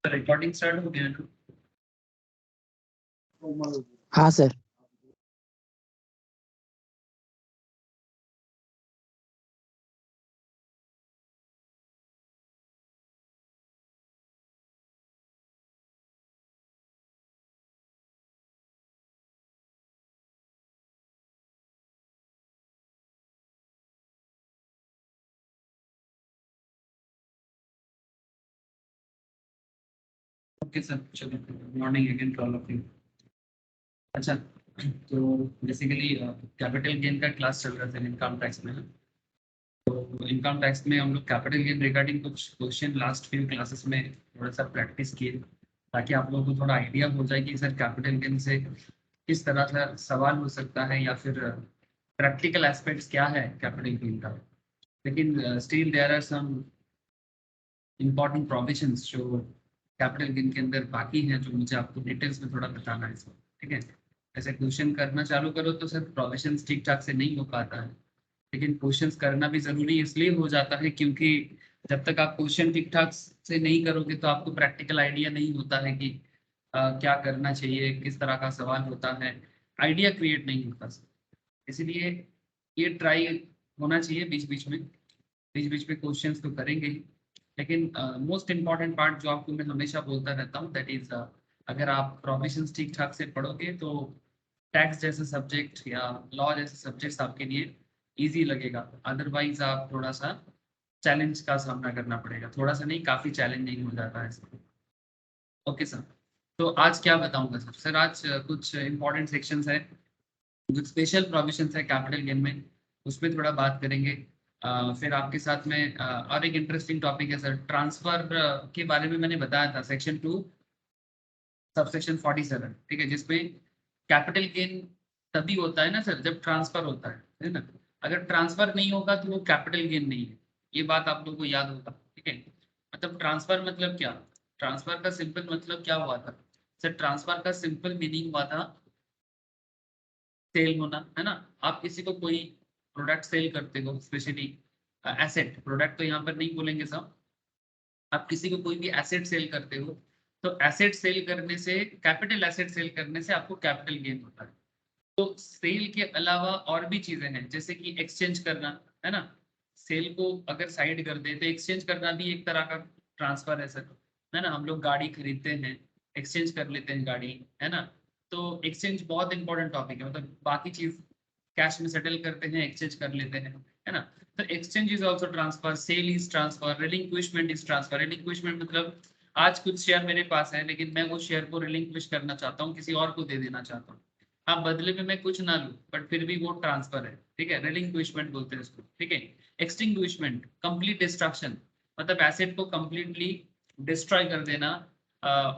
Recording start हो गया ना? हाँ सर। ओके सर, चलो good morning again to all of you. अच्छा, तो बेसिकली कैपिटल गेन का क्लास चल रहा था इनकम टैक्स में। तो इनकम टैक्स में हम लोग कैपिटल गेन रिगार्डिंग कुछ क्वेश्चन लास्ट फ्यू क्लासेस में थोड़ा सा प्रैक्टिस किए, ताकि आप लोगों को थोड़ा आइडिया हो जाए कि सर कैपिटल गेन से किस तरह का सवाल हो सकता है या फिर प्रैक्टिकल एस्पेक्ट्स क्या है कैपिटल गेन का। लेकिन still there are some important provisions जो कैपिटल गेन के अंदर बाकी हैं, जो मुझे आपको डिटेल्स में थोड़ा बताना है इसमें। ठीक है, ऐसे क्वेश्चन करना चालू करो तो सर प्रोविजंस ठीक ठाक से नहीं हो पाता है, लेकिन क्वेश्चंस करना भी जरूरी इसलिए हो जाता है क्योंकि जब तक आप क्वेश्चन ठीक ठाक से नहीं करोगे तो आपको प्रैक्टिकल आइडिया नहीं होता है कि क्या करना चाहिए, किस तरह का सवाल होता है, आइडिया क्रिएट नहीं होता सर। इसलिए ये ट्राई होना चाहिए बीच बीच में क्वेश्चंस तो करेंगे ही, लेकिन मोस्ट इम्पॉर्टेंट पार्ट जो आपको मैं हमेशा बोलता रहता हूँ दैट इज अगर आप प्रोविजंस ठीक ठाक से पढ़ोगे तो टैक्स जैसे सब्जेक्ट या लॉ जैसे सब्जेक्ट्स आपके लिए इजी लगेगा। अदरवाइज आप थोड़ा सा चैलेंज का सामना करना पड़ेगा, थोड़ा सा नहीं काफी चैलेंजिंग हो जाता है इसमें। ओके सर, तो आज क्या बताऊंगा सर? सर आज कुछ इंपॉर्टेंट सेक्शंस है, कुछ स्पेशल प्रोविजंस है कैपिटल गेन में, उसमें थोड़ा बात करेंगे। फिर आपके साथ में और एक इंटरेस्टिंग टॉपिक है सर, ट्रांसफर के बारे में मैंने बताया था सेक्शन 2 सबसेक्शन 47, ठीक है, जिसमें कैपिटल गेन तभी होता है ना सर जब ट्रांसफर होता है ना। अगर ट्रांसफर नहीं होगा तो वो कैपिटल गेन नहीं है, ये बात आप लोगों को याद होगा। ठीक है, मतलब ट्रांसफर मतलब क्या, ट्रांसफर का सिंपल मतलब क्या हुआ था सर? ट्रांसफर का सिंपल मीनिंग हुआ था सेल होना, है ना। आप किसी को कोई प्रोडक्ट सेल करते हो, स्पेशली एसेट, प्रोडक्ट तो यहाँ पर नहीं बोलेंगे सब, आप किसी को कोई भी एसेट सेल करते हो तो एसेट सेल करने से, कैपिटल एसेट सेल करने से आपको कैपिटल गेन होता है। तो सेल के अलावा और भी चीजें हैं जैसे कि एक्सचेंज करना, है ना। सेल को अगर साइड कर दे तो एक्सचेंज करना भी एक तरह का ट्रांसफर है सर, है ना। हम लोग गाड़ी खरीदते हैं, एक्सचेंज कर लेते हैं गाड़ी, है ना। तो एक्सचेंज बहुत इंपॉर्टेंट टॉपिक है, मतलब बाकी चीज कैश में सेटल करते हैं, एक्सचेंज कर लेते हैं, है ना। तो exchange is also transfer, sale is transfer, relinquishment is transfer. Relinquishment मतलब आज कुछ शेयर मेरे पास है लेकिन मैं वो शेयर को रिलिंक्विश करना चाहता हूँ, किसी और को दे देना चाहता हूँ। हाँ, बदले में मैं कुछ ना लूं बट फिर भी वो ट्रांसफर है, ठीक है, रिलिंक्विशमेंट बोलते हैं इसको। ठीक है, एक्सटिंग्विशमेंट कंप्लीट डिस्ट्रक्शन, मतलब एसेट को कंप्लीटली डिस्ट्रॉय कर देना,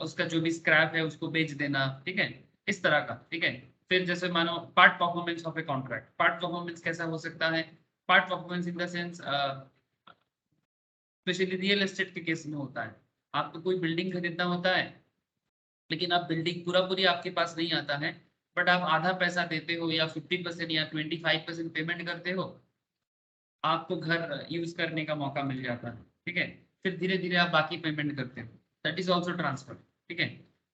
उसका जो भी स्क्रैप है उसको बेच देना, ठीक है, इस तरह का। ठीक है, फिर जैसे मानो part performance of a contract, part performance कैसा हो सकता है? Part performance in the sense specially real estate के केस में होता है। आपको कोई बिल्डिंग खरीदना होता है लेकिन आप बिल्डिंग पूरा पूरी आपके पास नहीं आता है, बट आप आधा पैसा देते हो या 50% या 25% पेमेंट करते हो, आपको घर यूज करने का मौका मिल जाता है। ठीक है, फिर धीरे धीरे आप बाकी पेमेंट करते हो, दैट इज ऑल्सो ट्रांसफर। ठीक है,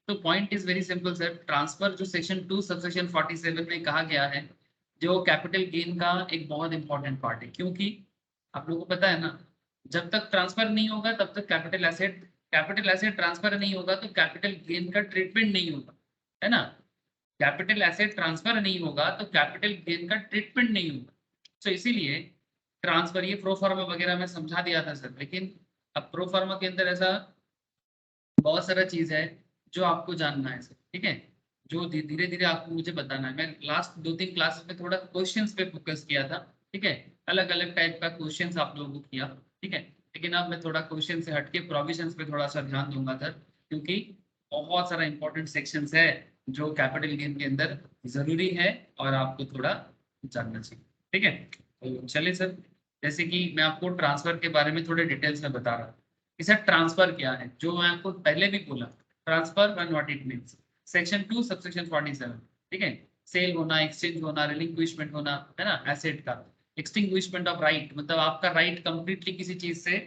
तो point is very simple sir, transfer जो सेक्शन 2 सबसेक्शन 47 में कहा गया है, जो कैपिटल गेन का एक बहुत इंपॉर्टेंट पार्ट है, क्योंकि आप लोगों को पता है ना, जब तक ट्रांसफर नहीं होगा तब तक कैपिटल एसेट ट्रांसफर नहीं होगा तो कैपिटल गेन का ट्रीटमेंट नहीं होगा, है ना। कैपिटल एसेट ट्रांसफर नहीं होगा तो कैपिटल गेन का ट्रीटमेंट नहीं होगा। तो इसीलिए ट्रांसफर, ये प्रोफार्मा वगैरह में समझा दिया था सर, लेकिन अब प्रोफार्मा के अंदर ऐसा बहुत सारा चीज है जो आपको जानना है सर। ठीक है, जो धीरे धीरे आपको मुझे बताना है। मैं लास्ट 2-3 क्लासेस में थोड़ा क्वेश्चंस पे फोकस किया था, ठीक है, अलग अलग टाइप का क्वेश्चंस आप लोगों को किया, ठीक है, लेकिन अब मैं थोड़ा क्वेश्चन से हटके प्रोविजंस पे थोड़ा सा ध्यान दूंगा सर, क्योंकि बहुत सारा इंपॉर्टेंट सेक्शंस है जो कैपिटल गेन के अंदर जरूरी है और आपको थोड़ा जानना चाहिए। ठीक है, तो चलिए सर, जैसे कि मैं आपको ट्रांसफर के बारे में थोड़े डिटेल्स में बता रहा हूँ कि सर ट्रांसफर क्या है, जो मैं आपको पहले भी बोला, transfer and what it means, section 2 subsection 47। ठीक है, सेल होना, एक्सचेंज होना, रिलिंक्विशमेंट होना, है ना, एसेट का। एक्सटिंग्विशमेंट ऑफ राइट मतलब आपका राइट कंप्लीटली किसी चीज से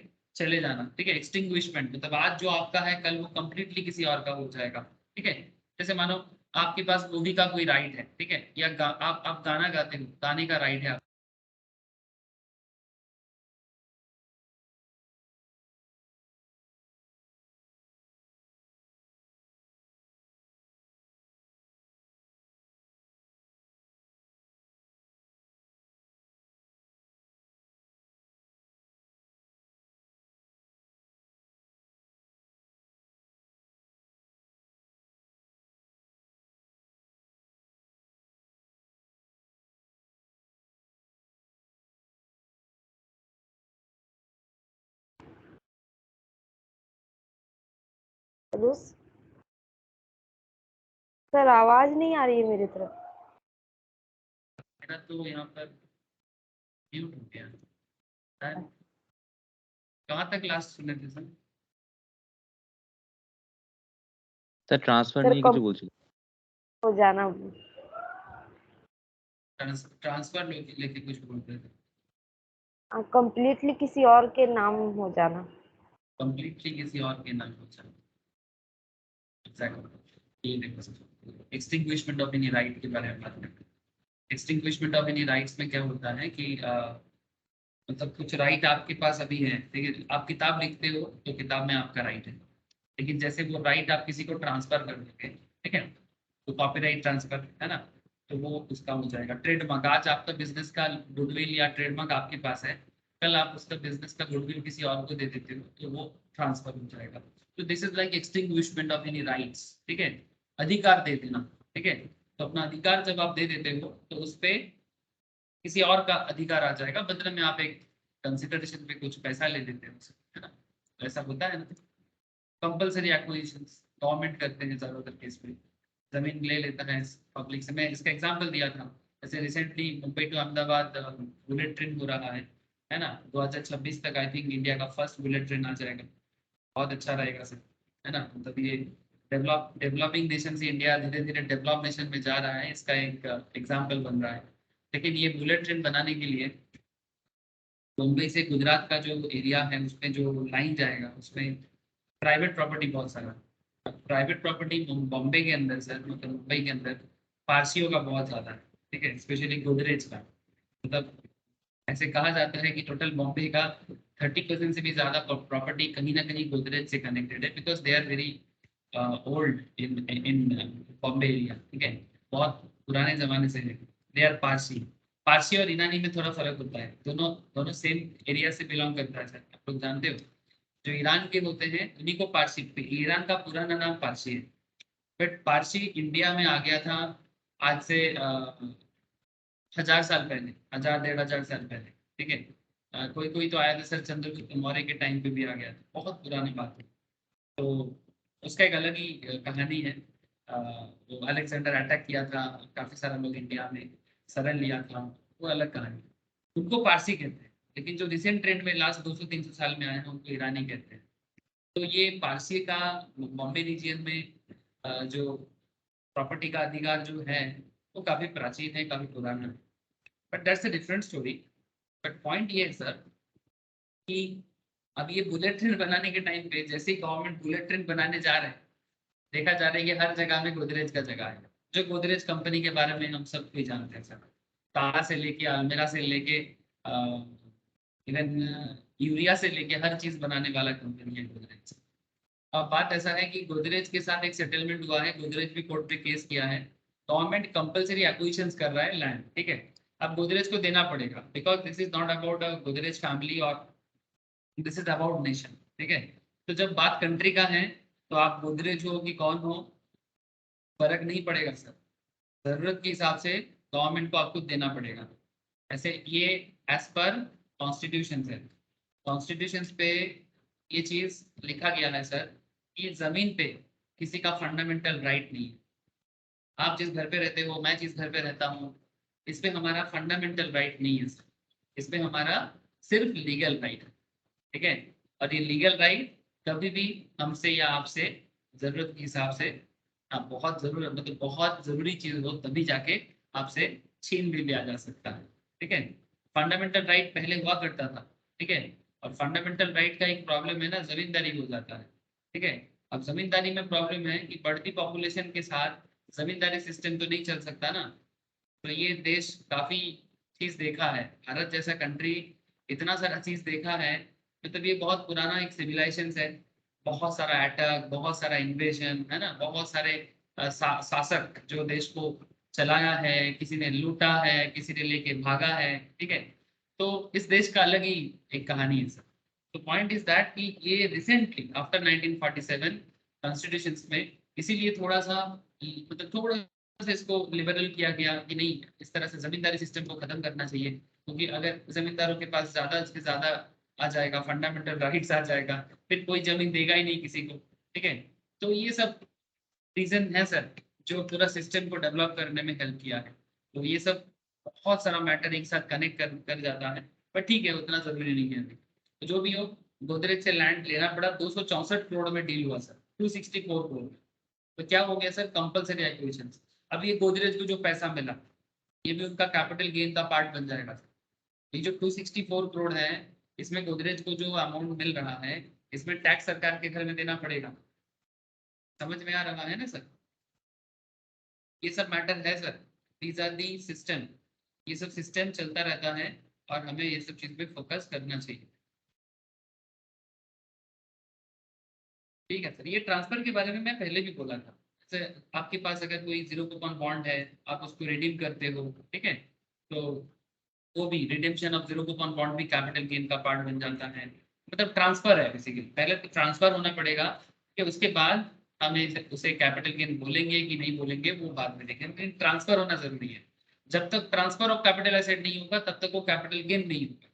चले जाना, ठीक है। एक्सटिंग्विशमेंट मतलब आज जो आपका है कल वो कंप्लीटली किसी और का हो जाएगा, ठीक है। जैसे मानो आपके पास मूवी का कोई राइट है, ठीक है, या आप गाना गाते हो, गाने का राइट है। हेलो सर, आवाज नहीं आ रही है मेरी तरफ। मेरा तो यहाँ पर म्यूट हो गया है। कहाँ तक लास्ट सुने थे सर? सर ट्रांसफर सर नहीं कम কিছু বলছিল। हो जाना। ट्रांसफर लेके कुछ बोलते थे। कंप्लीटली किसी और के नाम हो जाना। कंप्लीटली किसी और के नाम हो जाए। एग्जैक्टली, ये देखो sir, extinguishment of any right के बारे में बात करते हैं। एक्सटिंग्विशमेंट ऑफ एनी राइट्स में क्या होता है कि मतलब कुछ राइट आपके पास अभी है, ठीक है, आप किताब लिखते हो तो किताब में आपका राइट है, लेकिन जैसे वो राइट आप किसी को ट्रांसफर कर दोगे, ठीक है, तो कॉपीराइट ट्रांसफर है ना, तो वो उसका हो जाएगा। ट्रेडमार्क, आज आपका बिजनेस का गुडविल या ट्रेडमार्क आपके पास है, कल आप उसका बिजनेस का गुडविल किसी और को दे देते हो तो वो ट्रांसफर हो जाएगा। तो this is like extinguishment of any rights, ठीक है, अधिकार दे देना, ठीक है। तो अपना अधिकार जब आप दे देते हो तो उस पर किसी और का अधिकार आ जाएगा, बदले में आप एक कंसिडरेशन पे कुछ पैसा ले लेते हो उससे, है ना। तो ऐसा होता है ना। कंपल्सरी एक्विजिशन गवर्नमेंट करते हैं ज्यादातर केस में, जमीन ले लेता है पब्लिक से। मैं इसका एग्जांपल दिया था, जैसे recently Mumbai to Ahmedabad bullet train हो रहा है ना। 2026 तक आई थिंक इंडिया का फर्स्ट बुलेट ट्रेन आ जाएगा। बहुत अच्छा रहेगा सर, है ना। मतलब ये डेवलपिंग नेशन से इंडिया धीरे धीरे डेवलप नेशन में जा रहा है, इसका एक एग्जाम्पल बन रहा है। लेकिन ये बुलेट ट्रेन बनाने के लिए मुंबई से गुजरात का जो एरिया है उसमें जो लाइन जाएगा उसमें प्राइवेट प्रॉपर्टी बहुत सारा, प्राइवेट प्रॉपर्टी बॉम्बे के अंदर सर, मतलब मुंबई के अंदर पारसियों का बहुत ज्यादा है, ठीक है, स्पेशली गोदरेज का। मतलब ऐसे कहा जाता है कि टोटल बॉम्बे का 30% से भी ज्यादा प्रॉपर्टी कहीं ना कहीं गोदरेज से कनेक्टेड है, because they are very old in in Bombay area, ठीक है, बहुत पुराने जमाने से है। They are Parsi. पारसी और ईरानी में थोड़ा फर्क होता है, दोनों दोनों सेम एरिया से बिलोंग करता है सर, आप लोग जानते हो। जो ईरान के होते हैं उन्हीं को पारसी, ईरान का पुराना नाम पारसी है, बट पारसी इंडिया में आ गया था आज से 1000 साल पहले, 1000 1500 साल पहले, ठीक है। कोई कोई तो आया था सर चंद्रगुप्त मौर्य के टाइम पे भी आ गया था, बहुत पुरानी बात है। तो उसका एक अलग ही कहानी है। वो अलेक्जेंडर अटैक किया था, काफी सारा लोग इंडिया में शरण लिया था, वो अलग कहानी। उनको पारसी कहते हैं, लेकिन जो रिसेंट ट्रेंड में लास्ट 200-300 साल में आए हैं उनको ईरानी कहते हैं। तो ये पारसी का बॉम्बे रीजियन में जो प्रॉपर्टी का अधिकार जो है वो काफी प्राचीन है, काफी पुराना है, but that's a different story. But point ये है सर कि अब ये बुलेट ट्रेन बनाने के टाइम पे जैसे ही गवर्नमेंट बुलेट ट्रेन बनाने जा रहे हैं, देखा जा रहा है कि हर जगह में गोदरेज का जगह है। जो गोदरेज कंपनी के बारे में हम सब भी जानते हैं सर, तार से लेके अलमेरा से लेके इवन यूरिया से लेके हर चीज बनाने वाला कंपनी है गोदरेज। अब बात ऐसा है कि गोदरेज के साथ एक सेटलमेंट हुआ है, गोदरेज भी कोर्ट पे केस किया है, गवर्नमेंट कंपलसरी एक्विजिशन कर रहा है लैंड, ठीक है। अब गोदरेज को देना पड़ेगा, because this is not about a Godrej family और दिस इज अबाउट नेशन, ठीक है। तो जब बात कंट्री का है तो आप गोदरेज हो कि कौन हो फर्क नहीं पड़ेगा सर, जरूरत के हिसाब से गवर्नमेंट को आपको देना पड़ेगा। ऐसे ये एज पर कॉन्स्टिट्यूशन है, कॉन्स्टिट्यूशन पे ये चीज लिखा गया है सर कि जमीन पे किसी का फंडामेंटल राइट नहीं है। आप जिस घर पे रहते हो, मैं जिस घर पे रहता हूँ, इस पे हमारा फंडामेंटल राइट नहीं है सर, इस पे हमारा सिर्फ लीगल राइट है, ठीक है। और ये लीगल राइट कभी भी हमसे या आपसे जरूरत के हिसाब से, हाँ बहुत जरूरत मतलब बहुत जरूरी चीज हो तभी जाके आपसे छीन भी लिया जा सकता है, ठीक है। फंडामेंटल राइट पहले हुआ करता था, ठीक है, और फंडामेंटल राइट का एक प्रॉब्लम है ना, जमींदारी हो जाता है। ठीक है, अब जमींदारी में प्रॉब्लम है कि बढ़ती पॉपुलेशन के साथ जमींदारी सिस्टम तो नहीं चल सकता ना। तो ये देश काफी चीज देखा है, भारत जैसा कंट्री इतना सारा चीज देखा है। मतलब ये बहुत पुराना एक सिविलाइजेशन है, बहुत सारा अटैक, बहुत सारा इन्वेजन है ना, बहुत सारे शासक जो देश को चलाया है, किसी ने लूटा है, किसी ने लेके भागा है। ठीक है, तो इस देश का अलग ही एक कहानी है सर। तो पॉइंट इज दैट कि ये रिसेंटली आफ्टर 1947 कॉन्स्टिट्यूशन में इसीलिए थोड़ा सा मतलब थोड़ा सा इसको लिबरल किया गया कि नहीं, इस तरह से जमींदारी सिस्टम को खत्म करना चाहिए, क्योंकि अगर जमींदारों के पास ज्यादा से ज्यादा आ जाएगा, फंडामेंटल राइट्स आ जाएगा, फिर कोई जमीन देगा ही नहीं किसी को। ठीक है, तो ये सब रीजन है सर जो पूरा सिस्टम को डेवलप करने में हेल्प किया है। तो ये सब बहुत सारा मैटर एक साथ कनेक्ट कर जाता है, पर ठीक है उतना जरूरी नहीं है। तो जो भी हो, गोदरेज से लैंड लेना पड़ा, 264 करोड़ में डील हुआ सर, 264 करोड़। तो क्या हो गया सर, कंपलसरी एक्विजिशन। अब ये गोदरेज को जो पैसा मिला, ये भी उनका कैपिटल गेन का पार्ट बन जाएगा सर। ये जो 264 करोड़ है, इसमें गोदरेज को जो अमाउंट मिल रहा है, इसमें टैक्स सरकार के घर में देना पड़ेगा। समझ में आ रहा है ना सर? ये सब मैटर है sir, these are the system. ये सब सिस्टम चलता रहता है और हमें ये सब चीज पे फोकस करना चाहिए। ठीक है सर, ये ट्रांसफर के बारे में मैं पहले भी बोला था। जैसे आपके पास अगर कोई जीरो कूपन बॉन्ड है, आप उसको रिडीम करते हो, ठीक है, तो वो भी redemption of zero coupon bond भी कैपिटल गेन का पार्ट बन जाता है। मतलब ट्रांसफर है बेसिकली, पहले तो ट्रांसफर होना पड़ेगा, कि उसके बाद हमें उसे कैपिटल गेन बोलेंगे कि नहीं बोलेंगे वो बाद में देखेंगे, लेकिन ट्रांसफर होना जरूरी है। जब तक ट्रांसफर ऑफ कैपिटल एसेट नहीं होगा तब तक वो कैपिटल गेन नहीं होगा।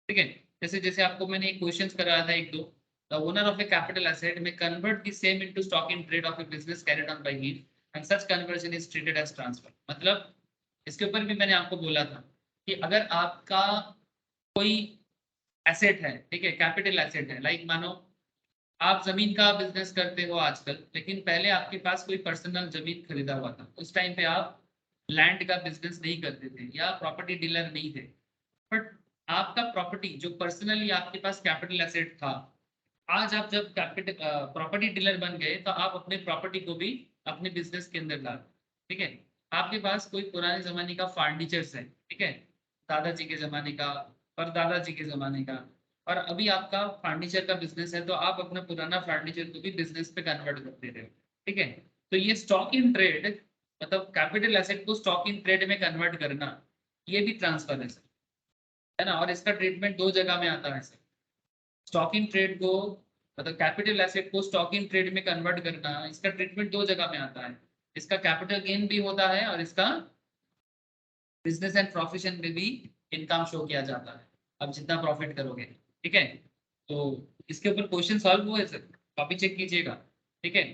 ठीक है, जैसे जैसे आपको मैंने एक क्वेश्चन कराया था एक दो, the owner of a capital asset में convert the same into stock in trade of a business carried on by him and such conversion is treated as transfer. मतलब इसके ऊपर भी मैंने आपको बोला था कि अगर आपका कोई एसेट है, ठीक है, कैपिटल एसेट है, लाइक मानो आप जमीन का बिजनेस करते हो आजकल, लेकिन पहले आपके पास कोई पर्सनल जमीन खरीदा हुआ था, उस टाइम पे आप लैंड का बिजनेस नहीं करते थे या प्रॉपर्टी डीलर नहीं थे, बट आपका प्रॉपर्टी जो पर्सनली आपके पास कैपिटल एसेट था, आज आप जब कैपिटल प्रॉपर्टी डीलर बन गए तो आप अपने प्रॉपर्टी को भी अपने बिजनेस के अंदर ला। ठीक है, आपके पास कोई पुराने जमाने का फर्नीचर्स है, ठीक है, दादाजी के जमाने का, पर दादाजी के जमाने का, और अभी आपका फर्नीचर का बिजनेस है, तो आप अपना पुराना फर्नीचर को भी बिजनेस पे कन्वर्ट कर दे रहे हो। ठीक है, तो ये स्टॉक इन ट्रेड, मतलब कैपिटल एसेट को स्टॉक इन ट्रेड में कन्वर्ट करना, ये भी ट्रांसफर है ना। और इसका ट्रीटमेंट दो जगह में आता है सर। स्टॉक इन ट्रेड को, मतलब कैपिटल एसेट को स्टॉक इन ट्रेड में कन्वर्ट करना, इसका ट्रीटमेंट दो जगह में आता है। इसका कैपिटल गेन भी होता है और इसका बिजनेस एंड प्रोफिशन में भी इनकम शो किया जाता है, अब जितना प्रॉफिट करोगे। ठीक है, तो इसके ऊपर क्वेश्चन सॉल्व हुए सर, कॉपी चेक कीजिएगा। ठीक है,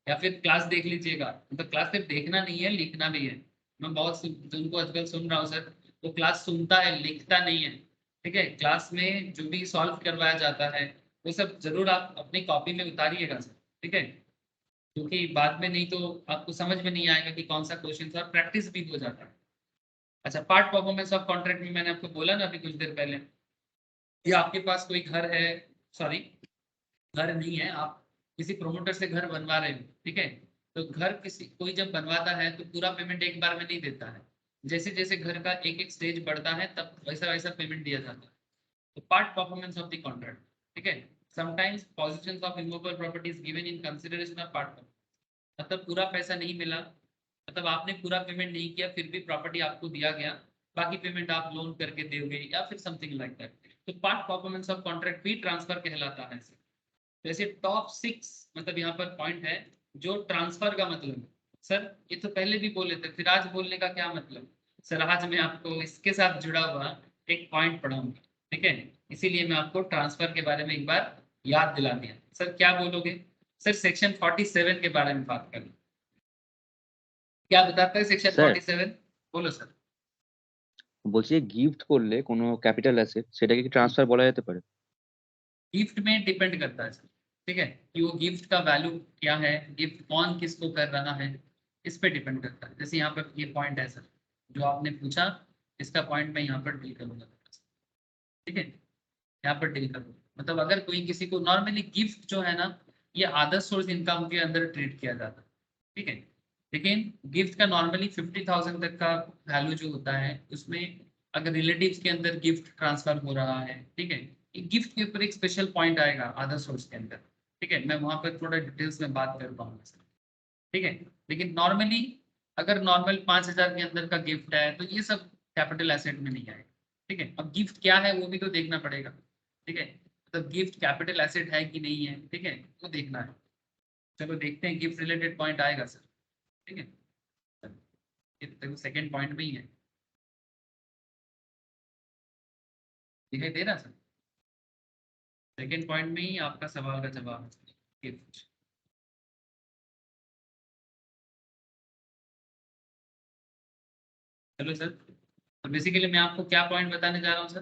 या फिर क्लास देख लीजिएगा, मतलब क्लास सिर्फ देखना नहीं है, लिखना भी है। मैं बहुत जिनको आजकल सुन रहा हूँ सर, वो क्लास सुनता है, लिखता नहीं है। ठीक है, क्लास में जो भी सॉल्व करवाया जाता है वो सब जरूर आप अपनी कॉपी में उतारिएगा सर। ठीक है, क्योंकि बाद में नहीं तो आपको समझ में नहीं आएगा कि कौन सा क्वेश्चन था, प्रैक्टिस भी हो जाता है। अच्छा, पार्ट परफॉर्मेंस ऑफ कॉन्ट्रैक्ट में मैंने आपको बोला ना अभी कुछ देर पहले, ये आपके पास कोई घर है, सॉरी घर नहीं है, आप किसी प्रोमोटर से घर बनवा रहे हो। ठीक है, तो घर किसी कोई जब बनवाता है तो पूरा पेमेंट एक बार में नहीं देता है, जैसे जैसे घर का एक एक स्टेज बढ़ता है तब वैसा वैसा पेमेंट दिया जाता है। तो part performance of the contract, ठीक है, sometimes positions of immovable properties given in consideration of part, मतलब पूरा पैसा नहीं मिला, मतलब आपने पूरा पेमेंट नहीं किया फिर भी प्रॉपर्टी आपको दिया गया, बाकी पेमेंट आप लोन करके दोगे या फिर समथिंग लाइक दैट, तो पार्ट परफॉर्मेंस ऑफ कॉन्ट्रैक्ट भी ट्रांसफर कहलाता है। जैसे टॉप 6 मतलब यहाँ पर पॉइंट है जो ट्रांसफर का मतलब है। सर ये तो पहले भी बोले थे, फिर आज बोलने का क्या मतलब? सर आज मैं आपको इसके साथ जुड़ा हुआ एक पॉइंट पढ़ाऊंगा। ठीक है, इसीलिए मैं आपको ट्रांसफर के बारे में एक बार याद दिला दिया। सर क्या बोलोगे? सर सेक्शन 47 के बारे में बात करें, क्या बताता है सेक्शन স্যার 47? बोलो सर। বলছি যে গিফট করলে কোনো ক্যাপিটাল অ্যাসেট সেটাকে কি ট্রান্সফার বলা যেতে পারে? गिफ्ट में डिपेंड करता है सर, ठीक है, कि वो गिफ्ट का वैल्यू क्या है, गिफ्ट कौन किसको कर रहा है, इस पे डिपेंड करता है। जैसे यहाँ पर ये पॉइंट है सर जो आपने पूछा, इसका पॉइंट मैं यहाँ पर डील करूंगा। ठीक है, यहाँ पर डील करो। मतलब अगर कोई किसी को नॉर्मली गिफ्ट जो है ना ये अदर सोर्स इनकम के अंदर ट्रीट किया जाता है, ठीक है। लेकिन गिफ्ट का नॉर्मली 50,000 तक का वैल्यू जो होता है उसमें अगर रिलेटिव्स के अंदर गिफ्ट ट्रांसफर हो रहा है, ठीक है, गिफ्ट के ऊपर एक स्पेशल पॉइंट आएगा अदर सोर्स के अंदर, ठीक है, मैं वहां पर थोड़ा डिटेल्स में बात कर पाऊंगा, ठीक है। लेकिन नॉर्मली अगर नॉर्मल 5,000 के अंदर का गिफ्ट है तो ये सब कैपिटल एसेट में नहीं आएगा, ठीक है। अब गिफ्ट क्या है वो भी तो देखना पड़ेगा, ठीक है, मतलब गिफ्ट कैपिटल एसेट है कि नहीं है, ठीक है, वो देखना है। चलो देखते हैं, गिफ्ट रिलेटेड पॉइंट आएगा सर, ठीक है, ये तो सेकेंड पॉइंट में ही है, दिखाई दे रहा सर, सेकेंड पॉइंट में ही आपका सवाल का जवाब है गिफ्ट। चलो सर, तो बेसिकली मैं आपको क्या पॉइंट बताने जा रहा हूँ सर,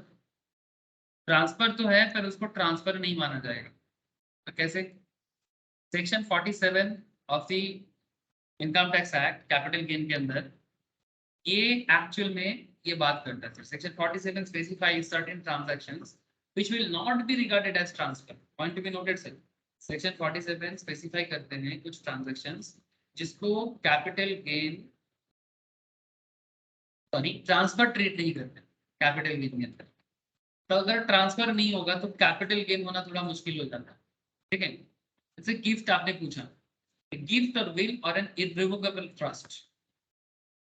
ट्रांसफर तो है पर उसको ट्रांसफर नहीं माना जाएगा। तो कैसे? Section 47 of the income tax act capital gain के अंदर ये एक्चुअल में ये बात करता है। Section 47 specifies certain transactions which will not be regarded as transfer. Point to be noted sir, section 47 specify करते हैं कुछ ट्रांजैक्शंस जिसको capital gain sorry transfer treat नहीं करते कैपिटल गेन के अंदर। तो अगर ट्रांसफर नहीं होगा तो कैपिटल गेन होना थोड़ा मुश्किल हो जाता है, ठीक है। जैसे गिफ्ट आपने पूछा, गिफ्ट और विल और N irrevocable trust,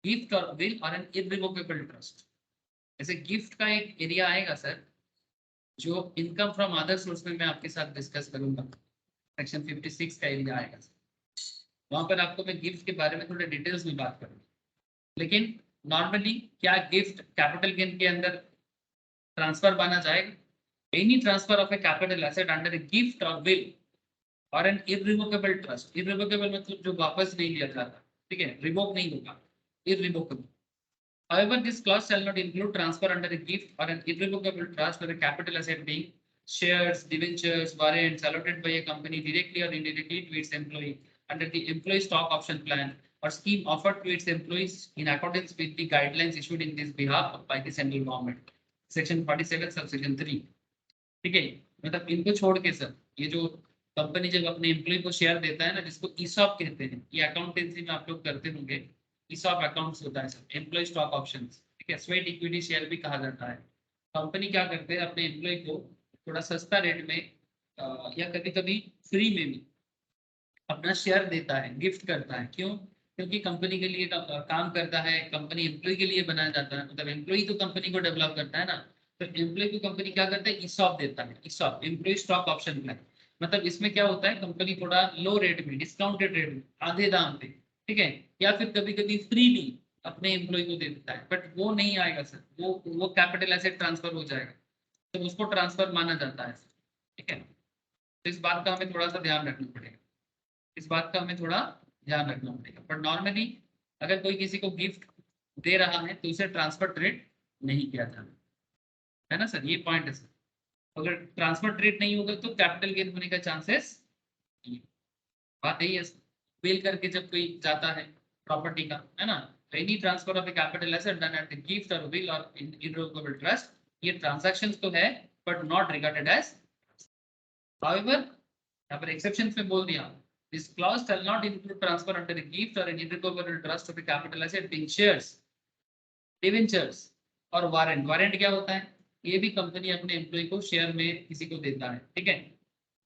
gift or will और एन इररिवोकेबल ट्रस्ट। जैसे गिफ्ट का एक एरिया आएगा सर जो इनकम फ्रॉम अदर सोर्स में मैं आपके साथ डिस्कस करूंगा, सेक्शन 56 का एरिया आएगा, वहां पर आपको मैं गिफ्ट के बारे में थोड़े डिटेल्स में बात करूंगा। लेकिन नॉर्मली क्या गिफ्ट कैपिटल गेन के अंदर ट्रांसफर माना जाएगा? Any transfer of a capital asset under a gift or will और एन इररिवोकेबल ट्रस्ट, इररिवोकेबल मतलब जो वापस नहीं लिया जाता, ठीक है, रिवोक नहीं होगा, irrevocable. However, this clause shall not include transfer under a gift or an irrevocable trust or a capital asset being shares, debentures, warrants allotted by a company directly or indirectly to its employee under the employee stock option plan or scheme offered to its employees in accordance with the guidelines issued in this behalf by the central government. Section 47 subsection 3, ठीक है। मतलब इनको छोड़ के sir ये जो company जब अपने एम्प्लॉय को शेयर देता है ना, जिसको ईसॉप कहते हैं, ये अकाउंटेंसी में आप लोग करते होंगे, ईसॉप अकाउंट्स होता है सर, एम्प्लॉय स्टॉक ऑप्शंस, ठीक है, स्वेट इक्विटी शेयर भी कहा जाता है। कंपनी क्या करते हैं अपने एम्प्लॉय को थोड़ा सस्ता रेट में या कभी कभी फ्री में भी अपना शेयर देता है, गिफ्ट करता है। क्यों? क्योंकि कंपनी के लिए काम करता है, कंपनी एम्प्लॉय के लिए बनाया जाता है, मतलब एम्प्लॉय तो कंपनी को डेवलप करता है ना, तो एम्प्लॉय को कंपनी क्या करता है, ईसॉप देता है, ESOP employ stock option plan. मतलब इसमें क्या होता है, कंपनी थोड़ा लो रेट में, डिस्काउंटेड रेट में, आधे दाम पे, ठीक है, या फिर कभी कभी फ्री भी अपने एम्प्लॉय को दे देता है, बट वो नहीं आएगा सर, वो कैपिटल एसेट ट्रांसफर हो जाएगा, तो उसको ट्रांसफर माना जाता है, ठीक है। तो इस बात का हमें थोड़ा सा ध्यान रखना पड़ेगा, इस बात का हमें थोड़ा ध्यान रखना पड़ेगा। पर नॉर्मली अगर कोई किसी को गिफ्ट दे रहा है तो उसे ट्रांसफर ट्रेड नहीं किया जाना, है ना सर, ये पॉइंट है सर। अगर ट्रांसफर ट्रेड नहीं होगा तो कैपिटल गेन होने का चांसेस, बात यही है। बिल करके जब कोई जाता है प्रॉपर्टी का, है ना, तो any transfer of a capital asset done at the gift or will or irrevocable trust, ये ट्रांजैक्शंस तो है but not regarded as. However यहाँ पर एक्सेप्शन में बोल दिया, this clause shall not include transfer under a gift or an irrevocable trust of a capital asset being shares, debentures और warrant. Warrant क्या होता है? ये भी कंपनी अपने एम्प्लॉय को शेयर में किसी को देता है, ठीक है।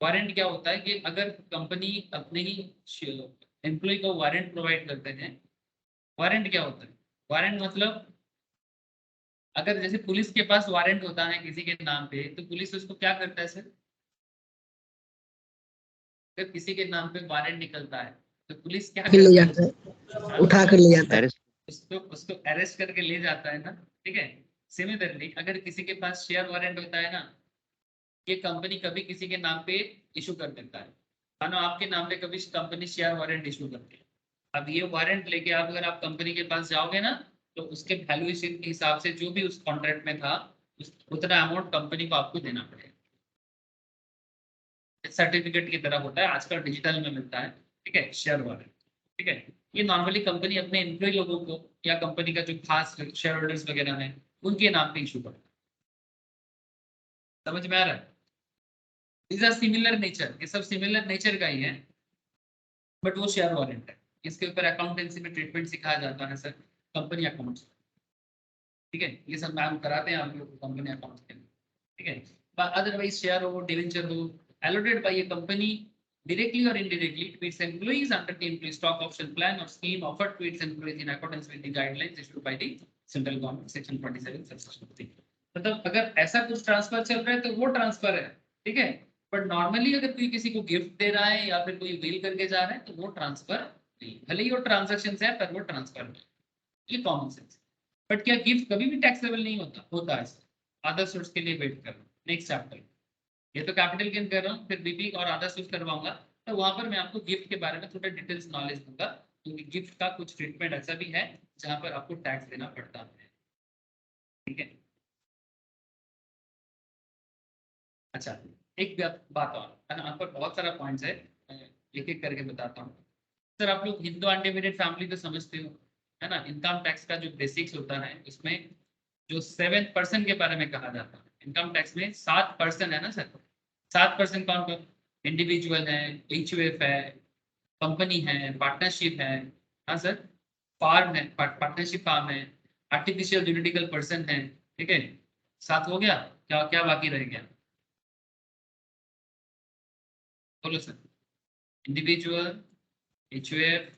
वारंट क्या होता है कि अगर कंपनी अपने ही एम्प्लॉय को वारंट प्रोवाइड करते हैं। वारंट क्या होता है? वारंट मतलब अगर जैसे पुलिस के पास वारंट होता है किसी के नाम पे, तो पुलिस उसको क्या करता है सर, अगर किसी के नाम पे वारंट निकलता है तो पुलिस क्या ले करता जाता है, है, उठा कर ले जाता है। अरेस्ट उसको अरेस्ट करके ले जाता है ना, ठीक है। सिमिलरली अगर किसी के पास शेयर वारंट होता है ना, ये कंपनी कभी किसी के नाम पे इशू कर देता है, मानो आपके नाम पे कभी कंपनी शेयर वारंट इशू करती है। अब ये वारंट लेके आप अगर आप कंपनी के पास जाओगे ना, तो उसके वैल्यूएशन के हिसाब से जो भी उस कॉन्ट्रैक्ट में था उतना अमाउंट कंपनी को आपको देना पड़ेगा। सर्टिफिकेट की तरह होता है, आजकल डिजिटल में मिलता है, ठीक है, शेयर वारंट, ठीक है। ये नॉर्मली कंपनी अपने एम्प्लॉय लोगों को या कंपनी का जो खास शेयर होल्डर्स वगैरह हैं उनके नाम पे इशू करता है। समझ में आ रहा है? These are सिमिलर नेचर, ये सब सिमिलर नेचर का ही है, बट वो शेयर वारंट है। इसके ऊपर अकाउंटेंसी में ट्रीटमेंट सिखाया जाता है सर, कंपनी अकाउंट्स, ठीक है, ये सब मैम कराते हैं आप लोग को कंपनी अकाउंट्स के लिए, ठीक है। अदरवाइज शेयर हो, डिवेंचर हो, allotted by a company directly or indirectly to its employees under the employee stock option plan or scheme offered to its employees in accordance with the guidelines issued by the central government section 27 subsection 3। मतलब अगर ऐसा कुछ transfer चल रहा है तो वो transfer है, ठीक है। बट नॉर्मली अगर कोई किसी को गिफ्ट दे रहा है या फिर कोई विल करके जा रहा है तो वो ट्रांसफर नहीं, भले ही वो ट्रांजेक्शन है पर वो ट्रांसफर नहीं, ये कॉमन सेंस। बट क्या गिफ्ट कभी भी टैक्सेबल नहीं होता? होता है। अदर सोर्स के लिए वेट करो नेक्स्ट चैप्टर, ये तो कैपिटल गेन कर रहा हूँ, फिर बीपी और अदर सोर्स करवाऊंगा, तो वहां पर मैं आपको गिफ्ट के बारे में थोड़ा डिटेल्स नॉलेज दूंगा, क्योंकि गिफ्ट का कुछ ट्रीटमेंट ऐसा भी है जहां पर आपको टैक्स देना पड़ता है, ठीक है। अच्छा, एक बात और है ना, आप पर बहुत सारा पॉइंट्स है, एक एक करके बताता हूँ। सर आप लोग हिंदू अनडिवाइडेड फैमिली तो समझते हो, है ना। इनकम टैक्स का जो बेसिक्स होता है उसमें जो 7% के बारे में कहा जाता है, इनकम टैक्स में 7% है ना सर। 7% कौन कौन? इंडिविजुअल है, एचयूएफ है, कंपनी है, पार्टनरशिप है, हाँ सर, फार्म है, पार्टनरशिप फार्म है, आर्टिफिशियल जुरिडिकल पर्सन है, ठीक है। 7 हो गया, क्या क्या बाकी रह गया? बोलो सर। Individual, HUF,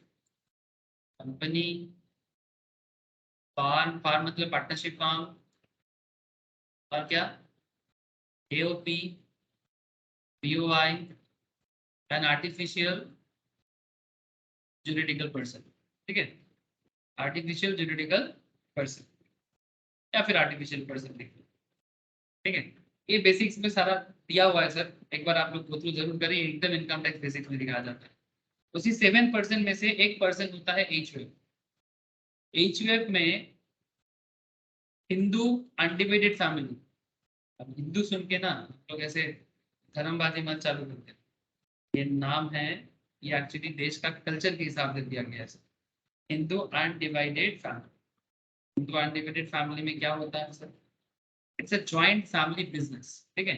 company, firm, firm मतलब पार्टनरशिप फार्म, और क्या? AOP, POI and artificial juridical person, ठीक है। आर्टिफिशियल जुरिडिकल पर्सन या फिर आर्टिफिशियल पर्सन लिख लो, ठीक है। ये बेसिक्स में सारा दिया हुआ है सर, एक बार आप लोग गो थ्रू जरूर करिए, एकदम इनकम टैक्स बेसिक्स में दिखाया जाता है। उसी 7% में से 1% होता है एचयूएफ। एचयूएफ में हिंदू अनडिवाइडेड फैमिली, अब हिंदू सुन के ना लोग ऐसे धर्मबाजी मत चालू करते हैं, ये नाम है, ये एक्चुअली देश का कल्चर के हिसाब से दिया गया है। Hindu undivided family, Hindu undivided family में क्या होता है sir? It's a joint family business, ठीक है।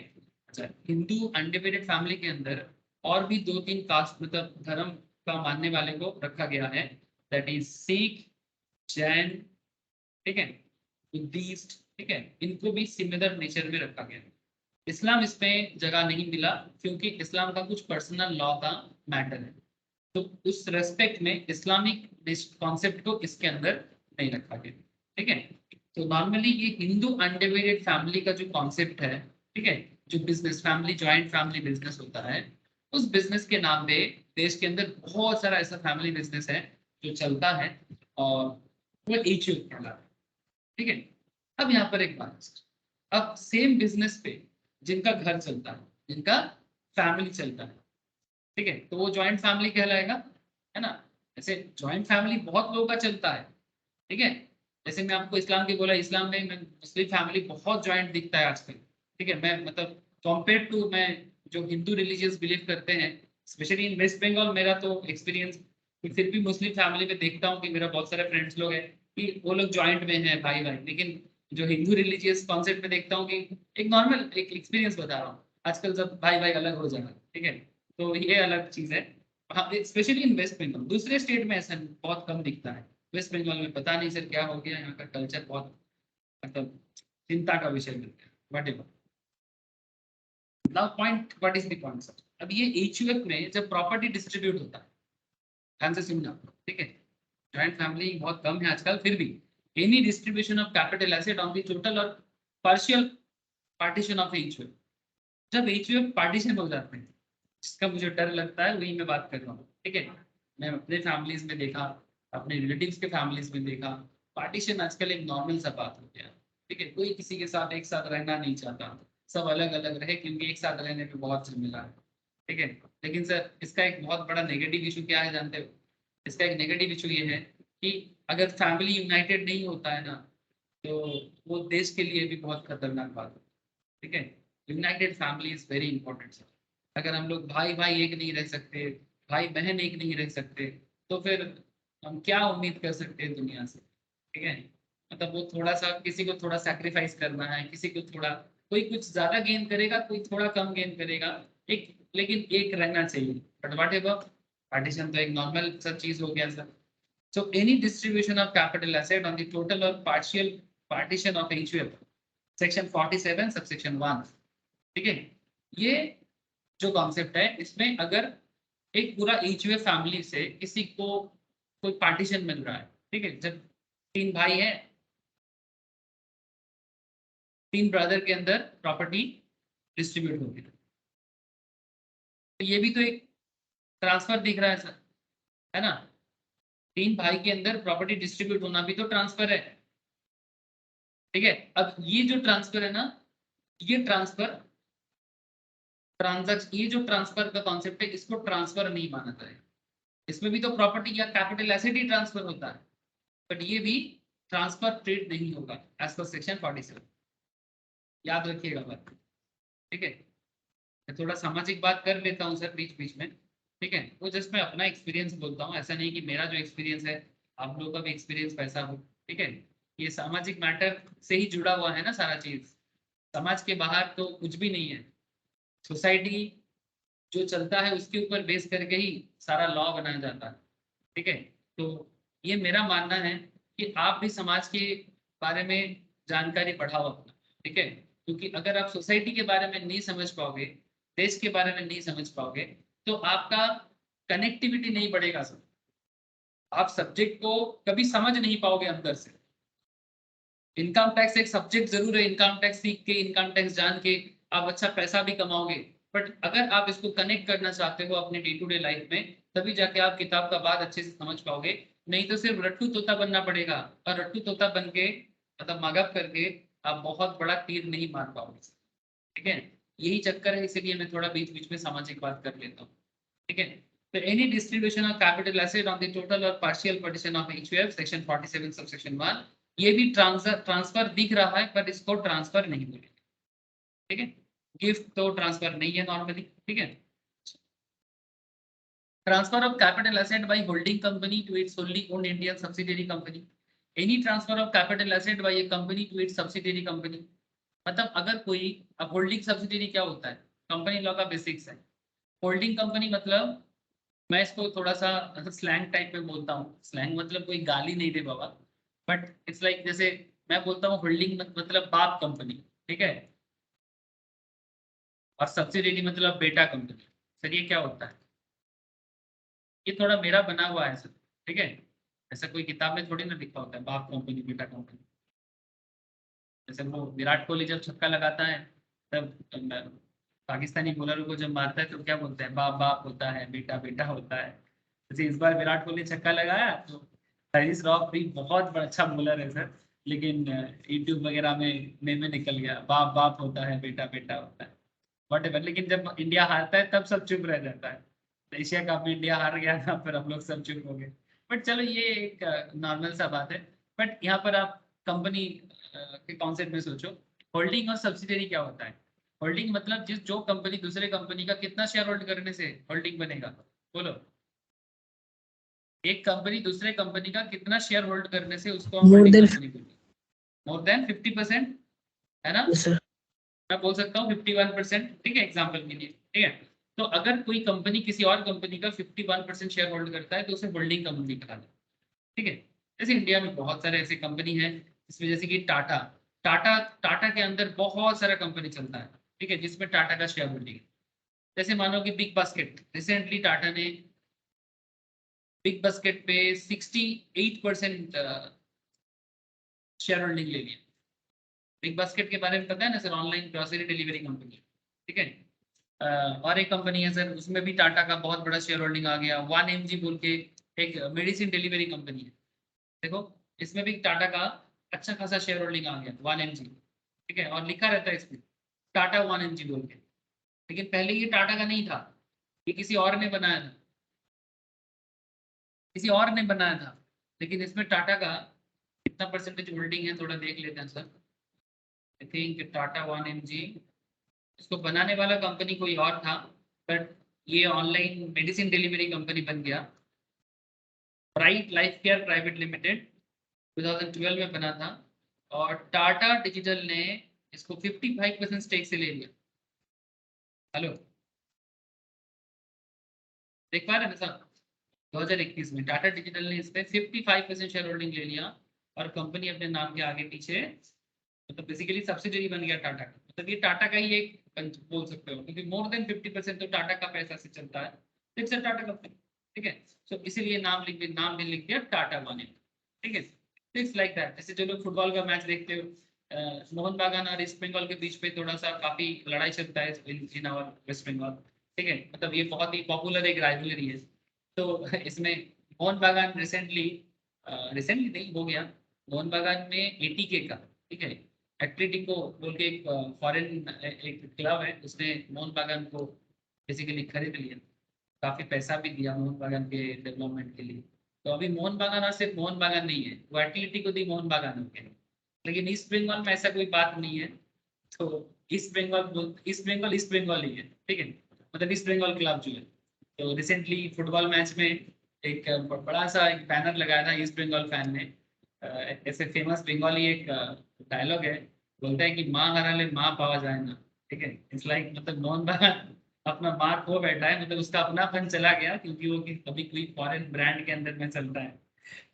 अच्छा, हिंदू अनडिवाइडेड फैमिली के अंदर और भी 2-3 कास्ट मतलब धर्म का मानने वाले को रखा गया है, दैट इज सिख, जैन, ठीक है, बुद्धिस्ट, ठीक है, इनको भी सिमिलर नेचर में रखा गया है। इस्लाम इसमें जगह नहीं मिला क्योंकि इस्लाम का कुछ पर्सनल लॉ का मैटर है, तो उस रेस्पेक्ट में इस्लामिक कॉन्सेप्ट को इसके अंदर नहीं रखा गया, ठीक है। तो नॉर्मली ये हिंदू अनडिवाइडेड फैमिली का जो कॉन्सेप्ट है, ठीक है, जो business family joint family business होता है, उस बिजनेस के नाम पे देश के अंदर बहुत सारा ऐसा फैमिली बिजनेस है जो चलता है और वो एचयू कहलाता है, ठीक है। अब यहाँ पर एक बात, अब सेम बिजनेस पे जिनका घर चलता है, जिनका फैमिली चलता है, ठीक है, तो वो जॉइंट फैमिली कहलाएगा, है ना। जैसे जॉइंट फैमिली बहुत लोगों का चलता है, ठीक है। जैसे मैं आपको इस्लाम की बोला, इस्लाम में मुस्लिम फैमिली बहुत जॉइंट दिखता है आजकल, ठीक है। मैं मतलब कंपेयर टू मैं जो हिंदू रिलीजियस बिलीव करते हैं, स्पेशली इन वेस्ट बंगाल, मेरा तो एक्सपीरियंस, फिर भी मुस्लिम फैमिली में देखता हूँ कि मेरा बहुत सारे फ्रेंड्स लोग हैं कि वो लोग जॉइंट में हैं भाई भाई, लेकिन जो हिंदू रिलीजियस कॉन्सेप्ट में देखता हूँ कि एक नॉर्मल एक एक्सपीरियंस बता रहा हूँ, आजकल सब भाई भाई अलग हो जाना, ठीक है। तो ये अलग चीज है, हाँ, स्पेशली इन वेस्ट बंगाल। दूसरे स्टेट में ऐसा बहुत कम दिखता है, वेस्ट बंगाल में पता नहीं सर क्या हो गया, यहाँ का कल्चर बहुत मतलब चिंता का विषय मिलता है, what ever. Now point, what is the point sir? अब ये एचयूएफ में जब प्रॉपर्टी डिस्ट्रीब्यूट होता है, ध्यान से सुनना, ठीक है, जॉइंट फैमिली बहुत कम है आजकल, फिर भी any distribution of capital asset on the total or partial partition of HUF, जब एचयूएफ पार्टीशन हो जाते हैं, जिसका मुझे डर लगता है वही मैं बात कर रहा हूँ, ठीक है। मैं अपने फैमिलीज में देखा, अपने रिलेटिव्स के फैमिलीज में देखा, पार्टीशन आजकल एक नॉर्मल सा बात हो गया, ठीक है। कोई किसी के साथ एक साथ रहना नहीं चाहता, सब अलग अलग रहे, क्योंकि एक साथ रहने में बहुत झमेला है, ठीक है। लेकिन सर इसका एक बहुत बड़ा नेगेटिव इशू क्या है जानते हो? इसका एक नेगेटिव इशू ये है कि अगर फैमिली यूनाइटेड नहीं होता है ना, तो वो देश के लिए भी बहुत खतरनाक बात है, ठीक है। United family is very important sir. अगर हम लोग भाई भाई एक नहीं रह सकते, भाई बहन एक नहीं रह सकते, तो फिर हम क्या उम्मीद कर सकते हैं दुनिया से, ठीक है। मतलब वो थोड़ा सा किसी को थोड़ा सैक्रिफाइस करना है, किसी को थोड़ा कोई कुछ ज्यादा गेन करेगा, कोई थोड़ा कम गेन करेगा, एक लेकिन एक रहना चाहिए। बट व्हाट एवर, पार्टीशन तो एक नॉर्मल सब चीज हो गया sir. So any distribution of capital asset on the total or partial partition of HUF, section 47 subsection 1, ठीक है। ये जो कॉन्सेप्ट है, इसमें अगर एक पूरा ईचयूएफ फैमिली से किसी को कोई पार्टीशन मिल रहा है, ठीक है, जब 3 भाई हैं, 3 ब्रदर के अंदर प्रॉपर्टी डिस्ट्रीब्यूट होगी, तो ये भी तो एक ट्रांसफर दिख रहा है सर, है ना। 3 भाई के अंदर प्रॉपर्टी डिस्ट्रीब्यूट होना भी तो ट्रांसफर है, ठीक है। अब ये जो ट्रांसफर है ना, ये ट्रांसफर ट्रांजैक्शन, ये जो ट्रांसफर का कॉन्सेप्ट है, इसको ट्रांसफर नहीं माना जाएगा। इसमें भी तो प्रॉपर्टी या कैपिटल एसेट ही ट्रांसफर होता है, बट ये भी ट्रांसफर ट्रेड नहीं होगा एज पर सेक्शन 47, याद रखिएगा बात, ठीक है। मैं थोड़ा सामाजिक बात कर लेता हूँ सर बीच बीच में, ठीक है। वो जस्ट मैं अपना एक्सपीरियंस बोलता हूँ, ऐसा नहीं कि मेरा जो एक्सपीरियंस है आप लोगों का भी एक्सपीरियंस वैसा हो, ठीक है। ये सामाजिक मैटर से ही जुड़ा हुआ है ना सारा चीज, समाज के बाहर तो कुछ भी नहीं है। सोसाइटी जो चलता है उसके ऊपर बेस करके ही सारा लॉ बनाया जाता है, ठीक है। तो ये मेरा मानना है कि आप भी समाज के बारे में जानकारी बढ़ाओ अपना, ठीक है। क्योंकि अगर आप सोसाइटी के बारे में नहीं समझ पाओगे, देश के बारे में नहीं समझ पाओगे, तो आपका कनेक्टिविटी नहीं बढ़ेगा सर। आप सब्जेक्ट को कभी समझ नहीं पाओगे अंदर से। इनकम टैक्स एक सब्जेक्ट जरूर है, इनकम टैक्स सीख के, इनकम टैक्स जान के आप अच्छा पैसा भी कमाओगे, बट अगर आप इसको कनेक्ट करना चाहते हो अपने डे टू डे लाइफ में, तभी जाके आप किताब का बात अच्छे से समझ पाओगे। नहीं तो सिर्फ रट्टू तोता बनना पड़ेगा, और रट्टू तोता बन के मतलब मगअप करके आप बहुत बड़ा तीर नहीं मार पाओगे, ठीक है। यही चक्कर है, इसीलिए मैं थोड़ा बीच बीच में सामाजिक बात कर लेता हूँ, ठीक है। तो any distribution of capital asset on the total or partial partition of HUF, section 47 subsection 1, ये भी ट्रांसफर दिख रहा है, पर इसको ट्रांसफर नहीं बोलेंगे, ठीक है। गिफ्ट तो ट्रांसफर नहीं है नॉर्मली, ठीक है। Transfer of capital asset by holding company to its holding own Indian subsidiary company, any transfer of capital asset by a company to its subsidiary company. मतलब अगर कोई, अब होल्डिंग सब्सिडियरी क्या होता है, कंपनी लॉ का बेसिक्स है। Holding company मतलब, मैं इसको थोड़ा सा स्लैंग टाइप में बोलता हूँ, स्लैंग मतलब कोई गाली नहीं दे बाबा, बट इट्स लाइक जैसे मैं बोलता हूँ होल्डिंग मतलब बाप कंपनी, ठीक है, और सब्सिडियरी मतलब बेटा कंपनी। सर ये क्या होता है, ये थोड़ा मेरा बना हुआ है सर, ठीक है। ऐसा कोई किताब में थोड़ी ना लिखा होता है बाप कंपनी बेटा कंपनी। जैसे वो विराट कोहली जब छक्का लगाता है, तब पाकिस्तानी बॉलर को जब मारता है तो क्या बोलते हैं, बाप बाप होता है, बेटा बेटा होता है। जैसे इस बार विराट कोहली छक्का लगाया, तो हरीश राव भी बहुत बड़ा अच्छा बॉलर है सर, लेकिन यूट्यूब वगैरह में निकल गया, बाप बाप होता है, बेटा बेटा होता है, वॉट। लेकिन जब इंडिया हारता है तब सब चुप रह जाता है। तो एशिया कप में इंडिया हार गया था, फिर हम लोग सब चुप हो गए। बट चलो ये एक नॉर्मल सा बात है। बट यहाँ पर आप कंपनी के कॉन्सेप्ट में सोचो, होल्डिंग और सब्सिडियरी क्या होता है। होल्डिंग मतलब जिस जो कंपनी दूसरे कंपनी का कितना शेयर होल्ड करने से होल्डिंग बनेगा, बोलो। एक कंपनी दूसरे कंपनी का कितना शेयर होल्ड करने से उसको हम More होल्डिंग than कंपनी बोलते हैं। मोर देन 50%, है ना। yes, sir. मैं बोल सकता हूँ 51%, ठीक है, एग्जाम्पल के लिए, ठीक है। तो अगर कोई कंपनी किसी और कंपनी का 51% शेयर होल्ड करता है तो उसे होल्डिंग कंपनी कहलाता है, ठीक है। जैसे इंडिया में बहुत सारे ऐसे कंपनी है, जिसमें जैसे कि टाटा टाटा टाटा के अंदर बहुत सारा कंपनी चलता है, ठीक है, जिसमें टाटा का शेयर होल्डिंग है। जैसे मानो कि बिग बास्केट, रिसेंटली टाटा ने बिग बास्केट पे 68% शेयर होल्डिंग ले लिया। बिग बास्केट के बारे में पता है ना sir, online grocery delivery company, ठीक है। और एक कंपनी है सर, उसमें भी टाटा का बहुत बड़ा शेयर होल्डिंग आ गया, 1mg बोल के एक मेडिसिन डिलीवरी कंपनी है। देखो इसमें भी टाटा का अच्छा खासा शेयर होल्डिंग आ गया, 1mg, ठीक है, और लिखा रहता है इसमें टाटा 1mg बोल के। लेकिन पहले ये टाटा का नहीं था, ये किसी और ने बनाया था, किसी और ने बनाया था। लेकिन इसमें टाटा का कितना परसेंटेज होल्डिंग है थोड़ा देख लेते हैं sir. I think Tata 1mg, इसको बनाने वाला कंपनी कोई और था, बट ये ऑनलाइन मेडिसिन डिलीवरी कंपनी बन गया। Bright life care private limited 2012 में बना था, और टाटा डिजिटल ने इसको 55% स्टेक से ले लिया। हेलो, देख पा रहे हैं ना सर? 2021 में टाटा डिजिटल ने इसमें 55% शेयर होल्डिंग ले लिया और कंपनी अपने नाम के आगे पीछे मतलब बेसिकली सब्सिडरी बन गया टाटा का। मतलब ये टाटा का ही एक बोल सकते हो, क्योंकि मोर देन 50% तो टाटा का पैसा से चलता है, फिर से टाटा कंपनी। ठीक है, सो इसीलिए नाम भी लिख दिया टाटा वाने। ठीक है, इट्स लाइक दैट। जैसे जो लोग फुटबॉल का मैच देखते हो, मोहन बागान और ईस्ट बंगाल के बीच पे थोड़ा सा काफी लड़ाई चलता है इन आवर वेस्ट बंगाल। ठीक है, मतलब ये बहुत ही पॉपुलर एक राइवलरी है। तो इसमें मोहन बागान रिसेंटली नहीं हो गया, मोहन बागान में एटीके का, ठीक है, एटलेटिको बोल के एक फॉरेन एक क्लब है, उसने मोहन बागान को बेसिकली खरीद लिया, काफी पैसा भी दिया मोहन बागान के डेवलपमेंट के लिए। तो अभी मोहन बागान और सिर्फ मोहन बागान नहीं है, वो एटलेटिको दी मोहन बागान हो गया। लेकिन ईस्ट बंगाल में ऐसा कोई बात नहीं है। तो ईस्ट बंगाल ही है। ठीक है, मतलब ईस्ट बंगाल क्लब जो है। तो रिसेंटली फुटबॉल मैच में एक बड़ा सा एक बैनर लगाया था ईस्ट बंगाल फैन ने। ऐसे फेमस बंगाली एक डायलॉग है, बोलता है कि माँ हराले माँ पावा जाए ना। ठीक है, इट्स लाइक मतलब मोहन बागान अपना माँ खो बैठा है, मतलब उसका अपनापन चला गया क्योंकि वो अभी कोई फॉरेन ब्रांड के अंदर में चलता है।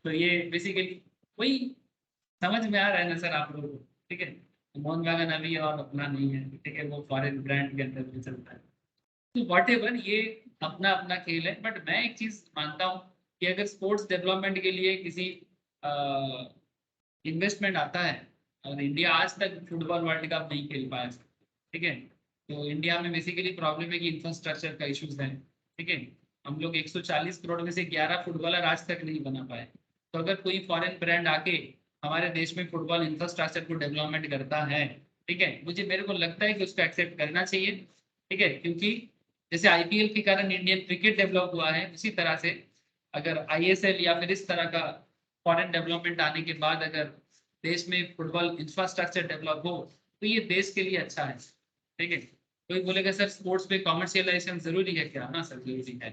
तो ये बेसिकली वही समझ में आ रहा है ना सर आप लोगों को? ठीक है, मोहन बागान अभी और अपना नहीं है, ठीक है, वो फॉरेन ब्रांड के अंदर में चलता है। तो वॉट एवर, ये अपना अपना खेल है। बट मैं एक चीज मानता हूँ कि अगर स्पोर्ट्स डेवलपमेंट के लिए किसी इन्वेस्टमेंट आता है, और इंडिया आज तक फुटबॉल वर्ल्ड कप नहीं खेल पाया, ठीक है, तो इंडिया में बेसिकली प्रॉब्लम है कि इंफ्रास्ट्रक्चर का इश्यूज है। ठीक है, हम लोग 140 करोड़ में से 11 फुटबॉलर आज तक नहीं बना पाए। तो अगर कोई फॉरेन ब्रांड आके हमारे देश में फुटबॉल इंफ्रास्ट्रक्चर को डेवलपमेंट करता है, ठीक है, मेरे को लगता है कि उसको एक्सेप्ट करना चाहिए। ठीक है, क्योंकि जैसे आईपीएल के कारण इंडियन क्रिकेट डेवलप हुआ है, उसी तरह से अगर आईएसएल या फिर इस तरह का फॉरेन डेवलपमेंट आने के बाद अगर देश में फुटबॉल इंफ्रास्ट्रक्चर डेवलप हो तो ये देश के लिए अच्छा है। ठीक है, कोई बोलेगा सर स्पोर्ट्स में कॉमर्शियलाइजेशन जरूरी है क्या? हाँ सर जरूरी है,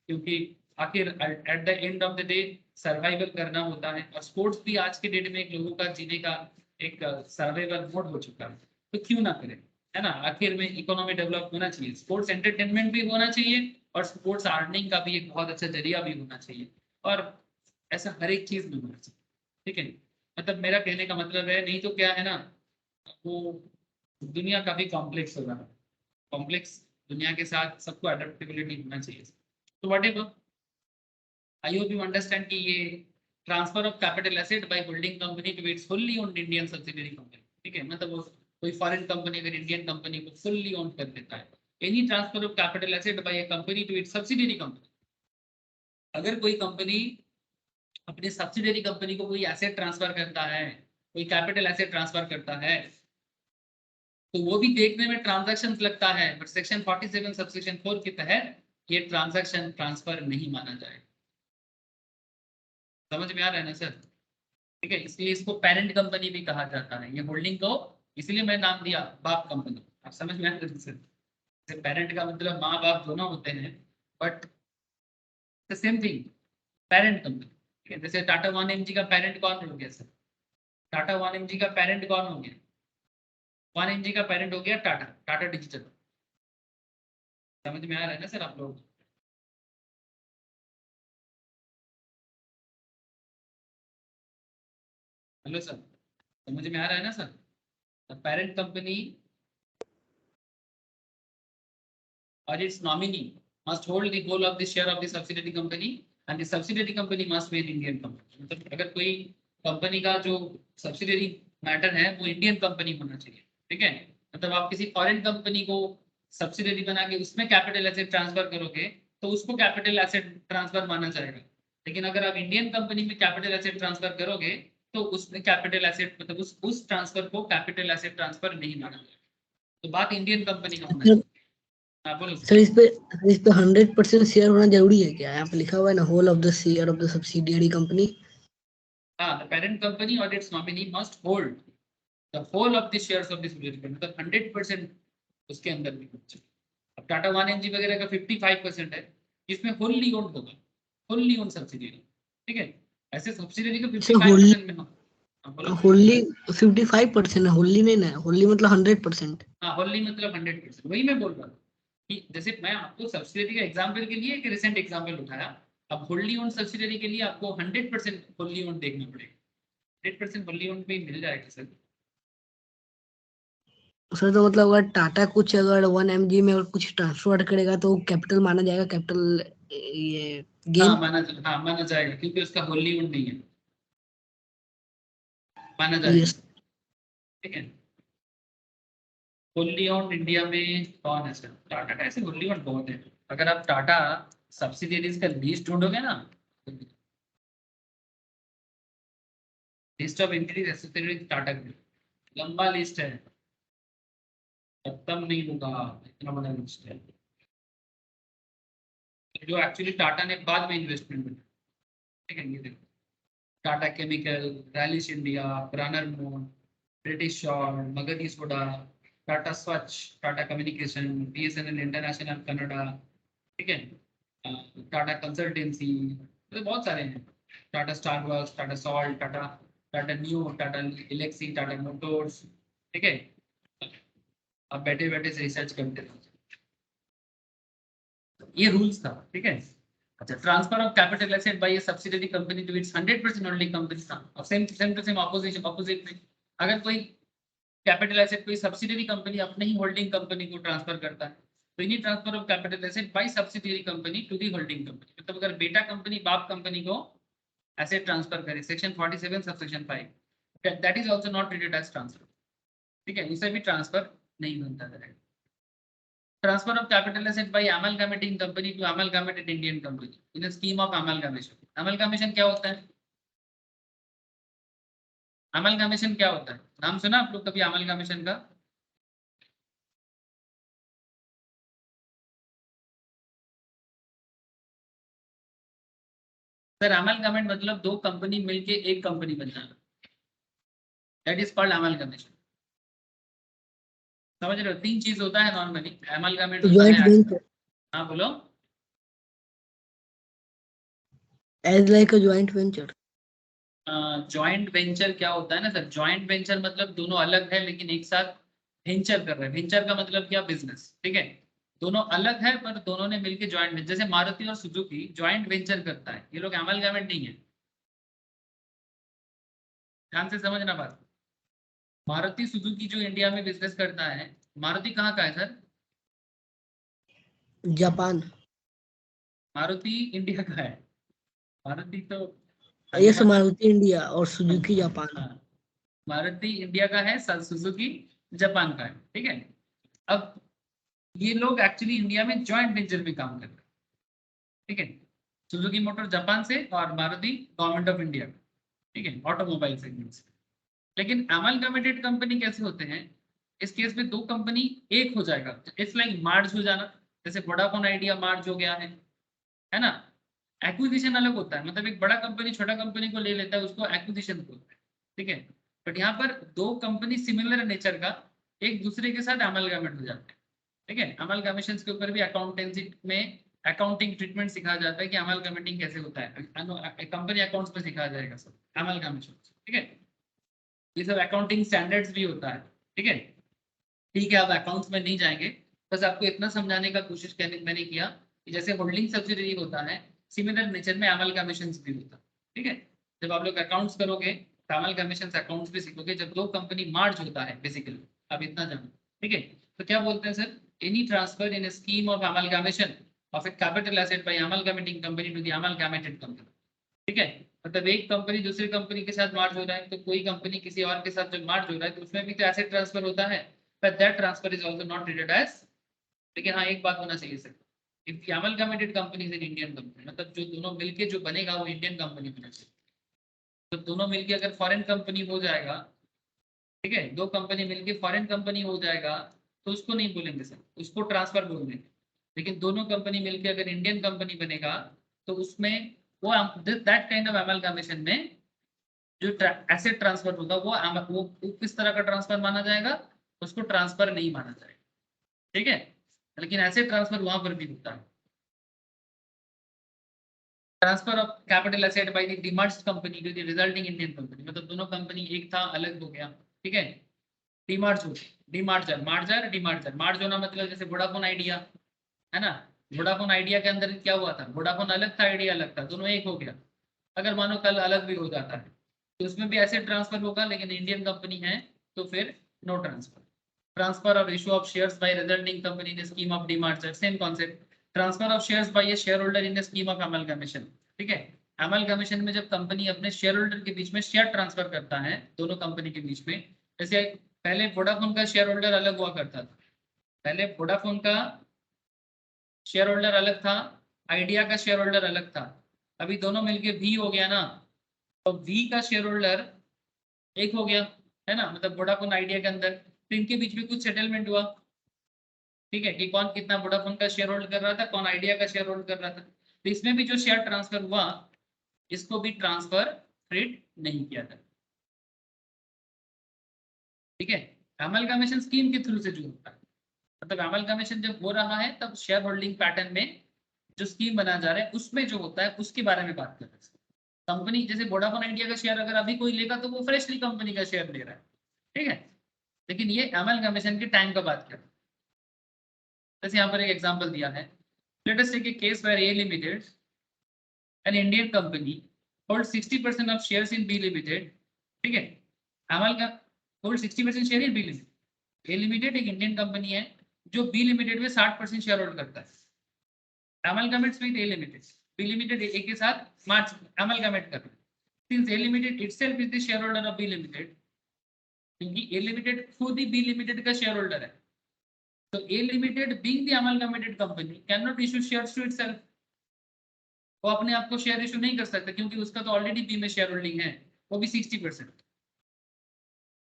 क्योंकि आखिर at the end of the day survival करना होता है, और स्पोर्ट्स भी आज के डेट में एक लोगों का जीने का एक सर्वाइवल मोड हो चुका है। तो क्यों ना करें, है ना? आखिर में इकोनॉमी डेवलप होना चाहिए, स्पोर्ट्स एंटरटेनमेंट भी होना चाहिए और स्पोर्ट्स अर्निंग का भी एक बहुत अच्छा जरिया भी होना चाहिए, और ऐसा हर एक चीज में होना चाहिए। ठीक है, मतलब मेरा कहने का मतलब है, नहीं तो क्या है ना, वो दुनिया काफी कॉम्प्लेक्स हो रहा है। कॉम्प्लेक्स दुनिया के साथ सबको अडेप्टेबिलिटी होना चाहिए। तो whatever, I hope you understand कि ये transfer of capital asset by holding company to its fully owned Indian subsidiary company. ठीक है, मतलब वो कोई फॉरेन कंपनी अगर इंडियन कंपनी को फुल्ली ओन कर देता है, any transfer of capital asset by a company to its subsidiary company, अगर कोई कंपनी अपनी सब्सिडियरी कंपनी को कोई एसेट ट्रांसफर करता है, कोई कैपिटल एसेट ट्रांसफर करता है, तो वो भी देखने में ट्रांजैक्शन लगता है, बट सेक्शन 47 सबसेक्शन 4 के तहत ये ट्रांजैक्शन ट्रांसफर नहीं माना जाए। समझ में आ रहा है ना सर? ठीक है, इसलिए इसको पेरेंट कंपनी भी कहा जाता है, ये होल्डिंग को इसलिए मैं नाम दिया बाप कंपनी। आप समझ में आ रहे हैं सर? पेरेंट का मतलब माँ बाप दोनों होते हैं, but the same thing, parent company. ठीक है, जैसे टाटा 1mg का पेरेंट कौन हो गया सर? टाटा 1mg का पेरेंट कौन हो गया? 1mg का पेरेंट हो गया टाटा, टाटा डिजिटल। समझ में आ रहा है ना सर आप लोग? हेलो सर, समझ में आ रहा है ना sir? The parent company or its nominee must hold the whole of the share of the subsidiary company and the subsidiary company must be an Indian company। मतलब अगर कोई कंपनी का जो सब्सिडियरी मैटर है वो इंडियन कंपनी होना चाहिए। ठीक है, मतलब आप किसी फॉरेन कंपनी को सब्सिडियरी बना के उसमें कैपिटल एसेट ट्रांसफर करोगे तो उसको कैपिटल एसेट ट्रांसफर माना जाएगा, लेकिन अगर आप इंडियन कंपनी में कैपिटल एसेट ट्रांसफर करोगे तो उसमें कैपिटल एसेट मतलब उस ट्रांसफर को कैपिटल एसेट ट्रांसफर नहीं माना जाएगा। तो बात इंडियन कंपनी का होना चाहिए। सर इस पे 100% शेयर होना जरूरी है क्या? यहाँ पे लिखा हुआ है ना, whole of the share of the subsidiary company. हाँ, the parent company or its nominee must hold the whole of the shares of the subsidiary company, मतलब 100% उसके अंदर भी होना चाहिए। अब टाटा 1mg वगैरह का 55% है, इसमें होल्ली ओन्ड होगा, होल्ली ओन्ड सब्सिडियरी। ठीक है, ऐसे सब्सिडियरी का 55% में बोलो। होली 55% है, होली नहीं ना, होली मतलब 100%। हाँ, होली मतलब 100%, वही मैं बोल रहा हूँ कि जैसे मैं आपको सब्सिडरी का एग्जाम्पल के लिए एक रिसेंट एग्जाम्पल उठाया, अब होल्डी ओन सब्सिडरी के लिए आपको 100% होल्डी ओन देखना पड़ेगा। 100% होल्डी ओन पे मिल जाएगा सर। सर तो मतलब अगर टाटा कुछ अगर 1 mg में अगर कुछ ट्रांसफर करेगा तो कैपिटल माना जाएगा, कैपिटल ये हाँ गेन। हाँ माना जाएगा, क्योंकि उसका होल्डी ओन नहीं है, माना जाएगा। यस। ठीक है। होल्डी ओन इंडिया में कौन है सर? टाटा का ऐसे होल्डी ओन बहुत है। अगर आप टाटा सब्सिडियरीज का लिस्ट ढूंढोगे ना, list of entities associated Tata group, लंबा लिस्ट है, खत्म नहीं होगा, इतना बड़ा लिस्ट है जो एक्चुअली टाटा ने बाद में इन्वेस्टमेंट में। ठीक है, ये देखो, Tata chemical, Rallis India, Brunner Mond, British शॉर्ट, Magadi soda, Tata Swach, Tata communication, BSNL international Canada. ठीक है, टाटा कंसल्टेंसी, तो बहुत सारे हैं। Tata Starbucks, Tata salt, Tata Tata Neu, Tata Elxsi, Tata motors. ठीक है, आप बैठे बैठे से रिसर्च करते रहो, ये रूल्स था। ठीक है। अच्छा, transfer of capital asset by a subsidiary company to its 100% holding company था। अब same same to same opposition opposite में, अगर कोई कैपिटल एसेट कोई सब्सिडियरी कंपनी अपने ही होल्डिंग कंपनी को ट्रांसफर करता है, तो इन्हीं transfer of capital asset by subsidiary company to the holding company, मतलब अगर बेटा कंपनी बाप कंपनी को एसेट ट्रांसफर करे, section 47 subsection 5, that is also not treated as transfer. ठीक है, इसे भी ट्रांसफर नहीं बनता है। Transfer of capital asset by amalgamating company to amalgamated Indian company in a scheme of amalgamation. Amalgamation क्या होता है? Amalgamation क्या होता है? नाम सुना आप लोग कभी amalgamation का? सर amalgamate मतलब दो कंपनी मिलके एक कंपनी बन जाना, that is called amalgamation. समझ रहे हो? तीन चीज होता है नॉर्मली, amalgamate होता ज्वाइंट है। वेंचर, हाँ बोलो। As like a joint venture. Joint venture क्या होता है ना सर? जॉइंट वेंचर मतलब दोनों अलग है लेकिन एक साथ वेंचर कर रहे हैं। वेंचर का मतलब क्या? बिजनेस। ठीक है, दोनों अलग है पर दोनों ने मिलकर जॉइंट वेंचर, जैसे मारुति और सुजुकी जॉइंट वेंचर करता है, ये लोग अमलगामेंट नहीं है। ध्यान से समझना बात। मारुति सुजुकी जो इंडिया में बिजनेस करता है, मारुति कहाँ का है सर? जापान। मारुति इंडिया का है। मारुति तो ये यहाँ का। मारुति इंडिया और सुजुकी हाँ जापान। हाँ, मारुति इंडिया का है, सुजुकी जापान का है। ठीक है, अब ये लोग एक्चुअली इंडिया में जॉइंट वेंचर में काम करते हैं। ठीक है, सुजुकी मोटर जापान से और मारुति गवर्नमेंट ऑफ इंडिया। ठीक है, ऑटोमोबाइल सेगमेंट से। लेकिन अमलगमेटेड कंपनी कैसे होते हैं? इस केस में दो कंपनी एक हो जाएगा, इट्स लाइक मार्ज हो जाना, जैसे वोडाफोन आइडिया मार्ज हो गया है ना। एक्विजिशन अलग होता है, मतलब एक बड़ा कंपनी छोटा कंपनी को ले लेता है, उसको एक्विजिशन बोलते हैं। ठीक है, बट यहाँ पर दो कंपनी सिमिलर नेचर का एक दूसरे के साथ अमलगमेट हो जाते हैं। ठीक है, अमलगमेशन के ऊपर भी अकाउंटेंसी में अकाउंटिंग ट्रीटमेंट सिखाया जाता है कि अमलगमेटिंग कैसे होता है, कंपनी अकाउंट्स में सिखाया जाएगा सब अमलगमेशन। ठीक है, ये सब अकाउंटिंग स्टैंडर्ड्स भी होता है। ठीक है, ठीक है, अब अकाउंट्स में नहीं जाएंगे, बस आपको इतना समझाने का कोशिश मैंने किया कि जैसे होल्डिंग सब्सिडरी होता है, सिमिलर नेचर में अमलगमेशन भी होता है। ठीक है, जब आप लोग अकाउंट्स करोगे तो अमलगमेशन अकाउंट्स भी सीखोगे, जब दो कंपनी मार्ज होता है बेसिकली। अब इतना जानो। ठीक है, तो क्या बोलते हैं sir? Any transfer in scheme of amalgamation of a capital asset by amalgamating company to the amalgamated company. ठीक है, मतलब एक कंपनी दूसरी कंपनी के साथ मार्ज हो रहा है, तो कोई कंपनी किसी और के साथ जब मार्ज हो रहा है तो उसमें भी तो एसेट ट्रांसफर होता है, but that transfer is also not treated as। लेकिन हाँ, एक बात होना चाहिए sir, if the amalgamated company is an Indian company, मतलब जो दोनों मिलके जो बनेगा वो इंडियन कंपनी बना चाहिए। तो दोनों मिलके अगर फॉरेन कंपनी हो जाएगा, ठीक है, दो कंपनी मिलके फॉरेन कंपनी हो जाएगा, तो उसको नहीं बोलेंगे सर, उसको ट्रांसफर बोल देंगे। लेकिन दोनों कंपनी मिलके अगर इंडियन कंपनी बनेगा, तो उसमें वो दैट काइंड ऑफ अमलगमेशन में जो एसेट ट्रांसफर होगा वो किस तरह का ट्रांसफर माना जाएगा? उसको ट्रांसफर नहीं माना जाएगा। ठीक है, लेकिन एसेट ट्रांसफर वहां पर भी होता है। Transfer of capital asset by the demerged company to the resulting Indian company, मतलब दोनों कंपनी एक था अलग हो गया, ठीक है, डीमर्ज हो, डीमर्जर, मार्जर डीमर्जर, मार्ज होना मतलब जैसे वोडाफोन आइडिया है ना, वोडाफोन आइडिया के अंदर क्या हुआ था, वोडाफोन अलग था, आइडिया अलग था, दोनों एक हो गया। अगर मानो कल अलग भी हो जाता है तो उसमें भी एसेट ट्रांसफर होगा, लेकिन इंडियन कंपनी है तो फिर नो ट्रांसफर। ट्रांसफर और issue of shares by resulting company in scheme of demerger, same concept, transfer of shares by a share holder in scheme of amalgamation, ठीक है। अमलगमेशन में जब कंपनी अपने शेयर होल्डर के बीच में शेयर ट्रांसफर करता है दोनों कंपनी के बीच में, जैसे पहले वोडाफोन का शेयर होल्डर अलग हुआ करता था, पहले वोडाफोन का शेयर होल्डर अलग था, आइडिया का शेयर होल्डर अलग था, अभी दोनों मिलके वी हो गया ना, तो वी का शेयर होल्डर एक हो गया है ना, मतलब वोडाफोन आइडिया के अंदर, तो इनके बीच में कुछ सेटलमेंट हुआ, ठीक है, कि कौन कितना वोडाफोन का शेयर होल्ड कर रहा था, कौन आइडिया का शेयर होल्ड कर रहा था, तो इसमें भी जो शेयर ट्रांसफर हुआ इसको भी ट्रांसफर ट्रीट नहीं किया था, ठीक है। अमलगमेशन स्कीम के थ्रू से जो होता है, मतलब अमलगमेशन जब हो रहा है तब शेयर होल्डिंग पैटर्न में जो स्कीम बनाया जा रहा है उसमें जो होता है उसके बारे में बात कर रहे हैं। कंपनी जैसे वोडाफोन आइडिया का शेयर अगर अभी कोई लेगा तो वो फ्रेशली कंपनी का शेयर ले रहा है, ठीक है, लेकिन ये अमलगमेशन के टाइम का बात कर रहे हैं। जैसे यहाँ पर एक एग्जांपल दिया है, let us take a case where A limited an Indian company hold 60% of shares in B limited, ठीक है, hold 60% share in B limited, A limited एक इंडियन कंपनी है जो बी लिमिटेड में 60% शेयर होल्ड करता है, amalgamates with A limited, B limited A के साथ मार्च अमलगमेट कर रहा है, since A limited itself is the share holder of B limited, क्योंकि ए लिमिटेड खुद ही बी लिमिटेड का शेयर होल्डर है, तो A limited being the amalgamated company cannot issue shares to itself, वो अपने आप को शेयर इशू नहीं कर सकता क्योंकि उसका तो ऑलरेडी बी में शेयर होल्डिंग है, वो भी 60%।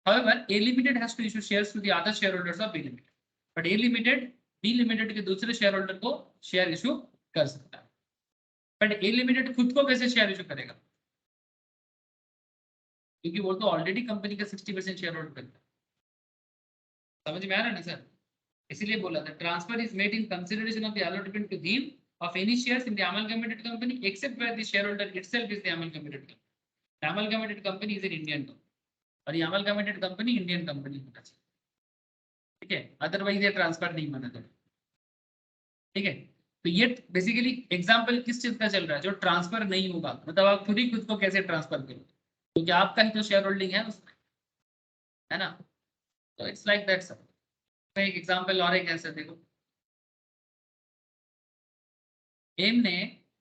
However, A Limited has to issue shares to the other shareholders of B Limited, but A Limited B Limited के दूसरे शेयर होल्डर को शेयर इशू कर सकता है, बट A Limited खुद को कैसे शेयर इशू करेगा, क्योंकि वो तो ऑलरेडी कंपनी का 60% शेयर होल्ड करता है। समझ में आ रहा है ना सर, इसीलिए बोला था transfer is made in consideration of the allotment to him of any shares in the amalgamated company except where the shareholder itself is the amalgamated company. The amalgamated company is an Indian company और ये amalgamated company Indian company होना चाहिए, ठीक है, otherwise ये transfer नहीं माना जाएगा, ठीक है। तो ये बेसिकली एग्जांपल किस चीज का चल रहा है, जो ट्रांसफर नहीं होगा, मतलब आप खुद ही खुद को कैसे ट्रांसफर करोगे, क्योंकि आपका ही तो शेयर होल्डिंग है उसमें, है ना, तो इट्स लाइक दैट सर। एक एग्जांपल और एक ऐसा देखो, एम ने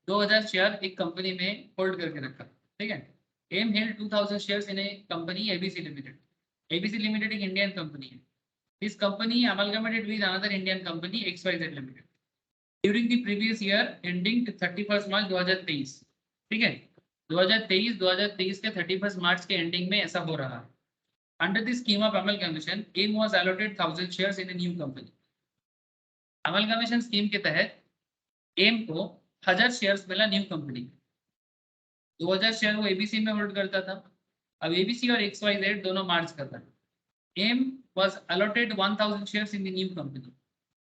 2000 शेयर एक कंपनी में होल्ड करके रखा, ठीक है, M held 2000 shares in a company ABC limited, ABC limited एक इंडियन कंपनी है, this company amalgamated with another Indian company XYZ limited during the previous year ending 31 March 2023, ठीक है, 2023 के 31 मार्च के एंडिंग में ऐसा हो रहा है। Under the scheme of amalgamation M was allotted 1000 shares in a new company, amalgamation scheme के तहत एम को 1000 शेयर्स मिला न्यू कंपनी, 2000 शेयर वो एबीसी में होल्ड करता था, अब एबीसी और XYZ दोनों मार्च कर रहा है, M was allotted 1000 shares in the new company,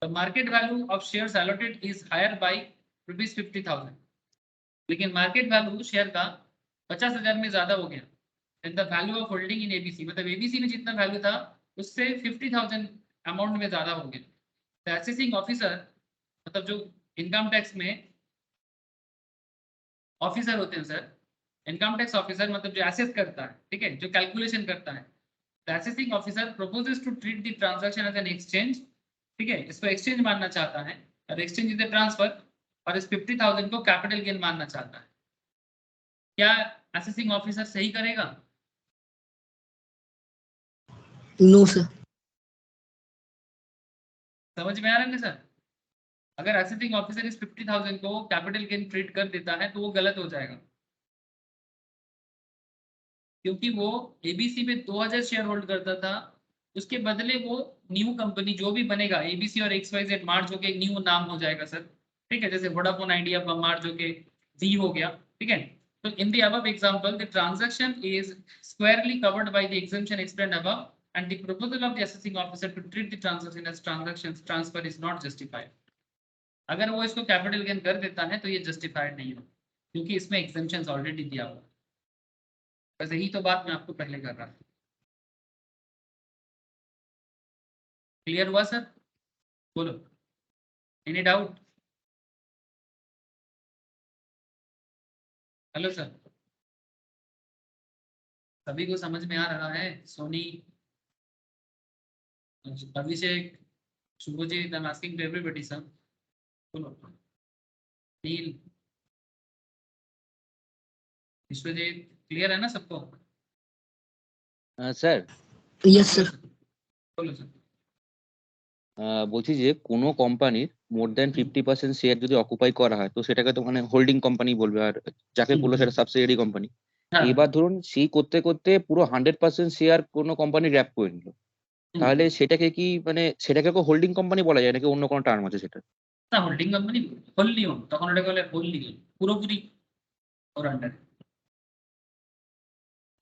the market value of shares allotted is higher by ₹50,000, लेकिन मार्केट वैल्यू शेयर का 50,000 में ज्यादा हो गया, and the value of holding in ABC, मतलब एबीसी में जितना वैल्यू था उससे 50,000 अमाउंट में ज्यादा हो गया, द असेसिंग ऑफिसर, मतलब जो इनकम टैक्स में ऑफिसर होते हैं सर, इनकम टैक्स ऑफिसर मतलब जो एसेस करता है, ठीक है, जो कैलकुलेशन करता है, the assessing officer proposes to treat the transaction as an exchange, ठीक है, इसको एक्सचेंज मानना चाहता है, और एक्सचेंज इज द ट्रांसफर, और इस 50,000 को कैपिटल गेन मानना चाहता है। क्या असेसिंग ऑफिसर सही करेगा? No sir. समझ में आ रहा है ना सर, अगर असेसिंग ऑफिसर इस 50,000 को कैपिटल गेन ट्रीट कर देता है तो वो गलत हो जाएगा, क्योंकि वो एबीसी में 2000 शेयर होल्ड करता था, उसके बदले वो न्यू कंपनी जो भी बनेगा एबीसी और XYZ मार्ज होके एक न्यू नाम हो जाएगा सर, ठीक है, जैसे वोडाफोन आइडिया मार्ज होके जी हो गया, ठीक है। तो in the above example the transaction is स्क्वायरली covered by the exemption explained above and the proposal of the assessing officer to treat the transaction as transactions transfer is not justified। अगर वो इसको capital gain कर देता है तो ये justified नहीं होगा, क्योंकि इसमें एग्जेम्पशंस ऑलरेडी दिया हुआ। बस यही तो बात मैं आपको पहले कर रहा था। क्लियर हुआ सर? बोलो, एनी डाउट? हेलो सर, सभी को समझ में आ रहा है? Soni, Abhishek, Shubhajit, I am asking to everybody sir. बोलो, नील, विश्वजीत, क्लियर है ना सबको? Sir Yes, sir. बोलो सर। বলছি যে কোনো কোম্পানির মোর দেন 50% শেয়ার যদি অকুপাই করা হয় তো সেটাকে তো মানে হোল্ডিং কোম্পানি বলবে, আর যাকে বললো সেটা সাবসিডিয়ারি কোম্পানি। হ্যাঁ, এবার ধরুন সেই করতে করতে পুরো 100% শেয়ার কোনো কোম্পানি গ্র্যাব করে নিল, তাহলে সেটাকে কি মানে সেটাকে হোল্ডিং কোম্পানি বলা যায় নাকি অন্য কোনো টার্ম আছে সেটা? না, হোল্ডিং কোম্পানি হোল্ডলি ওন, তখন ওটাকে বলে হোল্ডলি ওন, পুরোপুরি ওর আন্ডারে।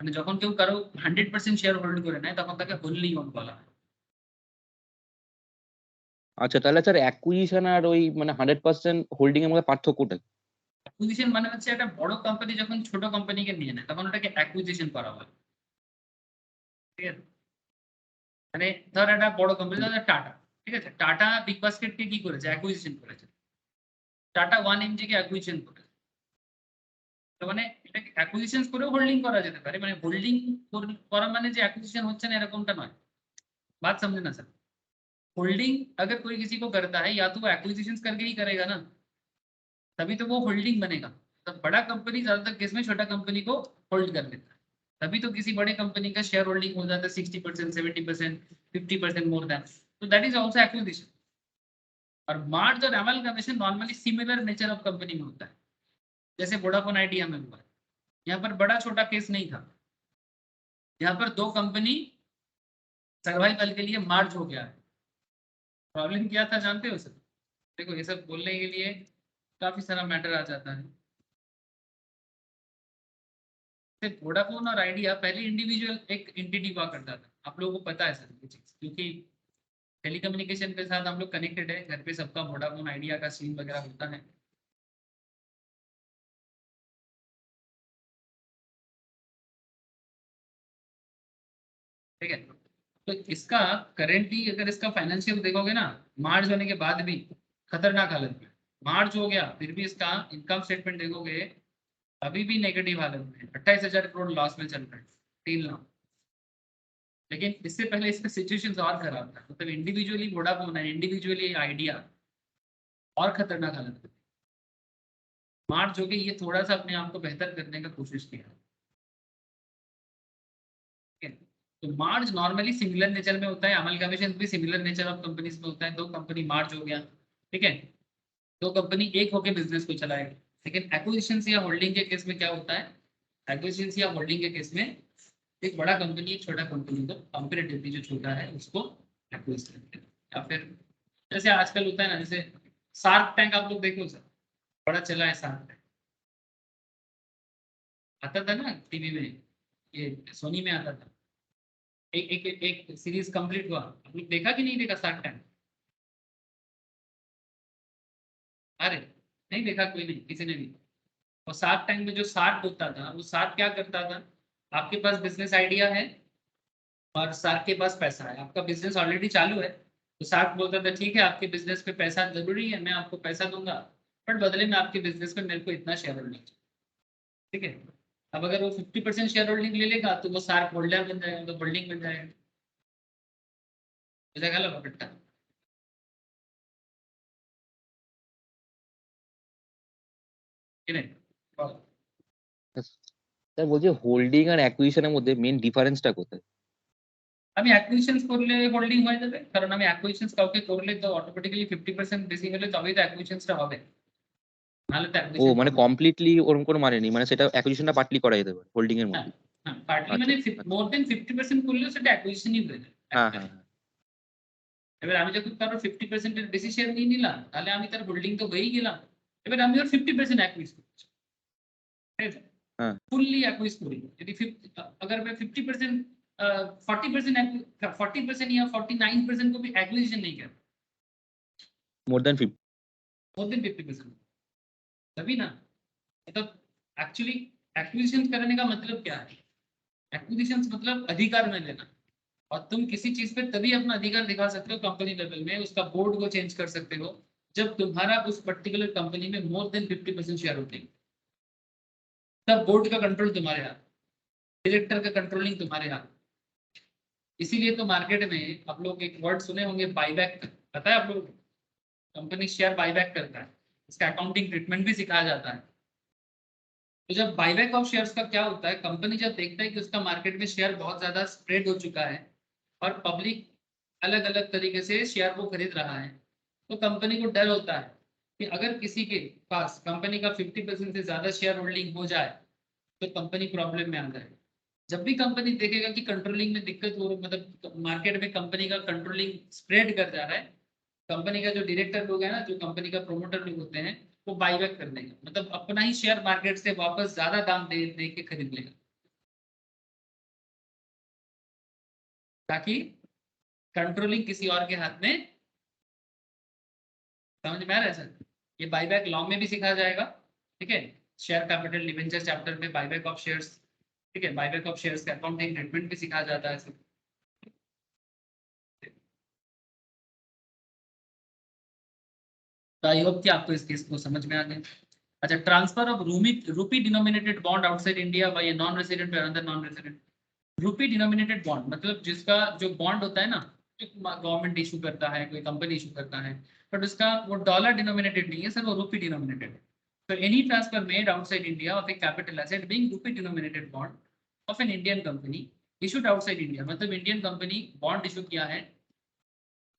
মানে যখন কেউ কারো 100% শেয়ার হোল্ড করে নেয় তখন তাকে হোল্ডলি ওন বলা হয়। আচ্ছা, তাহলে স্যার অ্যাকুইজিশন আর ওই মানে 100% হোল্ডিং এর মধ্যে পার্থক্যটা কি? অ্যাকুইজিশন মানে হচ্ছে একটা বড় কোম্পানি যখন ছোট কোম্পানিকে নিয়ে নেয় তখন ওটাকে অ্যাকুইজিশন করা হয়। ঠিক আছে, মানে ধর একটা বড় কোম্পানি, ধর টাটা, ঠিক আছে, টাটা বিগ বাস্কেটকে কি করেছে? অ্যাকুইজিশন করেছে। টাটা 1mg কে অ্যাকুইজিশন করেছে। তো মানে এটাকে অ্যাকুইজিশন করেও হোল্ডিং করা যেতে পারে, মানে হোল্ডিং করা মানে যে অ্যাকুইজিশন হচ্ছে না এরকমটা नয়। बात समझे ना सर? होल्डिंग अगर कोई किसी को करता है या तो वो एक्विजिशंस करके ही करेगा ना, तभी तो वो होल्डिंग बनेगा। तो बड़ा कंपनी ज्यादातर केस में छोटा कंपनी को होल्ड कर लेता है, तभी तो किसी बड़े कंपनी का शेयर होल्डिंग हो जाता है 60%, 70%, 50% मोर देन, तो दैट इज ऑल्सो एक्विजिशन। और मार्ज और amalgamation normally similar nature of company में होता है, जैसे वोडाफोन आइडिया में हुआ। यहाँ पर बड़ा छोटा केस नहीं था, यहाँ पर दो कंपनी सर्वाइवल के लिए मार्ज हो गया है। प्रॉब्लम क्या था जानते हो सर? देखो ये सब बोलने के लिए काफी सारा मैटर आ जाता है। वोडाफोन और आइडिया पहले इंडिविजुअल एक एंटिटी हुआ करता था, आप लोगों को पता है सर ये चीज, क्योंकि टेलीकम्युनिकेशन के साथ हम लोग कनेक्टेड है, घर पे सबका वोडाफोन आइडिया का सिम वगैरह होता है। ठीक है, तो इसका करेंटली अगर इसका फाइनेंशियल देखोगे ना, मार्च होने के बाद भी खतरनाक हालत में, मार्च हो गया फिर भी इसका इनकम स्टेटमेंट देखोगे अभी भी नेगेटिव हालत में, 28,000 करोड़ लॉस में चल रहा है, 3 लाख। लेकिन इससे पहले इसका सिचुएशन और खराब था, मतलब इंडिविजुअली वोडाफोन है, इंडिविजुअली आइडिया और खतरनाक हालत में। मार्च हो गई, ये थोड़ा सा अपने आप को बेहतर करने का कोशिश किया। ठीक है, तो मार्च नॉर्मली सिमिलर नेचर में होता है, अमलगमेशन भी सिमिलर नेचर ऑफ कंपनीज में होता है। दो कंपनी मार्च हो गया, ठीक है, दो कंपनी एक होकर बिजनेस को चलाएगी। लेकिन एक्विजिशन या होल्डिंग के केस में क्या होता है? एक्विजिशन या होल्डिंग के केस में एक बड़ा कंपनी एक छोटा कंपनी को कंपेरेटिवली जो छोटा है उसको एक्वाइज करते हैं। या फिर जैसे आजकल होता है ना, जैसे शार्क टैंक आप लोग देखो सर, बड़ा चला है शार्क टैंक, आता था ना टीवी में, ये सोनी में आता था। एक सीरीज कंप्लीट हुआ, आप लोग देखा कि नहीं देखा शार्क टैंक? अरे नहीं देखा कोई नहीं, किसी ने भी। और शार्क टैंक में जो शार्क होता था, वो शार्क क्या करता था? आपके पास बिजनेस आइडिया है और शार्क के पास पैसा है, आपका बिजनेस ऑलरेडी चालू है, तो शार्क बोलता था ठीक है आपके बिजनेस पे पैसा जरूरी है, मैं आपको पैसा दूंगा, बट बदले में आपके बिजनेस में मेरे को इतना शेयर होल्डिंग। ठीक है, अब अगर वो 50% शेयर होल्डिंग ले लेगा तो वो शार्क होल्डर बन जाएगा, तो होल्डिंग बन जाएगा। जगह लगा बेटा, স্যার বলছি হোল্ডিং আর অ্যাকুইজিশনের মধ্যে মেইন ডিফারেন্সটা কোথায়? আমি অ্যাকুইজিশনস করলে হোল্ডিং হয়ে যাবে, কারণ আমি অ্যাকুইজিশনস কাউকে করলে তো অটোমেটিক্যালি 50% বেশি হলে তবেই তো অ্যাকুইজিশনসটা হবে, নাহলে তো ও অ্যাকুইজিশন মানে কমপ্লিটলি ওরকম কোনো মানে নেই, মানে সেটা অ্যাকুইজিশনটা পার্টলি করা যেতে পারে হোল্ডিং এর হ্যাঁ মধ্যে? হ্যাঁ, পার্টলি আচ্ছা মানে আচ্ছা। মোর দেন 50% করলেও সেটা অ্যাকুইজিশনই হয়ে যায়। হ্যাঁ হ্যাঁ হ্যাঁ। এবার আমি যখন কারো 50% এর বেশি শেয়ার নিয়ে নিলাম, তাহলে আমি তার হোল্ডিং তো হয়েই গেলাম, এবার আমি ওর 50% অ্যাকুইজ করছি, ঠিক আছে, হ্যাঁ। ফুললি অ্যাকুইজ করি। যদি अगर मैं 50% 40% या 49% को भी एक्विजिशन नहीं कर, মোর দেন 50। मोर देन 50%, तभी ना मतलब एक्चुअली एक्विजिशन करने का मतलब क्या है? एक्विजिशन मतलब अधिकार में लेना, और तुम किसी चीज पे तभी अपना अधिकार दिखा सकते हो कंपनी लेवल में, उसका बोर्ड को चेंज कर सकते हो जब तुम्हारा उस पर्टिकुलर कंपनी में मोर देन 50% शेयर होते हैं, तब बोर्ड का कंट्रोल तुम्हारे हाथ, डायरेक्टर का कंट्रोलिंग तुम्हारे हाथ। इसीलिए तो मार्केट में आप लोग एक वर्ड सुने होंगे बाईबैक, पता है आप लोग? कंपनी शेयर बाईबैक करता है, इसका अकाउंटिंग ट्रीटमेंट भी सिखाया जाता है। तो जब बाईबैक ऑफ शेयर्स का क्या होता है, कंपनी जब देखता है कि उसका मार्केट में शेयर बहुत ज्यादा स्प्रेड हो चुका है और पब्लिक अलग अलग तरीके से शेयर को खरीद रहा है, तो कंपनी को डर होता है कि अगर किसी के पास कंपनी का 50% से ज्यादा शेयर होल्डिंग हो जाए तो कंपनी प्रॉब्लम में आ जाए। जब भी कंपनी देखेगा कि कंट्रोलिंग में दिक्कत हो, मतलब मार्केट में कंपनी का कंट्रोलिंग स्प्रेड कर जा रहा है, कंपनी का जो डायरेक्टर लोग है ना, जो कंपनी का प्रोमोटर लोग होते हैं, वो बाईबैक कर देंगे, मतलब अपना ही शेयर मार्केट से वापस ज्यादा दाम दे दे के खरीद लेगा, ताकि कंट्रोलिंग किसी और के हाथ में। समझ में आ रहा है सर? ये बाईबैक लॉ में भी सिखाया जाएगा, ठीक है, शेयर कैपिटल डिबेंचर चैप्टर में बाईबैक ऑफ शेयर्स, ठीक है, बाईबैक ऑफ शेयर्स का अकाउंटिंग ट्रीटमेंट भी सिखाया जाता है सर। तो आई होप कि आपको इस केस को समझ में आ गया। अच्छा, transfer of rupee denominated bond outside India by a non resident to another non resident. Rupee denominated bond मतलब जिसका जो बॉन्ड होता है ना, गवर्नमेंट इशू करता है, कोई कंपनी इशू करता है, बट उसका वो डॉलर डिनोमिनेटेड नहीं है सर, वो रूपी डिनोमिनेटेड। तो any transfer made outside India of a capital asset being rupee denominated bond of an Indian company issued outside India, मतलब इंडियन कंपनी बॉन्ड इशू किया है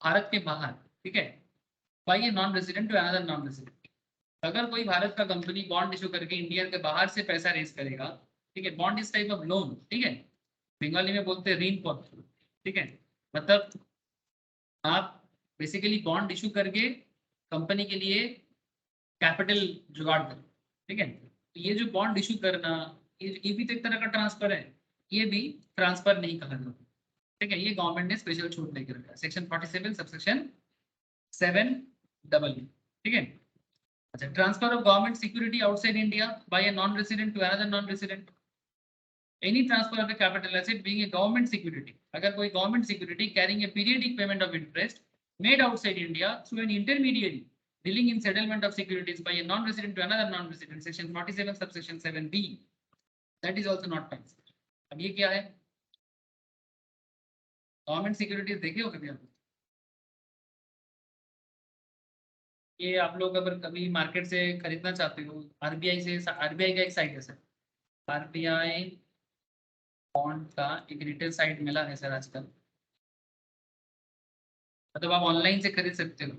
भारत के बाहर, ठीक है, by a non resident to another non resident. अगर कोई भारत का कंपनी बॉन्ड इशू करके इंडिया के बाहर से पैसा रेज करेगा, ठीक है, बॉन्ड इस टाइप ऑफ लोन, ठीक है, बंगाली में बोलते हैं ऋण पत्र, ठीक है, मतलब आप बेसिकली बॉन्ड इशू करके कंपनी के लिए कैपिटल जुगाड़ करो, ठीक है। तो ये जो बॉन्ड इशू करना, ये भी तो एक तरह का ट्रांसफर है, ये भी ट्रांसफर नहीं कहा जाता, ठीक है, ये गवर्नमेंट ने स्पेशल छूट लेकर रखा है, सेक्शन 47 सबसेक्शन 7 ठीक है। अच्छा, transfer of government security outside India bye a non-resident to another non-resident. Any transfer of a capital asset being a government security, अगर कोई government security carrying a periodic payment of interest made outside India through an intermediary dealing in settlement of securities by a non-resident to another non-resident, section 47 subsection 7b, that is also not transfer. अब ये क्या है? Government securities देखे हो कभी आप? ये आप लोग अगर कभी मार्केट से खरीदना चाहते हो, आरबीआई से, आरबीआई का एक साइट है सर, आरबीआई बॉन्ड का एक रिटेल साइट मिला है सर आजकल, मतलब आप ऑनलाइन से खरीद सकते हो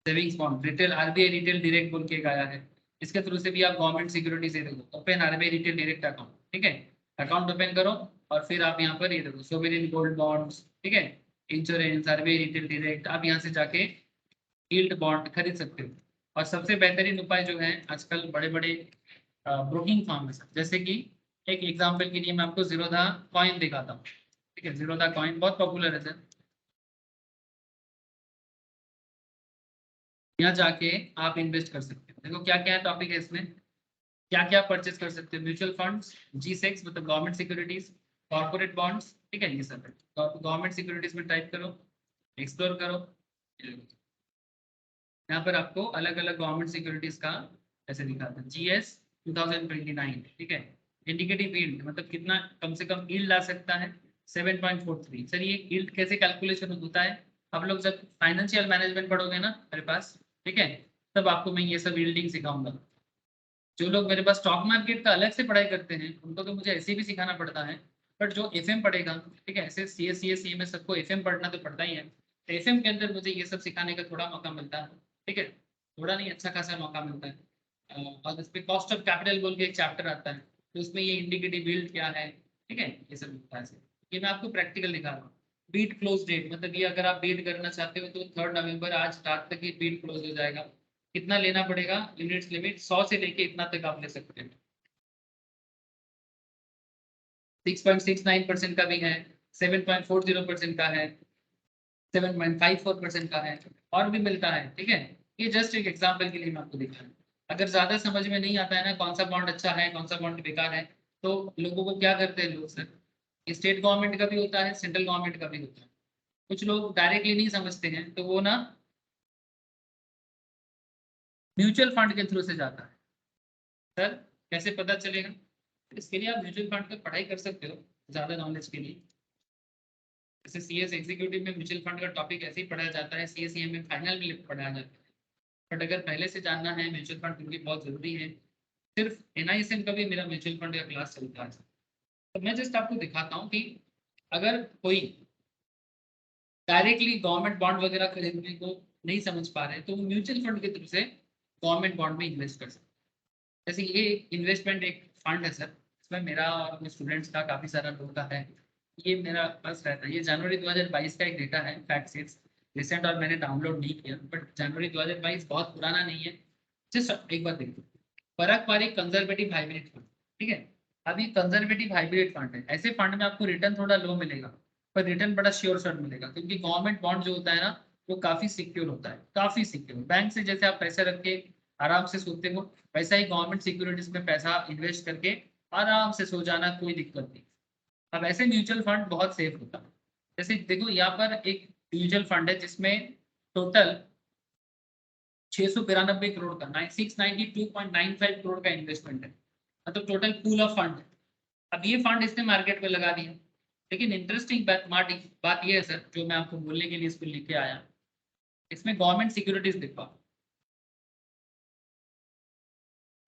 savings bond, retail RBI retail direct बोल के एक आया है, इसके थ्रू से भी आप गवर्नमेंट सिक्योरिटी से देखो, open RBI retail direct account, ठीक है, अकाउंट ओपन करो और फिर आप यहाँ पर ये देखो सोवरेन गोल्ड बॉन्ड्स, ठीक है, इंश्योरेंस, आरबीआई रिटेल डायरेक्ट, आप यहाँ से जाके यील्ड बॉन्ड खरीद सकते हो। और सबसे बेहतरीन उपाय जो है आजकल बड़े बड़े ब्रोकिंग फर्म है सर, जैसे कि एक एग्जांपल के लिए मैं आपको जीरोधा कॉइन दिखाता हूँ, ठीक है, जीरोधा कॉइन बहुत पॉपुलर है सर, यहाँ जाके आप इन्वेस्ट कर सकते हो। देखो क्या क्या टॉपिक है इसमें, क्या क्या परचेज कर सकते हो, म्यूचुअल फंड्स, G6 मतलब गवर्नमेंट सिक्योरिटीज, कॉर्पोरेट बॉन्ड्स, ठीक है, ये सब है। तो आप गवर्नमेंट सिक्योरिटीज में टाइप करो, एक्सप्लोर करो, यहाँ पर आपको अलग अलग गवर्नमेंट सिक्योरिटीज का ऐसे दिखाता है, GS 2029, ठीक है, इंडिकेटिव यील्ड मतलब कितना कम से कम यील्ड ला सकता है 7.43। सर ये यील्ड कैसे कैलकुलेशन होता है? आप लोग जब फाइनेंशियल मैनेजमेंट पढ़ोगे ना मेरे पास, ठीक है, तब आपको मैं ये सब यील्डिंग सिखाऊंगा। जो लोग मेरे पास स्टॉक मार्केट का अलग से पढ़ाई करते हैं उनको तो मुझे ऐसे भी सिखाना पड़ता है, बट जो FM पढ़ेगा, ठीक है, ऐसे CS CMA सबको FM पढ़ना तो पड़ता ही है, तो FM के अंदर मुझे ये सब सिखाने का थोड़ा मौका मिलता है, ठीक है, थोड़ा नहीं अच्छा खासा मौका मिलता है। और इस पे कॉस्ट ऑफ कैपिटल बोल के एक चैप्टर आता है, तो उसमें ये इंडिकेटिव यील्ड क्या है, ठीक है, ये सब होता है। ये मैं आपको प्रैक्टिकल दिखा रहा हूँ। बीट क्लोज डेट मतलब ये अगर आप बीट करना चाहते हो तो 3 नवंबर आज रात तक ये बीट क्लोज हो जाएगा। कितना लेना पड़ेगा? यूनिट्स लिमिट 100 से लेके इतना तक आप ले सकते हैं। 6.69% का भी है, 7.40% का है, 7.54% का है, और भी मिलता है, ठीक है। ये जस्ट एक एग्जांपल के लिए मैं आपको दिखा रहा हूँ। अगर ज्यादा समझ में नहीं आता है ना कौन सा बॉन्ड अच्छा है कौन सा बॉन्ड बेकार है, तो लोगों को क्या करते हैं लोग सर, स्टेट गवर्नमेंट का भी होता है सेंट्रल गवर्नमेंट का भी होता है, कुछ लोग डायरेक्टली नहीं समझते हैं तो वो ना म्यूचुअल फंड के थ्रू से जाता है। सर कैसे पता चलेगा? इसके लिए आप म्यूचुअल फंड की पढ़ाई कर सकते हो ज़्यादा नॉलेज के लिए। जैसे सीएस एग्जीक्यूटिव में म्यूचुअल फंड का टॉपिक ऐसे ही पढ़ाया जाता है, सीएसईएम में फाइनल में पढ़ाया जाता है। बट अगर पहले से जानना है म्यूचुअल फंड क्योंकि बहुत ज़रूरी है, सिर्फ एनआईएसएम का भी मेरा म्यूचुअल फंड का क्लास चलता है। तो मैं जस्ट आपको दिखाता हूँ कि अगर कोई डायरेक्टली गवर्नमेंट बॉन्ड वगैरह खरीदने को नहीं समझ पा रहे तो वो म्यूचुअल फंड के थ्रू से गवर्नमेंट बॉन्ड में इन्वेस्ट कर सकते हैं। जैसे ये इन्वेस्टमेंट एक फंड है सर, इसमें मेरा और स्टूडेंट्स का काफ़ी सारा लोगों का है। ये मेरा बस रहता है, ये जनवरी 2022 का एक डेटा है, फैक्ट शीट्स रिसेंट और मैंने डाउनलोड नहीं किया, बट जनवरी 2022 बहुत पुराना नहीं है। जस्ट एक बार देखो, पारंपरिक कंजर्वेटिव हाइब्रिड फंड, ठीक है। अब ये कंजर्वेटिव हाइब्रिड फंड है, ऐसे फंड में आपको रिटर्न थोड़ा लो मिलेगा पर रिटर्न बड़ा श्योर शॉट मिलेगा, क्योंकि गवर्नमेंट बॉन्ड जो होता है ना वो काफी सिक्योर होता है, काफी सिक्योर। बैंक से जैसे आप पैसे रख के आराम से सोते हो, वैसा ही गवर्नमेंट सिक्योरिटीज में पैसा इन्वेस्ट करके आराम से सो जाना, कोई दिक्कत नहीं। अब ऐसे म्यूचुअल फंड बहुत सेफ होता है। जैसे देखो यहाँ पर एक म्यूचुअल फंड है जिसमें टोटल 692 करोड़ का 692.95 करोड़ का इन्वेस्टमेंट है, मतलब टोटल पूल ऑफ फंड। अब ये फंड इसने मार्केट में लगा दिया, लेकिन इंटरेस्टिंग बात ये है सर, जो मैं आपको बोलने के लिए इसको लिख के आया, इसमें गवर्नमेंट सिक्योरिटीज देखा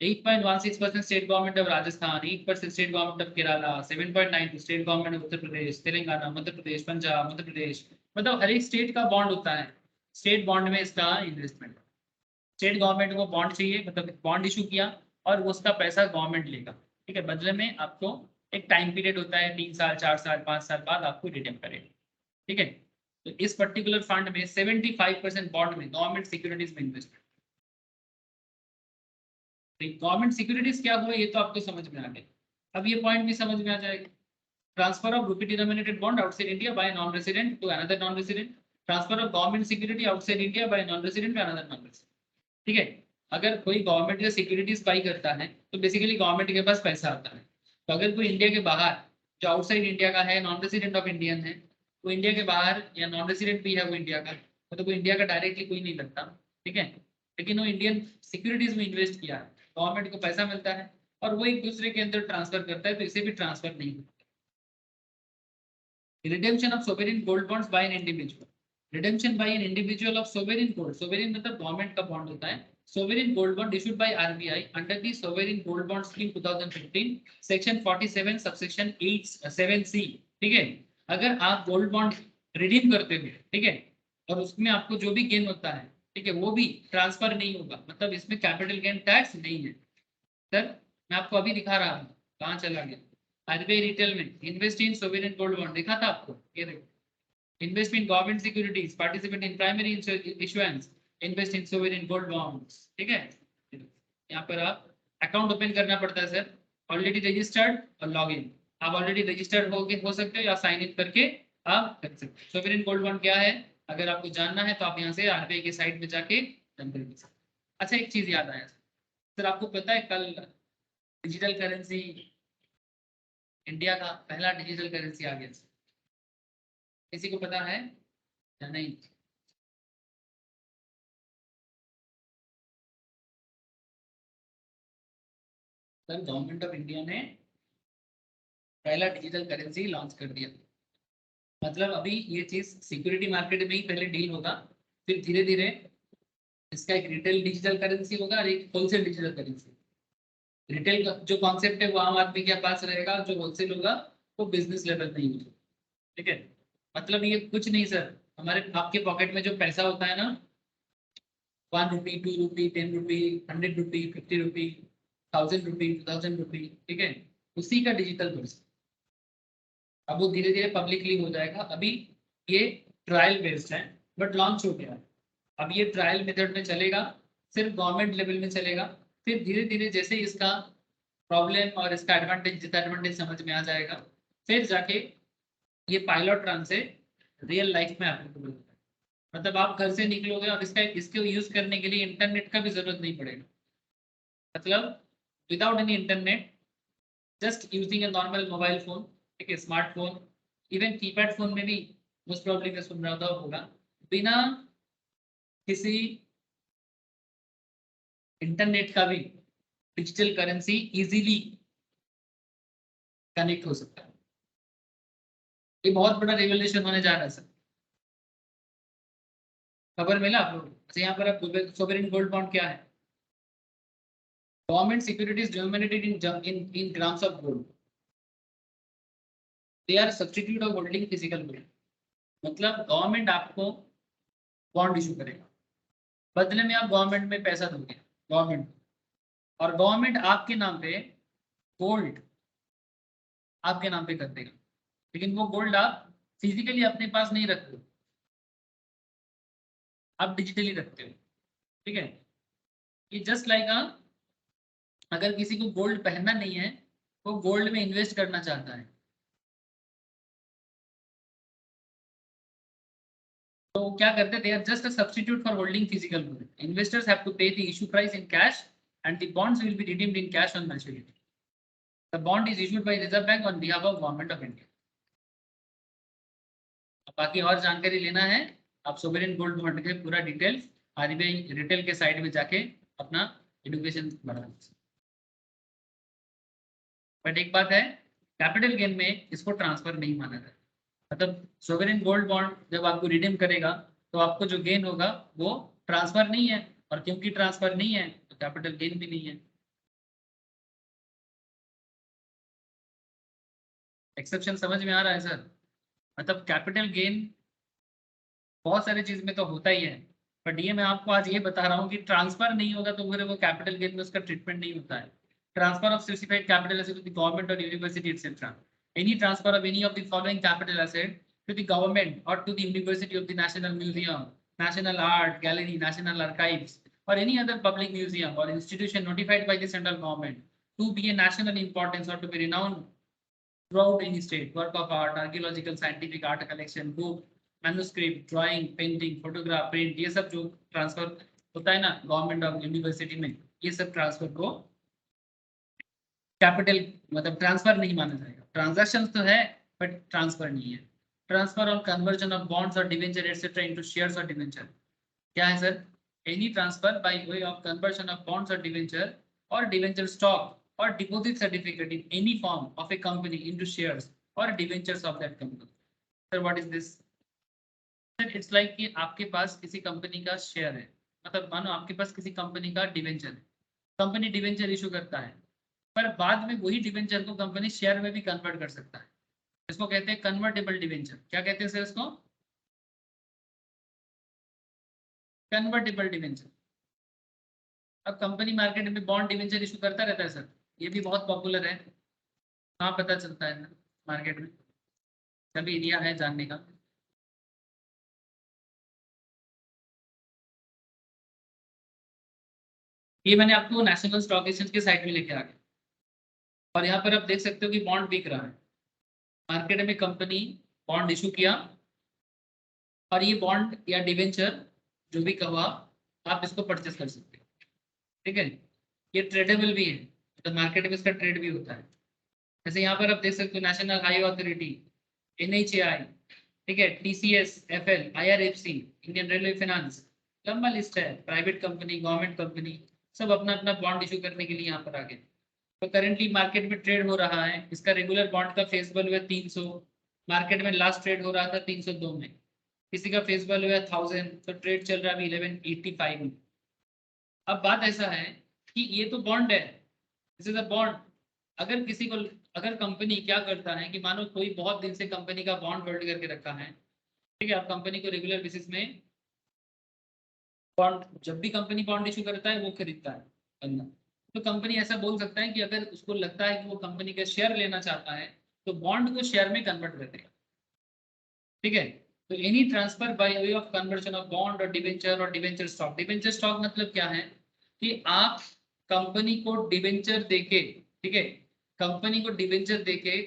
8.16% state government of Rajasthan, 8% state government of Kerala, 7.92 state government of Uttar Pradesh, Telangana, Madhya Pradesh, Punjab, Madhya Pradesh, मतलब हर एक स्टेट का बॉन्ड होता है। स्टेट बॉन्ड में इसका इन्वेस्टमेंट, स्टेट गवर्नमेंट को बॉन्ड चाहिए, मतलब बॉन्ड इशू किया और उसका पैसा गवर्नमेंट लेगा, ठीक है। बदले में आपको एक टाइम पीरियड होता है, 3 साल 4 साल 5 साल बाद आपको रिटर्न करेगा, ठीक है। तो इस पर्टिकुलर फंड में 75% बॉन्ड में गवर्नमेंट सिक्योरिटीज में इन्वेस्टमेंट। गवर्नमेंट सिक्योरिटीज क्या हुआ ये तो आपको समझ में आ गया। अब ये पॉइंट भी समझ में आ जाएगा। Transfer of rupee denominated bond outside India by non resident to another non resident, transfer of government security outside India by non resident to another non resident, ठीक है। अगर कोई गवर्नमेंट का सिक्योरिटीज बाई करता है तो बेसिकली गवर्नमेंट के पास पैसा आता है। तो अगर कोई इंडिया के बाहर जो आउटसाइड इंडिया का है, नॉन रेसिडेंट ऑफ इंडियन है, वो इंडिया के बाहर या नॉन रेसिडेंट भी है वो इंडिया का, तो कोई इंडिया का डायरेक्टली कोई नहीं लगता, ठीक है। लेकिन वो इंडियन सिक्योरिटीज में इन्वेस्ट किया है, गवर्नमेंट को पैसा मिलता है और वो एक दूसरे के अंदर ट्रांसफर करता है, तो इसे भी ट्रांसफर नहीं होता। Redemption of sovereign gold bonds by an individual, redemption by an individual of sovereign gold, sovereign मतलब गवर्नमेंट का बॉन्ड होता है, sovereign gold bond issued by RBI under the sovereign gold bond scheme 2015 section 47 subsection 7C, ठीक है। अगर आप gold bond redeem करते हो, ठीक है, और उसमें आपको जो भी गेन होता है, ठीक है, वो भी ट्रांसफर नहीं होगा, मतलब इसमें कैपिटल गेन टैक्स नहीं है। सर मैं आपको अभी दिखा रहा हूँ, कहाँ चला गया? आरबीआई रिटेल में invest in sovereign gold bond दिखा था आपको, ये देखो, invest in government securities, participate in primary issuance, invest in sovereign gold bonds, ठीक है। यहाँ पर आप अकाउंट ओपन करना पड़ता है सर, ऑलरेडी रजिस्टर्ड और लॉग इन। आप ऑलरेडी रजिस्टर्ड हो सकते हो या साइन इन करके आप कर सकते हो। सोवरेन गोल्ड बॉन्ड क्या है अगर आपको जानना है तो आप यहाँ से आरबीआई के साइट में जाके जानकारी ले सकते हैं। अच्छा एक चीज याद आया सर, आपको पता है कल डिजिटल करेंसी, इंडिया का पहला डिजिटल करेंसी आ गया, किसी को पता है या नहीं? सर गवर्नमेंट ऑफ इंडिया ने पहला डिजिटल करेंसी लॉन्च कर दिया, मतलब अभी ये चीज सिक्योरिटी मार्केट में ही पहले डील होगा, फिर धीरे धीरे इसका एक रिटेल डिजिटल करेंसी होगा और एक होलसेल डिजिटल करेंसी। रिटेल का जो कॉन्सेप्ट है वो आम आदमी के पास रहेगा, जो होलसेल होगा वो बिजनेस लेवल में ही होगा, ठीक है। मतलब ये कुछ नहीं सर, हमारे आपके पॉकेट में जो पैसा होता है ना, 1 रुपी 2 रुपी 10 रुपी 100 रुपी 50 रुपी 1000 रुपी 2000 रुपी, ठीक है, उसी का डिजिटल वर्जन। अब वो धीरे धीरे पब्लिकली हो जाएगा, अभी ये ट्रायल बेस्ड है बट लॉन्च हो गया है। अब ये ट्रायल मेथड में चलेगा, सिर्फ गवर्नमेंट लेवल में चलेगा, फिर धीरे धीरे जैसे इसका प्रॉब्लम और इसका एडवांटेज डिसएडवांटेज समझ में आ जाएगा, फिर जाके ये पायलट रन से रियल लाइफ में एप्लीकेबल होता है। मतलब आप घर से निकलोगे और इसको यूज करने के लिए इंटरनेट का भी जरूरत नहीं पड़ेगा, मतलब without any internet, just using a normal mobile phone, ठीक है, स्मार्टफोन, इवन कीपैड फोन में भी मोस्ट प्रोबेबली मैं सुन रहा था होगा, बिना किसी इंटरनेट का भी डिजिटल करेंसी इजीली कनेक्ट हो सकता है। ये बहुत बड़ा रेवोल्यूशन होने जा रहा है सर, खबर मिला आप लोग? अच्छा, यहाँ पर अब सोवरेन गोल्ड बॉन्ड क्या है? Government securities denominated in grams of gold, they are substitute of holding physical gold. मतलब गवर्नमेंट आपको बॉन्ड इशू करेगा, बदले में आप गवर्नमेंट में पैसा दोगे गवर्नमेंट, और गवर्नमेंट आपके नाम पे गोल्ड आपके नाम पे कर देगा, लेकिन वो गोल्ड आप फिजिकली अपने पास नहीं रखते हो, आप डिजिटली रखते हो, ठीक है। ये जस्ट लाइक अगर किसी को गोल्ड पहनना नहीं है, वो गोल्ड में इन्वेस्ट करना चाहता है, तो क्या करते हैं? They are just a substitute for holding physical gold. Investors have to pay the issue price in cash and the bonds will be redeemed in cash on maturity. The bond is issued by reserve bank on behalf of government of India. बाकी और जानकारी लेना है, आप sovereign gold bond के पूरा detail RBI retail के site में जाके अपना एजुकेशन बढ़ा। बट एक बात है, कैपिटल गेन में इसको ट्रांसफर नहीं माना जाता। मतलब सोवरेन गोल्ड बॉन्ड जब आपको रिडीम करेगा तो आपको जो गेन होगा वो ट्रांसफर नहीं है, और क्योंकि ट्रांसफर नहीं है तो कैपिटल गेन भी नहीं है। एक्सेप्शन समझ में आ रहा है सर? मतलब कैपिटल गेन बहुत सारी चीज में तो होता ही है, बट ये मैं आपको आज ये बता रहा हूँ कि ट्रांसफर नहीं होगा तो फिर वो कैपिटल गेन में उसका ट्रीटमेंट नहीं होता है। Transfer of specified capital asset to the government or university etcetera, any transfer of any of the following capital asset to the government or to the university of the national museum, national art gallery, national archives, or any other public museum or institution notified by the central government to be a national importance or to be renowned throughout any state, work of art, archaeological, scientific, art collection, book, manuscript, drawing, painting, photograph, print, ये सब जो transfer होता है ना government of university में, ये सब transfer को कैपिटल मतलब ट्रांसफर नहीं माना जाएगा। ट्रांजैक्शन तो है बट ट्रांसफर नहीं है। Transfer or conversion of bonds or debenture etcetera into shares or debenture क्या है sir? Any transfer by way of conversion of bonds or debenture stock or deposit certificate in any form of a company into shares or debentures of that company. Sir what is this? It's like कि आपके पास किसी company का share है, मतलब मानो आपके पास किसी company का डिवेंचर है, कंपनी डिवेंचर इशू करता है, पर बाद में वही डिवेंचर को कंपनी शेयर में भी कन्वर्ट कर सकता है। इसको कहते हैं कन्वर्टेबल डिवेंचर। क्या कहते हैं सर इसको? Convertible debenture. अब कंपनी मार्केट में बॉन्ड डिवेंचर इशू करता रहता है सर, ये भी बहुत पॉपुलर है। हाँ पता चलता है मार्केट में, सभी एरिया है जानने का। ये मैंने आपको नेशनल स्टॉक एक्सचेंज के साइट में लेके आ गया, और यहाँ पर आप देख सकते हो कि बॉन्ड बिक रहा है मार्केट में। कंपनी बॉन्ड इशू किया, और ये बॉन्ड या डिवेंचर जो भी कहा आप इसको परचेस कर सकते हो, ठीक है। ये ट्रेडेबल भी है, तो मार्केट में इसका ट्रेड भी होता है। जैसे यहाँ पर आप देख सकते हो नेशनल हाईवे अथॉरिटी, NHAI, ठीक है, TCS, FL, IRFC, Indian railway finance, लंबा लिस्ट है। प्राइवेट कंपनी, गवर्नमेंट कंपनी, सब अपना अपना बॉन्ड इशू करने के लिए यहाँ पर आ गए। तो करेंटली मार्केट में ट्रेड हो रहा है, इसका रेगुलर बॉन्ड का फेस वैल्यू है 300, मार्केट में लास्ट ट्रेड हो रहा था 302 में, किसी का फेस वैल्यू है 1000, तो ट्रेड चल रहा है 1185 में। अब बात ऐसा है कि ये तो बॉन्ड है, दिस इज अ बॉन्ड। अगर किसी को, अगर कंपनी क्या करता है कि मानो कोई बहुत दिन से कंपनी का बॉन्ड होल्ड करके रखा है, ठीक है, आप कंपनी को रेगुलर बेसिस में बॉन्ड, जब भी कंपनी बॉन्ड इशू करता है वो खरीदता है बंदा, तो कंपनी ऐसा बोल सकता है कि अगर उसको लगता है कि वो कंपनी का शेयर लेना चाहता है तो बॉन्ड को शेयर में कन्वर्ट कर देगा, ठीक है। तो any transfer by way of conversion of bond और डिवेंचर स्टॉक। डिवेंचर स्टॉक मतलब क्या है कि आप कंपनी को डिवेंचर देके, ठीक है, कंपनी को डिवेंचर देके,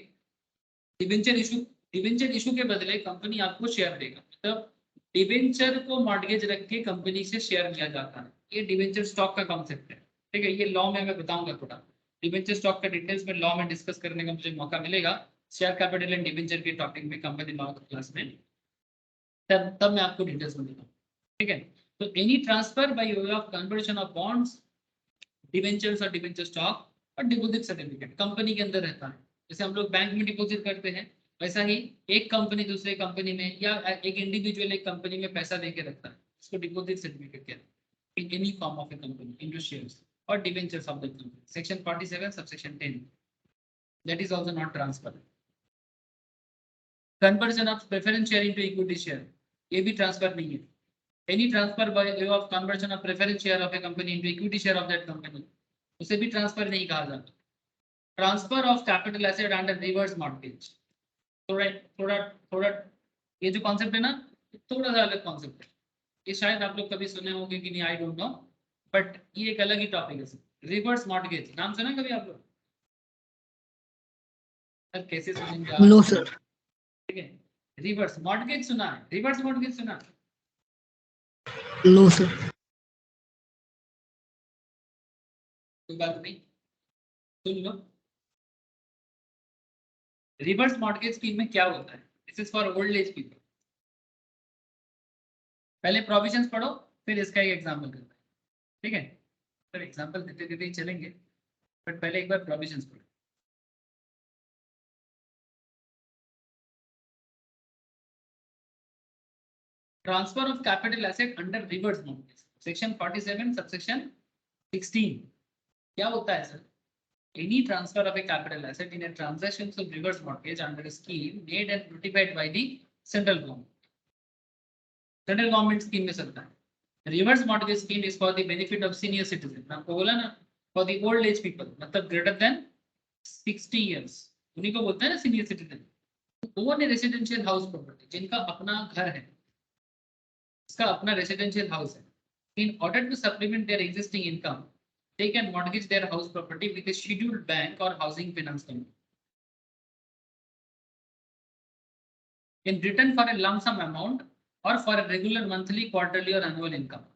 डिवेंचर इशू के बदले कंपनी आपको शेयर देगा, मतलब डिवेंचर को मॉर्गेज रख के कंपनी से शेयर लिया जाता है। ये डिवेंचर स्टॉक का कॉन्सेप्ट है, ठीक है, ये लॉ में मैं बताऊंगा थोड़ा, डिबेंचर स्टॉक का डिटेल्स में लॉ में डिस्कस करने का मुझे मौका मिलेगा शेयर कैपिटल एंड डिबेंचर के टॉपिक में कंपनी लॉ क्लास में, तब मैं आपको डिटेल्स में बताऊँ। ठीक है, तो any transfer by way of conversion of bonds, debentures और debenture stock or deposit certificate company के अंदर रहता है। जैसे हम लोग बैंक में डिपॉजिट करते हैं, वैसा ही एक कंपनी दूसरे कंपनी में या एक इंडिविजुअल एक कंपनी में पैसा देके रखता है, इसको डिपॉजिट सर्टिफिकेट कहते हैं in any form of a company into shares or debentures of the company, section 47 subsection 10, that is also not transfer. Conversion of preference share into equity share, ये भी ट्रांसफर नहीं है। Any transfer by way of conversion of preference share of a company into equity share of that company, उसे भी transfer नहीं कहा जाता। Transfer of capital asset under reverse mortgage, थोड़ा थोड़ा थोड़ा ये जो कॉन्सेप्ट है ना, थोड़ा सा अलग कॉन्सेप्ट है, ये शायद आप लोग कभी सुने होंगे कि नहीं, आई डोंट नो, बट ये एक अलग ही टॉपिक है। रिवर्स मॉर्गेज नाम सुना कभी आप लोग? सर कैसे सुनेंगे आप? No sir. ठीक है, रिवर्स मॉर्गेज सुना है? रिवर्स मॉर्गेज सुना? No sir. कोई बात नहीं, सुन लो। रिवर्स मॉर्गेज स्कीम में क्या होता है? This is for old age people. पहले प्रोविजंस पढ़ो, फिर इसका एक एग्जांपल करते हैं। ठीक है, फिर एग्जांपल देते देते ही चलेंगे, बट पहले एक बार प्रोविजंस पढ़ो। Transfer of capital asset under reverse mortgage, section 47 subsection 16 क्या होता है sir? Any transfer of a capital asset in a transaction of reverse mortgage under a scheme made and notified by the central government. Central government scheme में चलता है। Reverse mortgage scheme is for the benefit of senior citizen. मैं आपको बोला ना, for the old age people, मतलब greater than 60 years, उन्हीं को बोलते हैं ना senior citizen। Own a residential house property, जिनका अपना घर है, इसका अपना residential house है। In order to supplement their existing income, they can mortgage their house property with a scheduled bank or housing finance company in return for a lump sum amount or for a regular monthly, quarterly or annual income.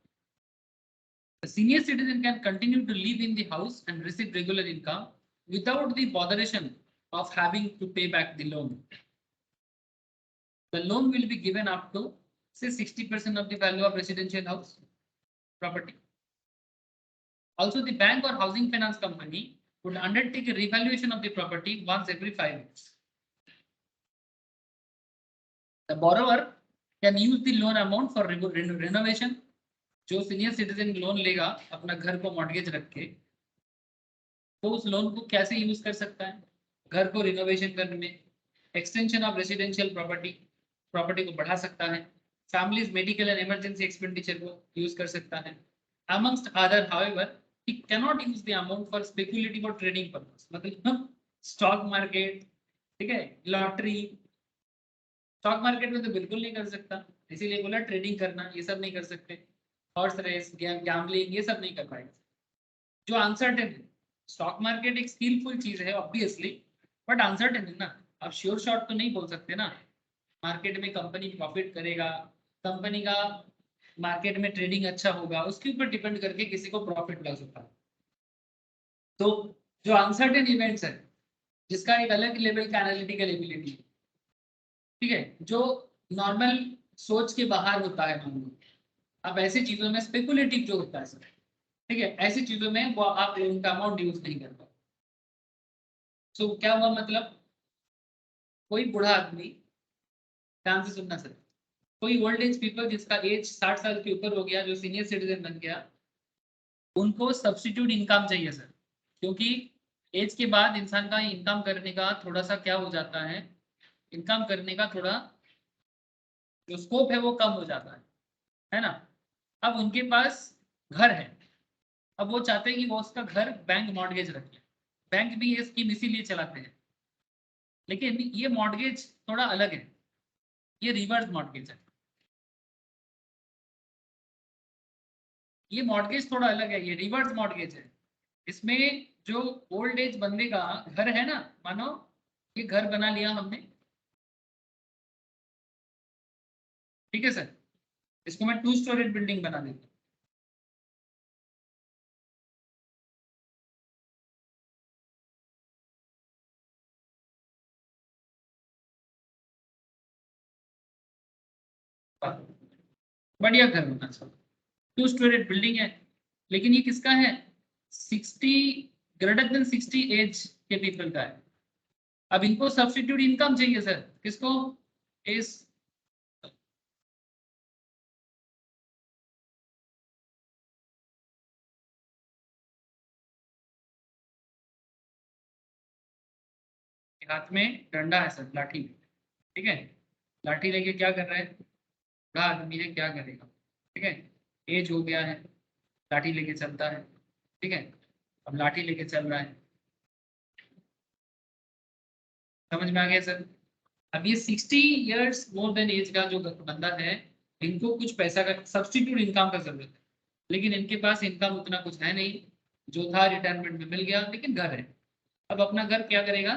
The senior citizen can continue to live in the house and receive regular income without the botheration of having to pay back the loan. The loan will be given up to say 60% of the value of residential house property. Also, the bank or housing finance company would undertake a revaluation of the property once every 5 years. The borrower can use the loan amount for renovation. जो senior citizen loan लेगा अपना घर को mortgage रख के, तो उस loan को कैसे यूज कर सकता है? घर को रिनोवेशन करने में, एक्सटेंशन ऑफ रेसिडेंशियल प्रॉपर्टी को बढ़ा सकता है, families medical and emergency expenditure को यूज कर सकता है। Amongst other, however, he cannot use the amount for speculative or trading purpose, मतलब स्टॉक मार्केट, ठीक है, लॉटरी, स्टॉक मार्केट में तो बिल्कुल नहीं कर सकता, इसीलिए बोला ट्रेडिंग करना, ये सब नहीं कर सकते, हॉर्स रेस, गैम्बलिंग, ये सब नहीं कर पाएंगे। जो अनसर्टेन है, स्टॉक मार्केट एक स्किलफुल चीज है ऑब्वियसली, बट अनसर्टेन है ना, आप श्योर शॉट तो नहीं बोल सकते ना। मार्केट में कंपनी प्रॉफिट करेगा, कंपनी का मार्केट में ट्रेडिंग अच्छा होगा, उसके ऊपर डिपेंड करके किसी को प्रॉफिट लग सकता है। तो जो अनसर्टेन इवेंट्स है, जिसका एक अलग लेवल का एनालिटिकल एबिलिटी, ठीक है, जो नॉर्मल सोच के बाहर होता है, मान लो अब ऐसी चीजों में स्पेकुलेटिव जो होता है सर, ठीक है, ऐसी चीजों में वो आप उनका अमाउंट यूज नहीं कर पाते। सो क्या हुआ, मतलब कोई बूढ़ा आदमी, ध्यान से सुनना सर, कोई ओल्ड एज पीपल जिसका एज 60 साल के ऊपर हो गया, जो सीनियर सिटीजन बन गया, उनको सब्स्टिट्यूट इनकम चाहिए सर, क्योंकि एज के बाद इंसान का इनकम करने का थोड़ा सा क्या हो जाता है, इनकम करने का थोड़ा जो स्कोप है वो कम हो जाता है ना। अब उनके पास घर है, अब वो चाहते हैं कि वो उसका घर बैंक मॉर्गेज रखे, बैंक भी ये स्कीम इसीलिए चलाते हैं, लेकिन ये मॉर्गेज थोड़ा अलग है, ये रिवर्स मॉर्गेज है। ये मॉर्गेज थोड़ा अलग है, ये रिवर्स मॉर्गेज है। इसमें जो ओल्ड एज बंदे का घर है ना, मानो ये घर बना लिया हमने, ठीक है सर, इसको मैं 2 स्टोरेज बिल्डिंग बना देता हूँ, बढ़िया घर होना चाहिए। 2 स्टोरेड बिल्डिंग है, लेकिन ये किसका है? 60 ग्रेटर देन 60 एज के पीपल का है। अब इनको सब्स्टिट्यूट इनकम चाहिए सर, किसको? इस हाथ में डंडा है सर, लाठी, ठीक है। लाठी लेके क्या कर रहा है? बूढ़ा आदमी है, क्या करेगा? ठीक है, एज हो गया है, लाठी लेके चलता है, ठीक है। अब लाठी लेके चल रहा है, समझ में आ गया सर? अब ये 60 इयर्स मोर देन एज का जो बंदा है, इनको कुछ पैसा का सब्स्टिट्यूट इनकम का जरूरत है, लेकिन इनके पास इनकम उतना कुछ है नहीं, जो था रिटायरमेंट में मिल गया, लेकिन घर है। अब अपना घर क्या करेगा?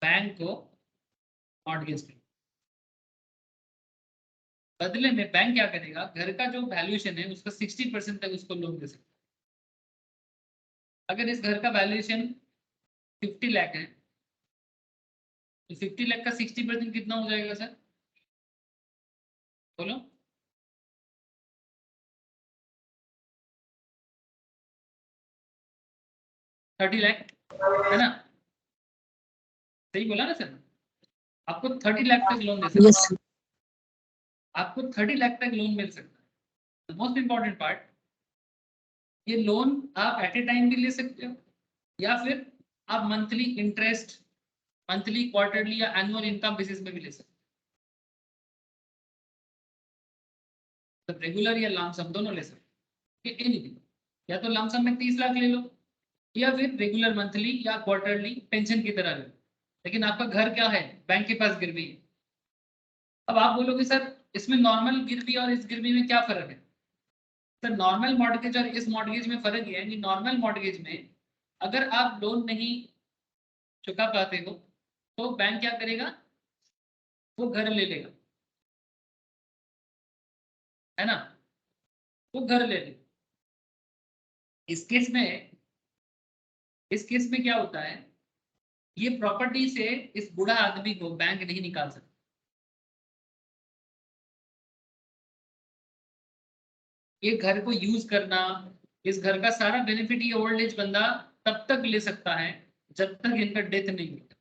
बैंक को मॉर्गेज करेगा। बदले में बैंक क्या करेगा? घर का जो वैल्यूएशन है उसका 60% तक उसको लोन दे सकता है। अगर इस घर का वैल्यूएशन 50 लाख है, तो 50 लाख का 60% कितना हो जाएगा सर? बोलो। 30 लाख है ना? सही बोला ना सर? आपको 30 लाख तक लोन दे सकते Yes. हैं, आपको 30 लाख तक लोन मिल सकता है। मोस्ट इंपॉर्टेंट पार्ट, ये लोन आप एट ए टाइम भी ले सकते हो, या फिर आप मंथली इंटरेस्ट, मंथली, क्वार्टरली या एनुअल इनकम बेसिस में भी ले सकते हो। रेगुलर या लमसम दोनों ले सकते हो, एनीथिंग। या तो लमसम में 30 लाख ले लो, या फिर रेगुलर मंथली या क्वार्टरली पेंशन की तरह ले लो, लेकिन आपका घर क्या है? बैंक के पास गिरवी है। अब आप बोलोगे सर इसमें नॉर्मल गिरवी और इस गिरवी में क्या फर्क है? सर नॉर्मल मॉर्गेज और इस मॉर्गेज में फर्क ये है कि नॉर्मल मॉर्गेज में अगर आप लोन नहीं चुका पाते हो, तो बैंक क्या करेगा? वो घर ले लेगा, है ना? वो घर ले लेगा। इस केस में, इस केस में क्या होता है? ये प्रॉपर्टी से इस बूढ़ा आदमी को बैंक नहीं निकाल सकता। ये घर को यूज करना, इस घर का सारा बेनिफिट ये ओल्ड एज बंदा तब तक ले सकता है जब तक इनका डेथ नहीं होता।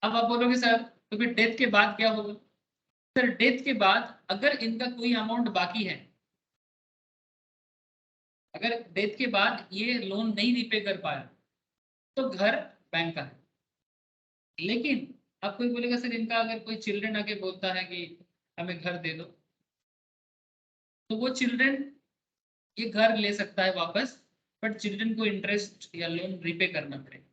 अब आप बोलोगे सर तो फिर डेथ के बाद क्या होगा? सर डेथ के बाद अगर इनका कोई अमाउंट बाकी है, अगर डेथ के बाद ये लोन नहीं रिपे कर पाया, तो घर बैंक का है। लेकिन अब कोई बोलेगा सर इनका अगर कोई चिल्ड्रन आके बोलता है कि हमें घर दे दो, तो वो चिल्ड्रन ये घर ले सकता है वापस, बट चिल्ड्रन को इंटरेस्ट या लोन रिपे करना पड़ेगा,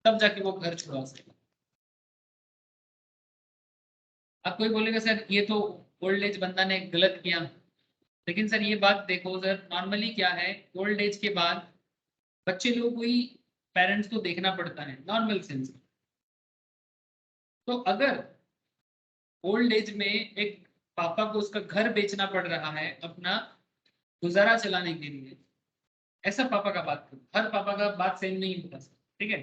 तब जाके वो घर छुड़ा सकेगा। अब कोई बोलेगा सर ये तो ओल्ड एज बंदा ने गलत किया, लेकिन सर ये बात देखो सर, नॉर्मली क्या है, ओल्ड एज के बाद बच्चे लोग को ही पेरेंट्स को देखना पड़ता है नॉर्मल सेंस में। तो अगर ओल्ड एज में एक पापा को उसका घर बेचना पड़ रहा है अपना गुजारा चलाने के लिए, ऐसा पापा का बात करो। हर पापा का बात सेम नहीं होता सर, ठीक है।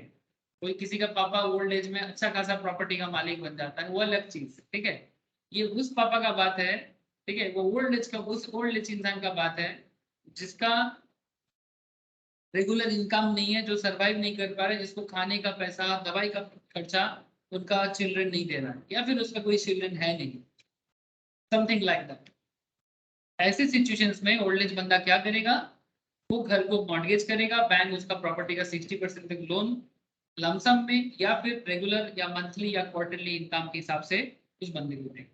कोई किसी का पापा ओल्ड एज में अच्छा खासा प्रॉपर्टी का मालिक बन जाता है, वो अलग चीज, ठीक है। ये उस पापा का बात है, ठीक है, वो ओल्ड एज का, उस ओल्ड एज इंसान का बात है जिसका रेगुलर इनकम नहीं है, जो सरवाइव नहीं कर पा रहे, जिसको खाने का पैसा, दवाई का खर्चा उनका चिल्ड्रन नहीं दे रहा है, या फिर उसका कोई चिल्ड्रन है नहीं, समथिंग लाइक दैट। ऐसे सिचुएशंस में ओल्ड एज बंदा क्या करेगा? वो घर को मॉर्गेज करेगा, बैंक उसका प्रॉपर्टी का 60% तक लोन लमसम में या फिर रेगुलर या मंथली या क्वार्टरली इनकम के हिसाब से उस बंदे को देगा।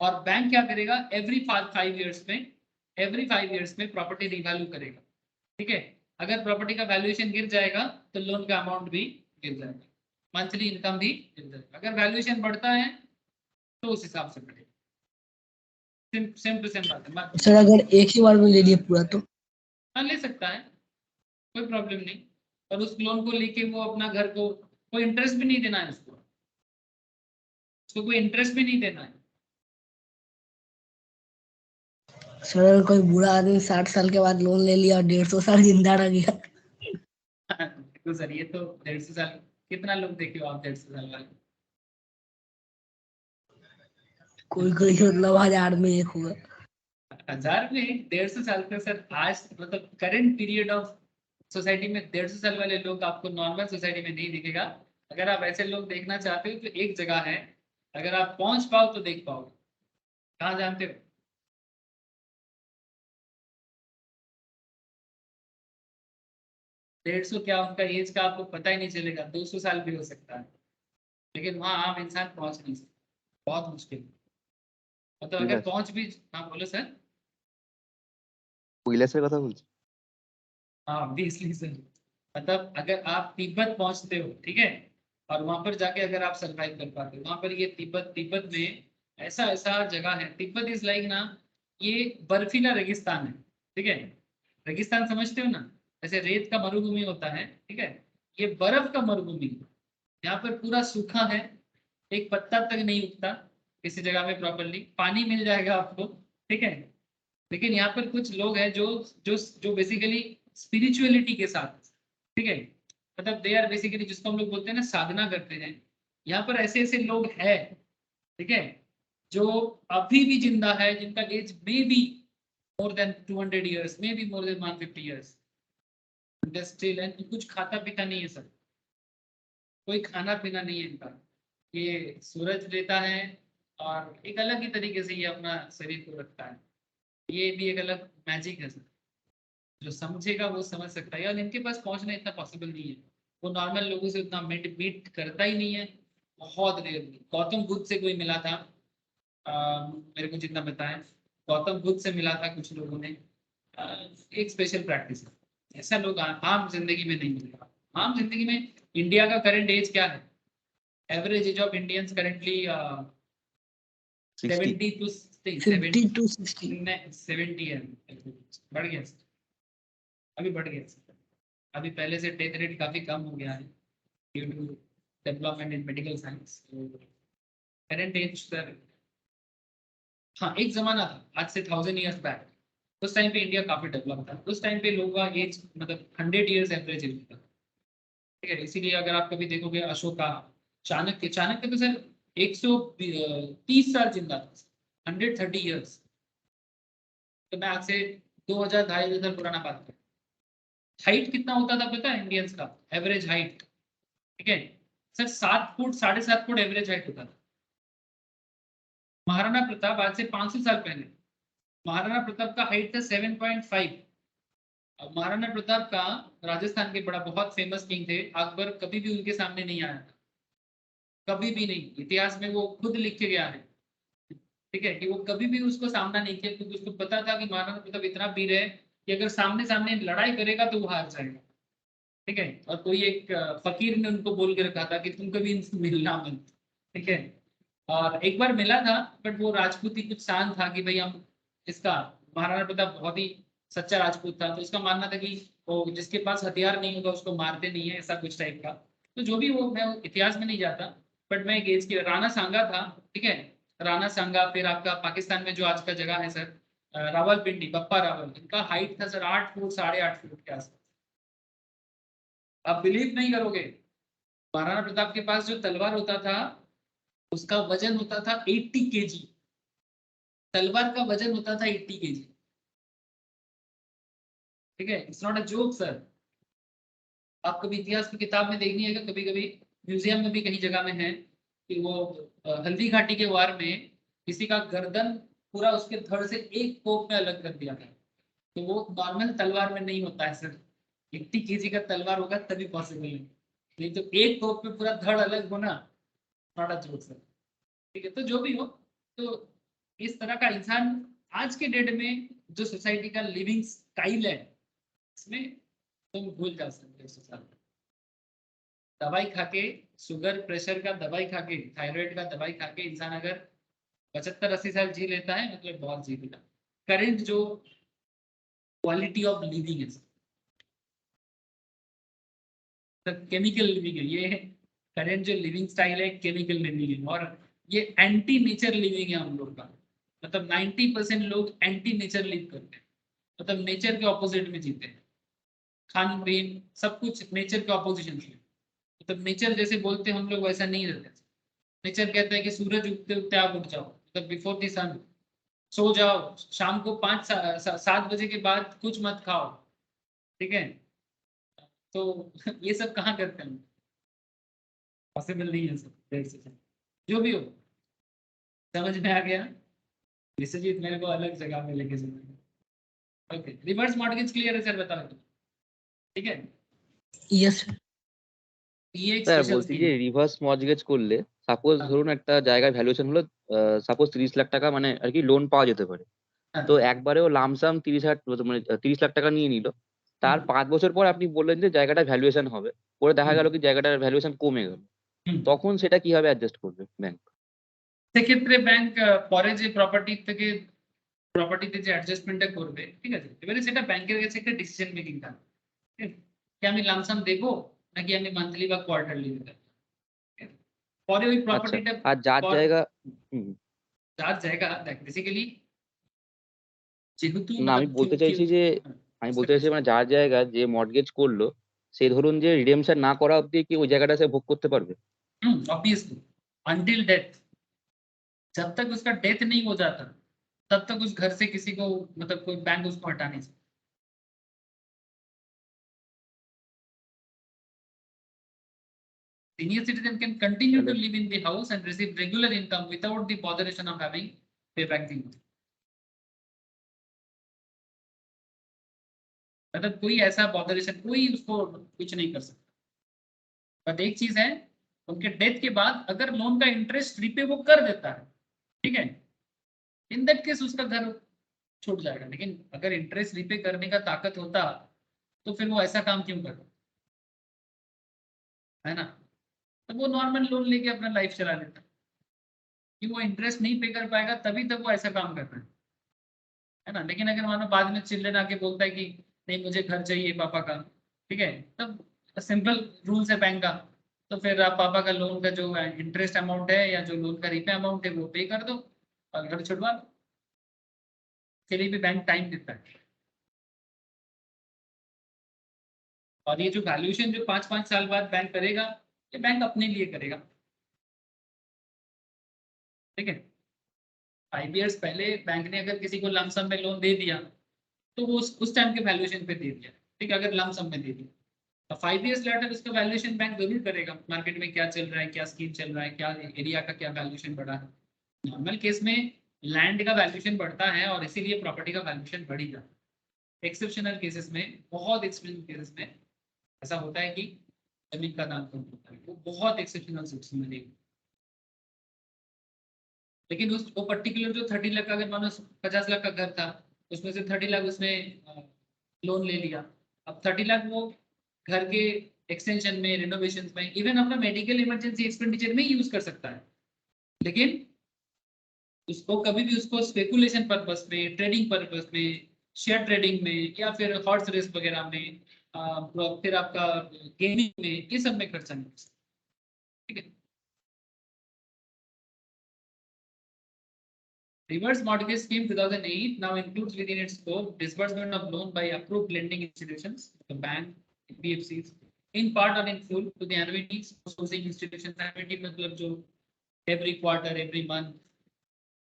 और बैंक क्या करेगा? एवरी 5 ईयर्स में, एवरी 5 ईयर्स में प्रॉपर्टी रिवैल्यू करेगा, ठीक है। अगर प्रॉपर्टी का वैल्यूएशन गिर जाएगा तो लोन का अमाउंट भी गिर जाएगा, मंथली इनकम भी गिर जाएगा। अगर वैल्यूएशन बढ़ता है तो उस हिसाब से बढ़ेगा। सेम टू सेम बात है। सर अगर एक ही बार में ले लिए पूरा तो? हाँ ले सकता है, कोई प्रॉब्लम नहीं। और उस लोन को लेके वो अपना घर को, कोई इंटरेस्ट भी नहीं देना है उसको, कोई इंटरेस्ट भी नहीं देना है। सर अगर कोई बूढ़ा आदमी 60 साल के बाद लोन ले लिया और 150 साल जिंदा रह गया? तो सर ये तो 150 साल कितना लोग देखे हो आप 150 साल वाले? कोई कोई मतलब 1000 में एक होगा। 1000 में 150 साल का सर, आज मतलब करंट पीरियड ऑफ सोसाइटी में 150 साल वाले लोग आपको नॉर्मल सोसाइटी में नहीं दिखेगा। अगर आप ऐसे लोग देखना चाहते हो तो एक जगह है, अगर आप पहुंच पाओ तो देख पाओगे। कहाँ जानते हो? 150 क्या उनका एज का आपको पता ही नहीं चलेगा, 200 साल भी हो सकता है, लेकिन वहाँ आम इंसान पहुंच नहीं सकता, बहुत मुश्किल है। मतलब अगर কৈলাস पहुंच भी, हाँ बोलो सर। কৈলাসের কথা বলছি। हाँ ऑब्वियसली सर, मतलब अगर आप तिब्बत पहुंचते हो, ठीक है, और वहां पर जाके अगर आप सरवाइव कर पाते हो, वहां पर ये तिब्बत तिब्बत में ऐसा ऐसा जगह है, तिब्बत इज लाइक ना, ये बर्फीला रेगिस्तान है, ठीक है। रेगिस्तान समझते हो ना, जैसे रेत का मरुभूमि होता है, ठीक है, ये बर्फ का मरुभूमि है। यहाँ पर पूरा सूखा है, एक पत्ता तक नहीं उगता किसी जगह में प्रॉपरली, पानी मिल जाएगा आपको, ठीक है, लेकिन यहाँ पर कुछ लोग हैं जो जो जो बेसिकली स्पिरिचुअलिटी के साथ, ठीक है, मतलब दे आर बेसिकली, जिसको हम लोग बोलते हैं ना साधना करते हैं, यहाँ पर ऐसे ऐसे लोग हैं, ठीक है, जो अभी भी जिंदा है, जिनका age may be more than 200 years, may be more than 150 years, still and कुछ खाता पीता नहीं है सर, कोई खाना पीना नहीं है इनका, ये सूरज लेता है और एक अलग ही तरीके से ये अपना शरीर को रखता है, ये भी एक अलग मैजिक है सर, जो समझेगा वो समझ सकता है, और इनके पास पहुंचना इतना पॉसिबल नहीं है, वो नॉर्मल लोगों से उतना मीट करता ही नहीं है, बहुत रेयर। गौतम बुद्ध से कोई मिला था, मेरे को जितना बताएं, गौतम बुद्ध से मिला था कुछ लोगों ने, एक स्पेशल प्रैक्टिस है, ऐसा लोग आम जिंदगी में नहीं मिलेगा। आम जिंदगी में इंडिया का करंट एज क्या है? Average age of Indians currently 60 70 to 50 to 60 70 है, बढ़ गया सर, अभी बढ़ गया सर, अभी पहले से डेथ रेट काफी कम हो गया है due to development in medical science. Current age sir, हाँ एक जमाना था आज से 1000 ईयर्स बैक, उस टाइम पे इंडिया काफी डेवलप था, उस टाइम पे लोगों का एज मतलब 100 ईयर्स एवरेज एज था, ठीक है। इसीलिए अगर आप कभी देखोगे अशोका, चाणक्य, चाणक्य तो सर 130 साल जिंदा था, 130 ईयर्स, तो मैं आज से 2000 2500 पुराना बात कर। हाइट कितना होता था पता है इंडियंस का एवरेज हाइट, ठीक है sir, 7 foot 7.5 foot average height होता था। महाराणा प्रताप आज से 500 साल पहले, महाराणा प्रताप का हाइट था 7.5। अब महाराणा प्रताप का, राजस्थान के बड़ा बहुत फेमस किंग थे, अकबर कभी भी उनके सामने नहीं आया था, कभी भी नहीं, इतिहास में वो खुद लिख के गया है, ठीक है, कि वो कभी भी उसको सामना नहीं किया, क्योंकि उसको पता था कि महाराणा प्रताप इतना वीर है कि अगर सामने सामने लड़ाई करेगा तो वो हार जाएगा, ठीक है। और कोई एक फकीर ने उनको बोल के रखा था कि तुम कभी इनसे मिलना मत, ठीक है। और एक बार मिला था, बट वो राजपूत ही कुछ शान था कि भाई हम इसका, महाराणा प्रताप बहुत ही सच्चा राजपूत था, तो उसका मानना था कि वो जिसके पास हथियार नहीं होगा उसको मारते नहीं है, ऐसा कुछ टाइप का। तो जो भी वो, मैं इतिहास में नहीं जाता, बट मैं गेज की राणा सांगा था, ठीक है, राणा सांगा, फिर आपका पाकिस्तान में जो आज का जगह है सर, रावलपिंडी, बप्पा रावल, इनका हाइट था सर 8 फुट 8.5 फुट के आसपास। आप बिलीव नहीं करोगे, महाराणा प्रताप के पास जो तलवार होता था उसका वजन होता था 80 kg, तलवार का वजन होता था 80 kg, ठीक है, it's not a joke sir. आप कभी इतिहास की किताब में देखनी है, कभी कभी म्यूजियम में भी कहीं जगह में है कि वो हल्दी घाटी के वार में किसी का गर्दन पूरा उसके धड़ से एक कोप में अलग कर दिया था, तो वो नॉर्मल तलवार में नहीं होता है सर, 80 kg का तलवार होगा तभी पॉसिबल है, नहीं तो एक कोप में पूरा धड़ अलग होना, नॉट अ जोक सर, ठीक है। तो जो भी हो, तो इस तरह का इंसान आज के डेट में जो सोसाइटी का लिविंग स्टाइल है, इसमें तुम भूल जा सकते हो सोसाइटी। दवाई खा के, शुगर प्रेशर का दवाई खा के, थायराइड का दवाई खा के इंसान अगर 75-80 साल जी लेता है, मतलब बहुत जी लेता। करेंट जो क्वालिटी ऑफ लिविंग है, केमिकल लिविंग है ये, करेंट जो लिविंग स्टाइल है केमिकल लिविंग है, और ये एंटी नेचर लिविंग है हम लोग का, मतलब 90% लोग एंटी नेचर लिव करते हैं, मतलब नेचर के ऑपोजिट में जीते हैं, खान पीन सब कुछ नेचर के ऑपोजिशन से। मतलब नेचर जैसे बोलते हैं हम लोग वैसा नहीं रहता। नेचर कहता है कि सूरज उगते उगते आप उठ जाओ, मतलब बिफोर द सन, सो जाओ, शाम को 5-7 बजे के बाद कुछ मत खाओ, ठीक है। तो ये सब कहाँ करते हैं, पॉसिबल नहीं है सब, देर से जो भी हो। समझ में आ गया? विश्वजीत मेरे को अलग जगह में लेके चलना। ओके, रिवर्स मॉर्गेज क्लियर है सर, बताओ। ठीक है, Yes, sir. ये एक স্যার स्पेशल বলছি स्कीम যে है। রিভার্স মর্টগেজ করলে সাপোজ हाँ, ধরুন একটা জায়গায় ভ্যালুয়েশন হলো সাপোজ 30 লাখ টাকা মানে আর কি লোন পাওয়া যেতে পারে। हाँ, তো একবারেও লামসাম 30,000 মানে 30 লাখ টাকা নিয়ে নিল, তার 5 বছর পর আপনি বললেন যে জায়গাটা ভ্যালুয়েশন হবে, পরে দেখা গেল কি জায়গাটার ভ্যালুয়েশন কমে গেল, তখন সেটা কিভাবে অ্যাডজাস্ট করবে ব্যাংক? সেক্ষেত্রে ব্যাংক পরে যে প্রপার্টিতে যে অ্যাডজাস্টমেন্টটা করবে, ঠিক আছে, এবারে সেটা ব্যাংকের কাছে একটা ডিসিশন মেকিং থাকে, ঠিক আছে? কি আমি লামসাম দেবো নাকি আমি মান্থলি বা কোয়ার্টারলি দেবো, ঠিক আছে? পরে ওই আচ্ছা, প্রপার্টিটা আর যার জায়গা হুম, যার জায়গা দেখ বেসিক্যালি যেহেতু না আমি मतलब বলতে চাইছি যে আমি বলতে চাইছি মানে যার জায়গা যে মর্টগেজ করলো সে ধরুন যে রিডেমশন না করা অব্দি কি ওই জায়গাটা সে ভোগ করতে পারবে? ऑब्वियसली अंटिल डेथ, जब तक उसका डेथ नहीं हो जाता तब तक उस घर से किसी को मतलब कोई बैंक उसको हटा नहीं सकता। Senior citizen can continue to তাহলে live in the house and receive regular income without the botheration of having pay back the loan। मतलब कोई ऐसा बॉदरेशन कोई उसको कुछ नहीं कर सकता। बट एक चीज है, उनके डेथ के बाद अगर लोन का इंटरेस्ट रिपे वो कर देता है, ठीक है, इन दैट केस उसका घर छूट जाएगा। लेकिन अगर इंटरेस्ट रिपे करने का ताकत होता तो फिर वो ऐसा काम क्यों करता, है ना? तो वो नॉर्मल लोन लेके अपना लाइफ चला लेता, कि वो इंटरेस्ट नहीं पे कर पाएगा तभी तक वो ऐसा काम कर रहा है ना। लेकिन अगर मानो बाद में चिल्ड्रन आके बोलता है कि नहीं मुझे घर चाहिए पापा का, ठीक है, तब सिंपल रूल्स है बैंक का, तो फिर आप पापा का लोन का जो इंटरेस्ट अमाउंट है या जो लोन का रिपे अमाउंट है वो पे कर दो और घर छुड़वा लो। के लिए भी बैंक टाइम देता है। और ये जो वैल्यूएशन जो 5-5 साल बाद बैंक करेगा, ये बैंक अपने लिए करेगा, ठीक है। 5 ईयर्स पहले बैंक ने अगर किसी को लमसम में लोन दे दिया तो वो उस टाइम के वैल्यूएशन पे दे दिया, ठीक है, अगर लमसम में दे दिया। 5 ईयर्स लेटर उसका वैल्यूएशन बैंक जरूर करेगा, मार्केट में क्या चल रहा है, क्या स्कीम चल रहा है, क्या एरिया का क्या वैल्यूएशन बढ़ा है। नॉर्मल केस में लैंड का वैल्यूएशन बढ़ता है और इसीलिए प्रॉपर्टी का वैल्यूएशन बढ़ ही जाता है। एक्सेप्शनल केसेस में, बहुत एक्सेप्शनल केसेस में ऐसा होता है कि जमीन का दाम कम होता है, वो बहुत एक्सेप्शनल सिचुएशन में। लेकिन उस वो पर्टिकुलर जो 30 लाख का, अगर मानो 50 लाख का घर था, उसमें से 30 लाख उसने लोन ले लिया। अब 30 लाख वो घर के एक्सटेंशन में, रिनोवेशन में, इवन अपना मेडिकल इमरजेंसी एक्सपेंडिचर में यूज कर सकता है। लेकिन उसको कभी भी उसको स्पेकुलेशन पर्पस में, ट्रेडिंग पर्पस में, शेयर ट्रेडिंग में या फिर हॉर्स रेस वगैरह में, फिर आपका गेमिंग में, ये सब में खर्चा नहीं कर सकता, ठीक है। Reverse mortgage scheme 2008 now includes within its scope disbursement of loan by approved lending institutions, the bank, NBFCs, in part or in full to the annuities sourcing institutions। Annuity मतलब जो every quarter, every month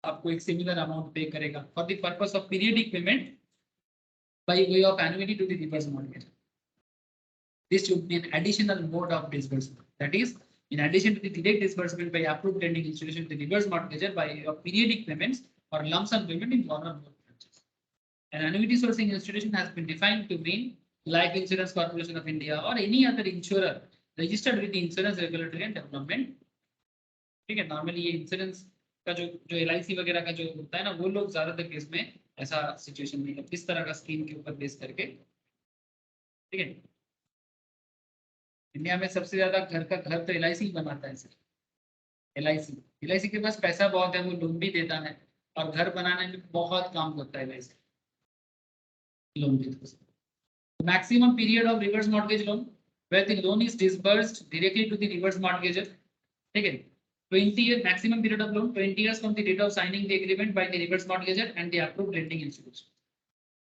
आपको एक similar amount pay करेगा for the purpose of periodic payment by way of annuity to the reverse mortgage। This should be an additional mode of disbursement. That is, in addition to the direct disbursement by approved lending institution, the reverse mortgager by way of periodic payments or lump sum payment in one or more tranches। An annuity sourcing institution has been defined to mean Life Insurance Corporation of India or any other insurer registered with the Insurance Regulatory and Development। ठीक है, normally ये insurance का जो LIC वगैरह का जो होता है ना, वो लोग ज्यादातर केस में ऐसा सिचुएशन नहीं है, इस तरह का स्कीम के ऊपर बेस करके, ठीक है। इंडिया में सबसे ज्यादा घर तो LIC बनाता है सर। LIC के पास पैसा बहुत है, वो लोन भी देता है और घर बनाने में बहुत काम करता है LIC लोन देता है। Maximum period of reverse mortgage loan where the loan is disbursed directly to the reverse mortgager, ठीक है, 20 years maximum period of loan, 20 years from the date of signing the agreement by the reverse mortgager and the approved lending institution।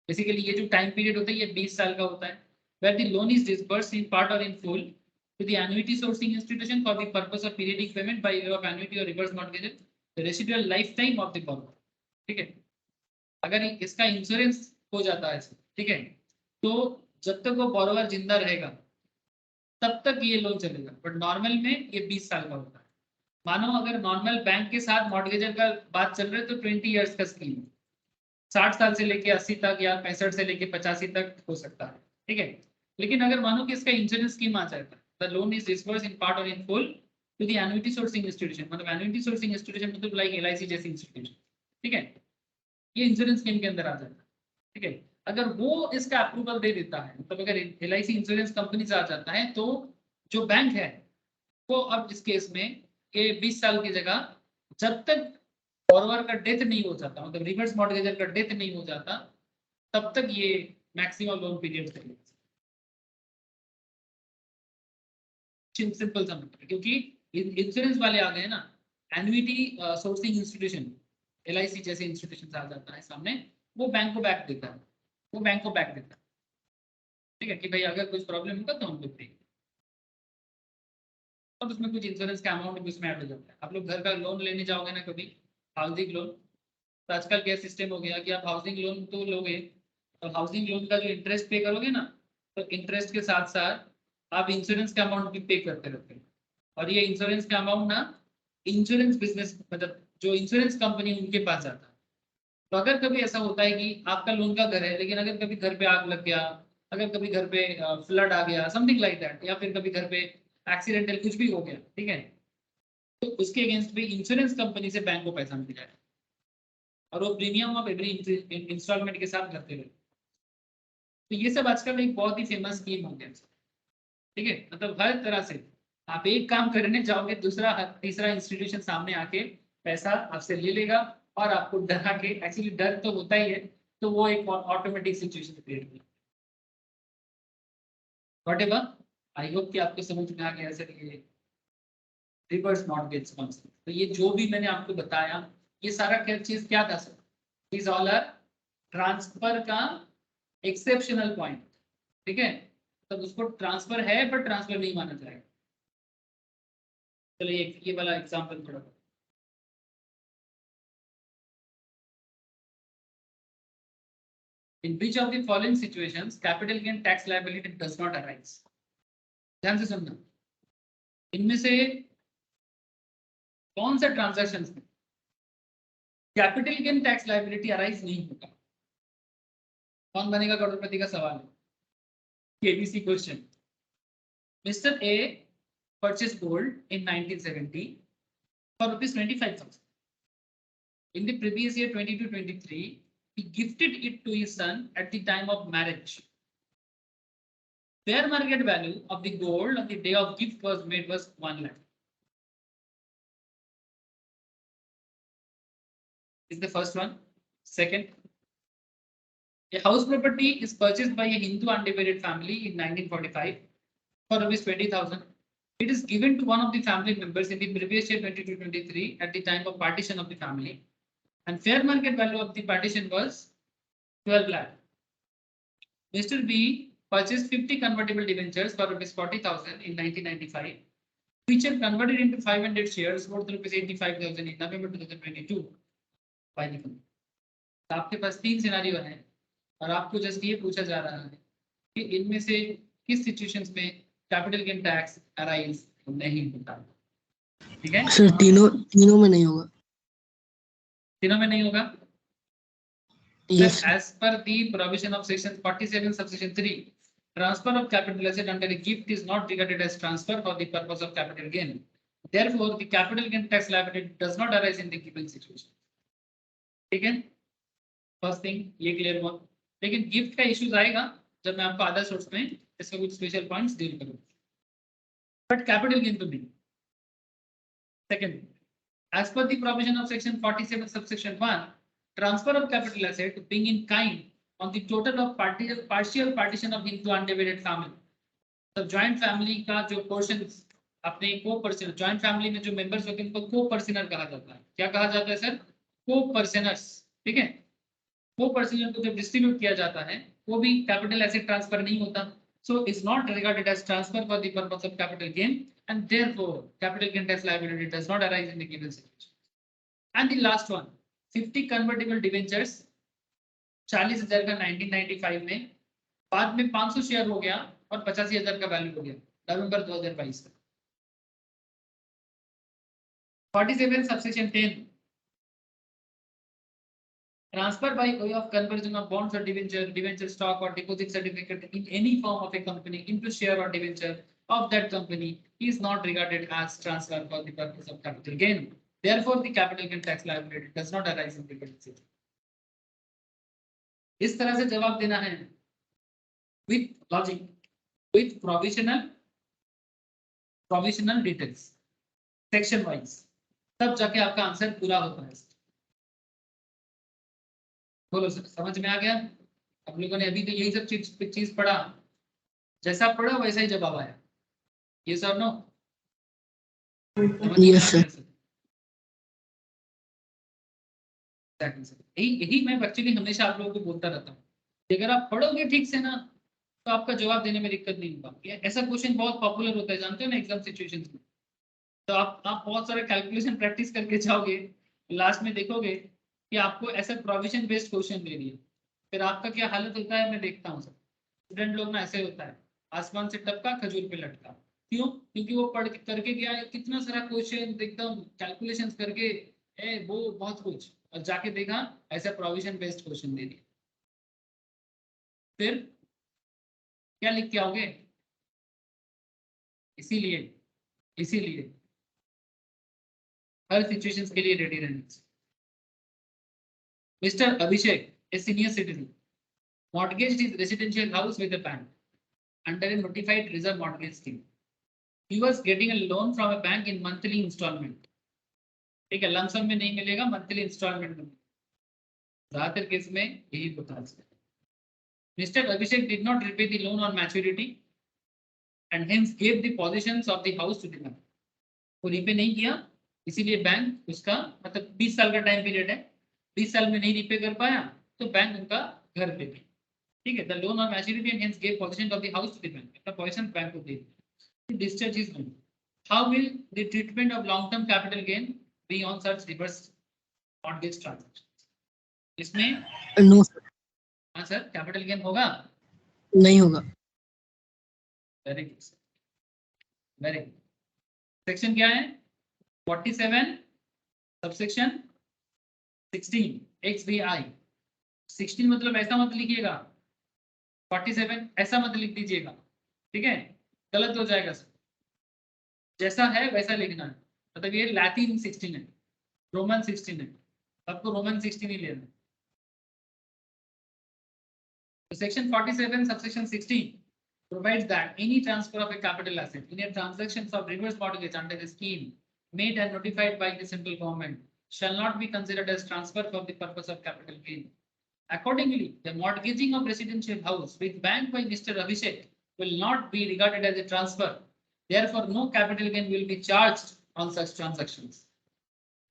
Basically ये जो time period होता है ये 20 साल का होता है, where the loan is disbursed in part or in full to the annuity sourcing institution for the purpose of periodic payment by way of annuity or reverse mortgage the residual lifetime of the borrower. ठीक है, अगर इसका insurance हो जाता है, ठीक है, तो जब तक वो borrower जिंदा रहेगा तब तक ये लोन चलेगा, बट नॉर्मल में ये 20 साल का होता है। मानो अगर नॉर्मल बैंक के साथ मॉर्गेजर का बात चल रहा है तो 20 इयर्स का स्कीम, 60 साल से लेके 80 तक या 65 से लेके 85 तक हो सकता है, ठीक है। लेकिन अगर मानो कि इसका इंश्योरेंस स्कीम आ जाएगा, the loan is disbursed in part or in full to the annuity sourcing institution, मतलब एन्युटी सोर्सिंग इंस्टीट्यूशन मतलब लाइक LIC जैसी इंस्टीट्यूशन, ठीक है, ये इंश्योरेंस स्कीम के अंदर आ जाता है, ठीक है। अगर वो इसका अप्रूवल दे देता है, मतलब अगर LIC इंश्योरेंस कंपनी से आ जाता है, तो जो बैंक है वो अब इस केस में ये 20 साल की जगह जब तक बॉरोवर का डेथ नहीं हो जाता, मतलब रिवर्स मॉर्गेजर का डेथ नहीं हो जाता, तब तक ये मैक्सिमम लोन पीरियड चलेगा। सिंपल समझ, क्योंकि इंश्योरेंस वाले आ गए ना, एन्युटी सोर्सिंग इंस्टीट्यूशन LIC जैसे इंस्टीट्यूशन आ जाता है सामने, वो बैंक को बैक देता है, वो बैंक को बैक देता है, ठीक है, कि भाई अगर कुछ प्रॉब्लम होगा तो हम लोग देंगे, और उसमें कुछ इंश्योरेंस का अमाउंट भी उसमें ऐड हो जाता है। आप लोग घर का लोन लेने जाओगे ना कभी, हाउसिंग लोन, तो आजकल क्या सिस्टम हो गया कि आप हाउसिंग लोन तो लोगे, तो हाउसिंग लोन का जो इंटरेस्ट पे करोगे ना, तो इंटरेस्ट के साथ साथ आप इंश्योरेंस का अमाउंट भी पे करते रहते हैं, और ये इंश्योरेंस का अमाउंट ना इंश्योरेंस बिजनेस, मतलब जो इंश्योरेंस कंपनी उनके पास जाता है। तो अगर कभी ऐसा होता है कि आपका लोन का घर है, लेकिन अगर कभी घर पे आग लग गया, अगर कभी घर पे फ्लड आ गया, समथिंग लाइक दैट, या फिर कभी घर पे एक्सीडेंटल कुछ भी हो गया, ठीक है, तो उसके अगेंस्ट भी इंश्योरेंस कंपनी से बैंक को पैसा मिल जाएगा, और वो प्रीमियम आप एवरी इंस्टॉलमेंट के साथ भरते रहे। तो ये सब आजकल एक बहुत ही फेमस स्कीम हो गया, ठीक है, मतलब हर तरह से आप एक काम करने जाओगे, दूसरा तीसरा इंस्टीट्यूशन सामने आके पैसा आपसे ले लेगा और आपको डरा के, एक्चुअली डर तो होता ही है, तो वो एक ऑटोमेटिक सिचुएशन क्रिएट होगी। व्हाटएवर, आई होप कि आपको समझ में आ गया सर ये रिवर्स मॉर्गेज कॉन्सेप्ट। तो ये जो भी मैंने आपको बताया, ये सारा क्या चीज क्या था sir, this all are transfer का एक्सेप्शनल पॉइंट, ठीक है, तो उसको ट्रांसफर है पर ट्रांसफर नहीं माना जाएगा। चलिए ये वाला एग्जांपल थोड़ा, in which of the following situations capital gain tax liability does not arise, ध्यान से सुनना, इनमें से कौन सा ट्रांजैक्शन में capital gain tax liability arise नहीं होगा। कौन बनेगा करोड़पति का सवाल है, KBC question. Mister A purchased gold in 1970 for ₹25,000. In the previous year 22-23, he gifted it to his son at the time of marriage. Fair market value of the gold on the day of gift was made was 1 lakh. Is the first one. Second, a house property is purchased by a Hindu undivided family in 1945 for ₹20,000. It is given to one of the family members in the previous year 22-23 at the time of partition of the family, and fair market value of the partition was 12 lakh. Mr. B purchased 50 convertible debentures for ₹40,000 in 1995, which are converted into 500 shares worth ₹85,000 in November 2022. तो आपके पास 3 scenario हैं, और आपको just ये पूछा जा रहा है कि इनमें से किस सिचुएशंस में कैपिटल गेन टैक्स अराइज नहीं होता, ठीक है सर। तीनों में नहीं होगा, तीनों में नहीं होगा। Yes. As per the provision of section 47 subsection 3, transfer of capital asset under a gift is not regarded as transfer for the purpose of capital gain. Therefore, the capital gain tax liability does not arise in the given situation. ठीक है, first thing ये clear हुआ। लेकिन gift का issues आएगा जब मैं आपको अदर सोर्स में इसका कुछ स्पेशल पॉइंट्स डील करूंगा, बट कैपिटल गेन तो नहीं। Second, as per the provision of section 47 subsection 1, transfer of capital asset being in kind on the total of partial partition of into undivided family, तो joint family का जो portion अपने को पर्सनर, joint family में जो members होते हैं उनको को पर्सनर कहा जाता है। क्या कहा जाता है सर? को पर्सनर्स, ठीक है। को पर्सनर को जब डिस्ट्रीब्यूट किया जाता है वो भी कैपिटल एसेट ट्रांसफर नहीं होता, so is not regarded as transfer for the purpose of capital gain, and therefore capital gain tax liability does not arise in the given situation. And the last one, 50 convertible debentures 40,000 का 1995 में, बाद में 500 share हो गया और 85,000 का value हो गया नवंबर 2022 तक. 47 subsection 10, transfer by way of conversion of bonds or debenture stock or deposit certificate in any form of a company into share or debenture of that company is not regarded as transfer for the purpose of capital gain. Therefore, the capital gain tax liability does not arise in the given situation. इस तरह से जवाब देना है with logic, with provisional details, section wise, तब जाके आपका answer पूरा होता है. बोलो सर, समझ में आ गया? आप लोगों ने अभी तो यही सब चीज पढ़ा, जैसा पढ़ा वैसा ही जवाब आया. ये सर नो? Yes, sir. यही मैं एक्चुअली हमेशा आप लोगों को बोलता रहता हूँ, अगर आप पढ़ोगे ठीक से ना तो आपका जवाब देने में दिक्कत नहीं होगा. ऐसा क्वेश्चन बहुत पॉपुलर होता है, जानते हो ना, एग्जाम सिचुएशंस में. तो आप बहुत सारे कैलकुलेशन प्रैक्टिस करके जाओगे, लास्ट में देखोगे कि आपको ऐसा प्रोविजन बेस्ड क्वेश्चन दे दिया, फिर आपका क्या हालत होता है मैं देखता हूँ. सब स्टूडेंट लोग ना ऐसे होता है, आसमान से टपका खजूर पे लटका. क्यों? क्योंकि वो पढ़ करके गया है कितना सारा क्वेश्चन एकदम कैलकुलेशंस करके वो बहुत कुछ, और जाके देखा ऐसा प्रोविजन बेस्ड क्वेश्चन दे दिया. फिर क्या लिख के आओगे? इसीलिए हर सिचुएशंस के लिए रेडी रहना. Mister Abhishek, a senior citizen, mortgaged his residential house with a bank under a notified reserve mortgage scheme. He was getting a loan from a bank in monthly installment. ठीक है, lump sum में नहीं मिलेगा, monthly instalment में. ज्यादातर case में यही होता है. Mr. Abhishek did not repay the loan on maturity and hence gave the possessions of the house to the bank. वो रिपे नहीं किया, इसीलिए बैंक उसका, मतलब 20 साल का टाइम पीरियड है, 20 साल में नहीं रिपे कर पाया तो बैंक उनका घर दे दिया. ठीक है, the loan on maturity and hence gave possession of the house to the bank. अपना पोजीशन बैंक को दे दिया. Discharge his loan. How will the treatment of long-term capital gain be on such reverse mortgage transactions? इसमें No, sir. हाँ sir, capital gain होगा? नहीं होगा. Very good, very good. Section क्या है? 47 सबसेक्शन 16 XBI. 16 मतलब ऐसा मत लिखिएगा, 47 ऐसा मत लिख दीजिएगा, ठीक है, गलत हो जाएगा सर. जैसा है वैसा लिखना है. मतलब ये लैटिन 16 है, रोमन 16 है, आपको रोमन 16 ही लेना है. Section 47 subsection 16 provides that any transfer of a capital asset in a transactions of reverse mortgage under the scheme made and notified by the central government shall not be considered as transfer for the purpose of capital gain. Accordingly, the mortgaging of residential house with bank by Mr. Abhishek will not be regarded as a transfer. Therefore, no capital gain will be charged on such transactions.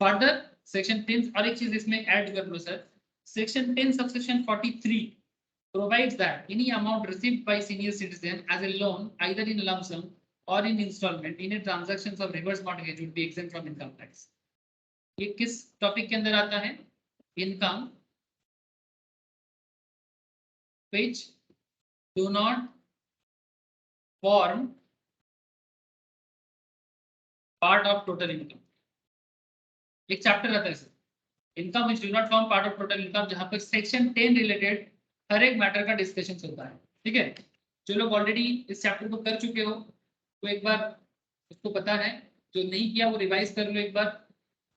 Further, section 10 और एक चीज इसमें add कर लो sir. Section 10 subsection 43 provides that any amount received by senior citizen as a loan either in lump sum or in installment in a transactions of reverse mortgage would be exempt from income tax. ये किस topic के अंदर आता है? Income which do not form part of total income. एक chapter आता है sir, income which do not form part of total income, जहां पर सेक्शन 10 रिलेटेड हर एक मैटर का डिस्कशन होता है. ठीक है, जो लोग ऑलरेडी इस चैप्टर को कर चुके हो तो एक बार उसको पता है, जो नहीं किया वो रिवाइज कर लो एक बार.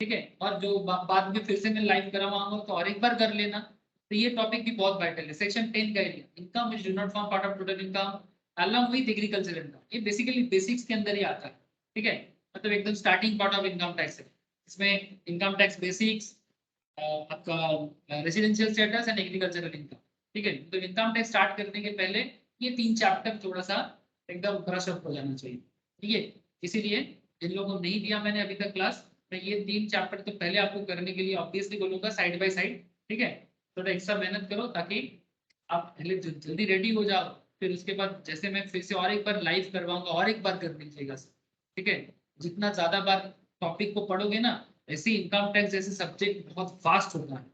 ठीक है, और जो बाद में फिर से मैं लाइव करवाऊंगा तो और एक बार कर लेना. तो ये टॉपिक भी बहुत वाइटल है. सेक्शन 10 का area, income which do not form part of total income along with agriculture income. ये बेसिकली बेसिक्स के अंदर ही आता है. ठीक है, मतलब एकदम starting part of income tax है. इसमें इनकम टैक्स बेसिक्स, आपका residential status and agricultural income. ठीक है, तो इनकम टैक्स स्टार्ट करने के पहले ये 3 चैप्टर थोड़ा सा एकदम ब्रश अप हो जाना चाहिए. ठीक है, इसीलिए जिन लोगों को नहीं दिया मैंने अभी तक क्लास, मैं ये 3 चैप्टर तो पहले आपको करने के लिए ऑब्वियसली बोलूंगा साइड बाय साइड. ठीक है, थोड़ा एक्स्ट्रा मेहनत करो ताकि आप जल्दी रेडी हो जाओ फिर उसके बाद जैसे मैं फिर से और एक बार लाइव करवाऊंगा और एक बार कर दीजिएगा सर, ठीक है। जितना ज्यादा बार टॉपिक को पढ़ोगे ना, ऐसे इनकम टैक्स जैसे सब्जेक्ट बहुत फास्ट होता है,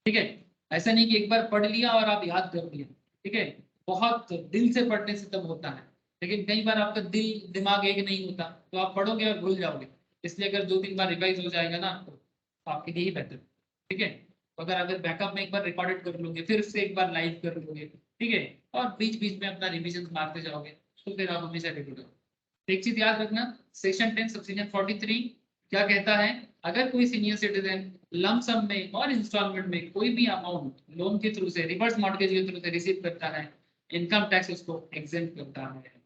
ठीक है। ऐसा नहीं कि एक बार पढ़ लिया और आप याद कर लिया, ठीक है। बहुत दिल से पढ़ने से तब होता है, लेकिन कई बार आपका दिल दिमाग एक नहीं होता, तो आप पढ़ोगे और भूल जाओगे। इसलिए अगर 2-3 बार रिवाइज हो जाएगा ना तो आपके लिए ही बेहतर, ठीक है। तो अगर बैकअप में एक बार रिकॉर्डेड कर लोगे, फिर से एक बार लाइव कर लोगे, ठीक है, और बीच बीच में अपना रिविजन मारते जाओगे, तो फिर आप हमेशा रेडी रहोगे। एक चीज याद रखना, सेक्शन 10 सबसेक्शन 43 क्या कहता है, अगर कोई सीनियर सिटीजन लम सम में और इंस्टॉलमेंट में कोई भी अमाउंट लोन के थ्रू से, रिवर्स मॉर्गेज के थ्रू से रिसीव करता है, इनकम टैक्स उसको एग्जेम्प्ट करता है।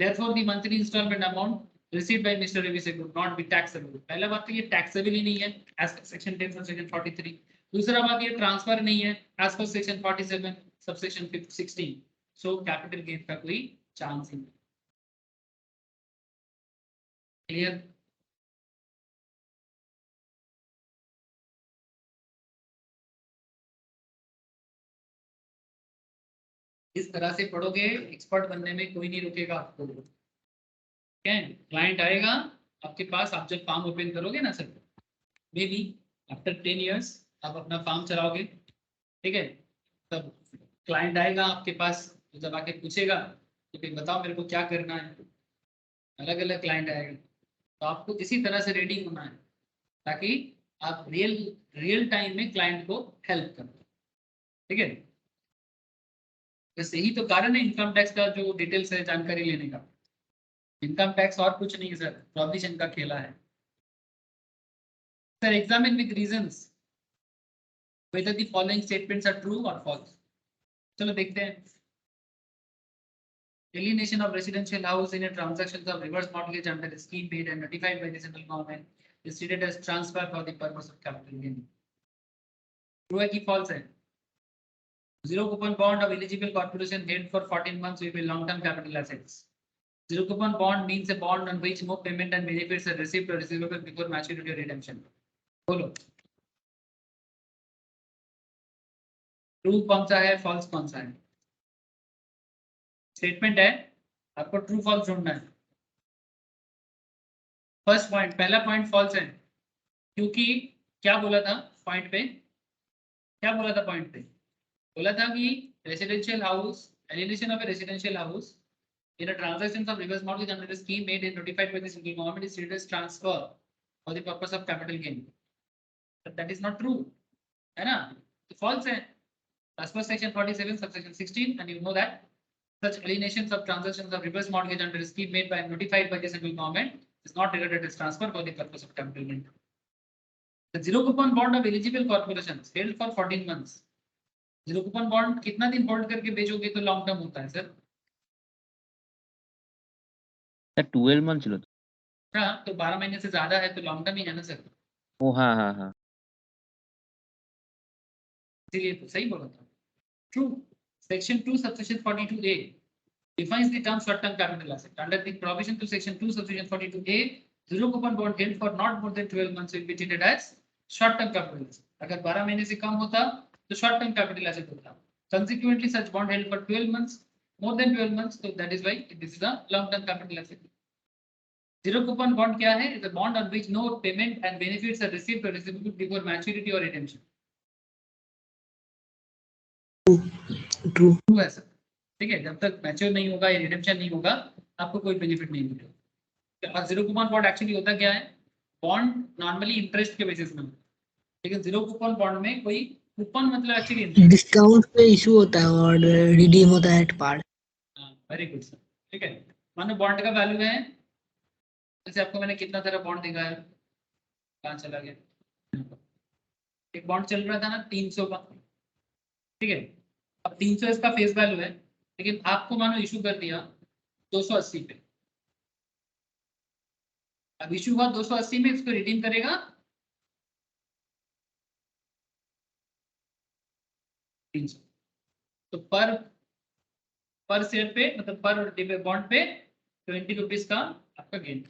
Therefore, the monthly installment amount received by Mr. Revise would not be taxable. पहला बात तो ये taxable ही नहीं है as per section 10 subsection 43. दूसरा बात ये ट्रांसफर नहीं है as per section 47 subsection 16. So capital gain का कोई चांस ही नहीं। क्लियर? इस तरह से पढ़ोगे, एक्सपर्ट बनने में कोई नहीं रुकेगा आपको। क्लाइंट आएगा आपके पास, आप जब फार्म ओपन करोगे ना sir, may be after 10 years आप अपना फार्म चलाओगे, ठीक है, तब क्लाइंट आएगा आपके पास, तो जब आके पूछेगा कि भाई बताओ मेरे को क्या करना है, अलग अलग क्लाइंट आएगा, तो आपको इसी तरह से रेडी होना है ताकि आप रियल टाइम में क्लाइंट को हेल्प करो, ठीक है। बस यही तो कारण है इनकम टैक्स का जो डिटेल्स है जानकारी लेने का। इनकम टैक्स और कुछ नहीं है सर, प्रोविजन का खेला है sir. Examine with reasons whether the following statements are true or false. चलो देखते हैं। Alienation of residential house in a transaction of reverse mortgage under the scheme made and notified by the central government is treated as transfer for the purpose of capital gain. True है कि false है? Zero coupon bond of eligible corporation held for 14 months will be long-term capital assets. Zero coupon bond means a bond on which no payment and benefits are received or receivable before maturity or redemption. बोलो true कौन सा है, false कौन सा है? Statement है, आपको true false ढूंढना है। फर्स्ट पॉइंट, पहला पॉइंट फॉल्स है, क्योंकि क्या बोला था पॉइंट पे, क्या बोला था पॉइंट पे? बोला था कि residential house, alienation of A residential house in a transaction of reverse mortgage under the scheme made and notified by the central government is treated as transfer for the purpose of capital gain. But that is not true, है ना? तो false है। As per section 47 subsection 16 and you know that such alienations of transactions of reverse mortgage under a scheme made by and notified by the central government is not regarded as transfer for the purpose of capital gain. The zero coupon bond of eligible corporations held for 14 months. Zero coupon bond कितना दिन hold करके बेचोगे तो long term होता है sir? 12 month ছিল তো। हाँ, तो 12 महीने से ज्यादा है तो लॉन्ग टर्म ही है ना सर। ও হ্যাঁ হ্যাঁ হ্যাঁ। इसीलिए तो सही बोला था। True. Section 2 subsection 42A defines the term short term capital asset. Under the provision to section 2 subsection 42A, zero coupon bond held for not more than 12 months will be treated as short term capital asset. अगर 12 महीने से कम होता तो short term capital asset होता। Consequently, such bond held for 12 months, more than 12 months, so that is why this is a long term capital asset. Zero coupon bond क्या है? Is a bond on which no payment and benefits are received or receivable before maturity or redemption. True True है sir, ठीक है। जब तक mature नहीं होगा या रिडेम्पशन नहीं होगा आपको कोई बेनिफिट नहीं मिलेगा। और जीरो कूपन बॉन्ड एक्चुअली होता क्या है? बॉन्ड नॉर्मली इंटरेस्ट के बेसिस में होता है, लेकिन जीरो कूपन बॉन्ड में कोई कूपन मतलब एक्चुअली डिस्काउंट पे इशू होता है और रिडीम होता है at par. Very good sir, ठीक है। मानो बॉन्ड का वैल्यू है, जैसे आपको मैंने कितना तरह बॉन्ड दिखाया, कहाँ चला गया? एक बॉन्ड चल रहा था ना 300 का, ठीक है। अब 300 इसका फेस वैल्यू है, लेकिन आपको मानो इशू कर दिया 280 पे। अब इशू हुआ 280 में, इसको रिडीम करेगा 300। तो पर शेयर पे मतलब पर बॉन्ड पे 20 रुपीज का आपका गेन,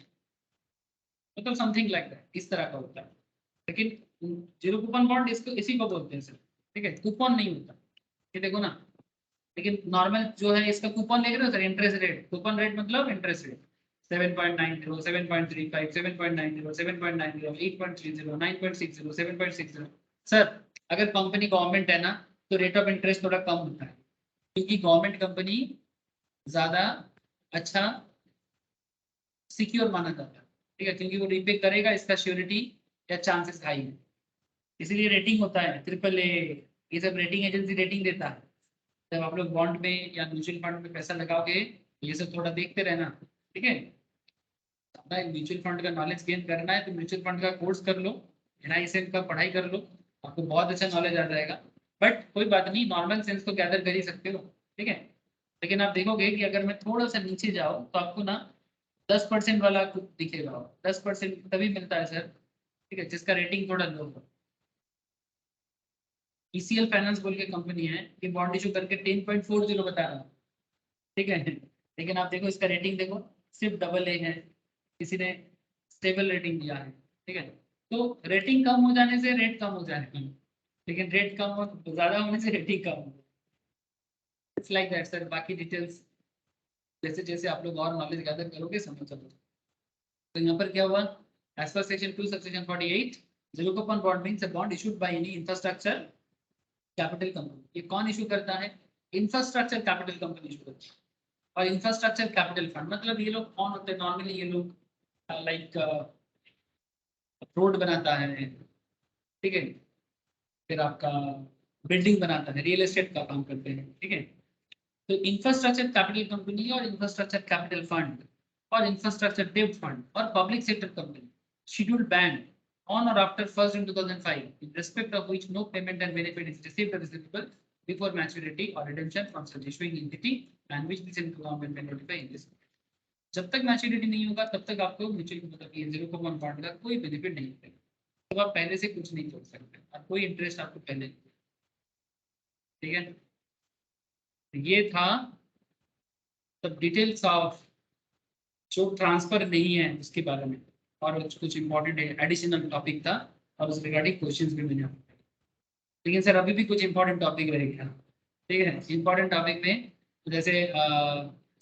मतलब समथिंग लाइक दैट, इस तरह का होता है। लेकिन जीरो कूपन बॉन्ड इसको इसी को बोलते हैं सर, ठीक है। कूपन नहीं होता, ये देखो ना, लेकिन नॉर्मल जो है इसका कूपन देख रहे हो sir, interest rate, coupon rate मतलब इंटरेस्ट रेट 7.90, 7.35, 7.90, 7.90, 8.30, 9.60, 7.60। सर अगर कंपनी गवर्नमेंट है ना तो रेट ऑफ इंटरेस्ट थोड़ा कम होता है, क्योंकि गवर्नमेंट कंपनी ज्यादा अच्छा सिक्योर माना जाता है, ठीक है, क्योंकि वो रीपे करेगा, इसका श्योरिटी या चांसेस हाई है, इसीलिए रेटिंग होता है AAA, ये सब रेटिंग एजेंसी रेटिंग देता है। जब आप लोग बॉन्ड में या म्यूचुअल फंड में पैसा लगाओगे ये सब थोड़ा देखते रहना, ठीक है। अपना म्यूचुअल फंड का नॉलेज गेन करना है तो म्यूचुअल फंड का कोर्स कर लो, NISM का पढ़ाई कर लो, आपको बहुत अच्छा नॉलेज आ जाएगा। बट कोई बात नहीं, नॉर्मल सेंस तो गैदर कर ही सकते हो, ठीक है। लेकिन आप देखोगे कि अगर मैं थोड़ा सा नीचे जाओ तो आपको ना 10% वाला दिखेगा, 10% तभी मिलता है सर, ठीक है, जिसका रेटिंग थोड़ा लो हो। ECL फाइनेंस बोल के कंपनी है, ये बॉन्ड इशू करके 10.40 बता रहा हूँ, ठीक है, लेकिन आप देखो इसका रेटिंग देखो, सिर्फ AA है, किसी ने स्टेबल रेटिंग दिया है, ठीक है। तो रेटिंग कम हो जाने से रेट कम हो जाएगा, लेकिन रेट कम हो ज्यादा होने से रेटिंग कम हो, इट्स लाइक दैट सर। बाकी डिटेल्स जैसे जैसे आप लोग और नॉलेज गैदर करोगे समझ चलो। तो यहाँ पर क्या हुआ, as per section 2 subsection 48, zero coupon bond means a bond issued by any infrastructure capital company. ये कौन इशू करता है, इंफ्रास्ट्रक्चर कैपिटल कंपनी इशू करती है। और इंफ्रास्ट्रक्चर कैपिटल फंड मतलब ये लोग कौन होते हैं, नॉर्मली ये लोग लाइक रोड बनाता है, ठीक है, फिर आपका बिल्डिंग बनाता है, रियल एस्टेट का काम करते हैं, ठीक है। तो इंफ्रास्ट्रक्चर कैपिटल कंपनी और इंफ्रास्ट्रक्चर कैपिटल फंड और इंफ्रास्ट्रक्चर डेब्ट फंड और public sector company scheduled ban on or after 1st June 2005 in respect of which no payment and benefit is received or receivable before maturity or redemption from such issuing entity and which the central government may notify in this। जब तक maturity नहीं होगा तब तक आपको mutual मतलब ये zero coupon bond का कोई बेनिफिट नहीं मिलेगा, तो आप पहले से कुछ नहीं कर सकते और कोई इंटरेस्ट आपको पहले नहीं, ठीक है। ये था सब डिटेल्स ऑफ जो ट्रांसफर नहीं है उसके बारे में, और कुछ इंपॉर्टेंट एडिशनल टॉपिक था और उस रिगार्डिंग क्वेश्चंस भी मैंने आपको, लेकिन सर अभी भी कुछ इंपॉर्टेंट टॉपिक रहेगा, ठीक है। इंपॉर्टेंट टॉपिक में जैसे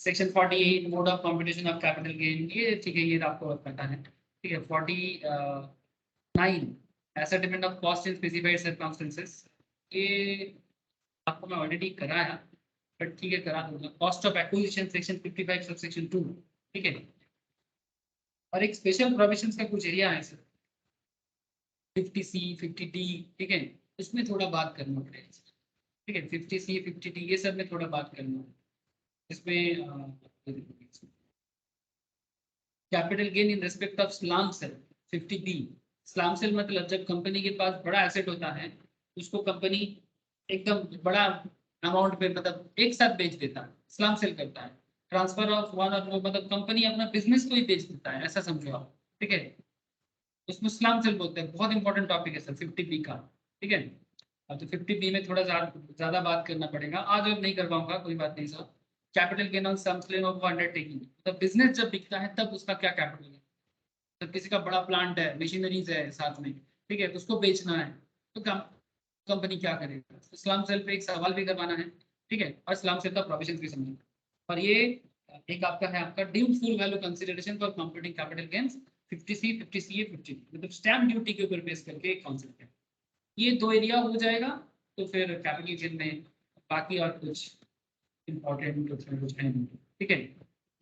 section 48 mode of competition of capital gain, ये ठीक है, ये आपको पता है, ठीक है। 49 assessment of cost in specified circumstances, ये आपको मैं ऑलरेडी कराया, बट ठीक है करा दूंगा। Cost of acquisition section 55 subsection 2, ठीक है। और एक स्पेशल प्रोविजंस का कुछ एरिया है सर 50C 50D, ठीक है, इसमें थोड़ा बात करना पड़ेगा, ठीक है। 50C 50D ये सब में थोड़ा बात करना है, इसमें capital gain in respect of slump sale 50B। Slump sale मतलब जब कंपनी के पास बड़ा एसेट होता है उसको कंपनी एकदम बड़ा अमाउंट पे मतलब एक साथ बेच देता है, स्लम सेल करता है, ट्रांसफर ऑफ वन और मतलब कंपनी अपना बिजनेस को ही बेच देता है, ऐसा समझो आप, ठीक है। उसमें स्लम सेल बोलते हैं, बहुत इंपॉर्टेंट टॉपिक है सर 50B का, ठीक है। अब तो 50B में थोड़ा ज्यादा बात करना पड़ेगा, आज और नहीं कर पाऊंगा, कोई बात नहीं sir. Capital gain on some sale of undertaking, तो बिजनेस जब बिकता है तब उसका क्या कैपिटल है, तो किसी का बड़ा प्लांट है, मशीनरीज है साथ में, ठीक है, उसको बेचना है तो कंपनी क्या करेगा, तो स्लम सेल पे एक सवाल भी करवाना है, ठीक है, और स्लम सेल का प्रोविजन भी समझना। और ये एक आपका है आपका dude full value consideration for computing capital gains 50C 50CA 50 मतलब स्टैम्प ड्यूटी के ऊपर बेस करके एक कॉन्सेप्ट है। ये दो एरिया हो जाएगा तो फिर कैपिटल गेन में बाकी और कुछ इंपॉर्टेंट कुछ है नहीं, ठीक है।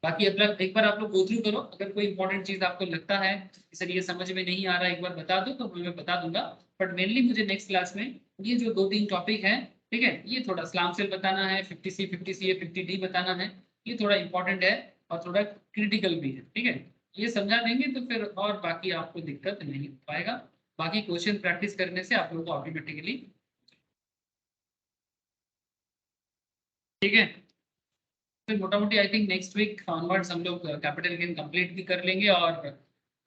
बाकी अब एक बार आप लोग गो थ्रू करो, अगर कोई इंपॉर्टेंट चीज आपको लगता है कि सर ये समझ में नहीं आ रहा है एक बार बता दो तो मैं बता दूंगा, बट मेनली मुझे नेक्स्ट क्लास में ये जो 2-3 टॉपिक है, ठीक है, ये थोड़ा स्लैम सेल बताना है, 50C 50CA 50D बताना है, ये थोड़ा इंपॉर्टेंट है और थोड़ा क्रिटिकल भी है, ठीक है। ये समझा देंगे तो फिर और बाकी आपको दिक्कत नहीं हो पाएगा, बाकी क्वेश्चन प्रैक्टिस करने से आप लोगों को ऑटोमेटिकली, ठीक है। फिर मोटा मोटी I think next week onwards हम लोग कैपिटल गेन कंप्लीट भी कर लेंगे और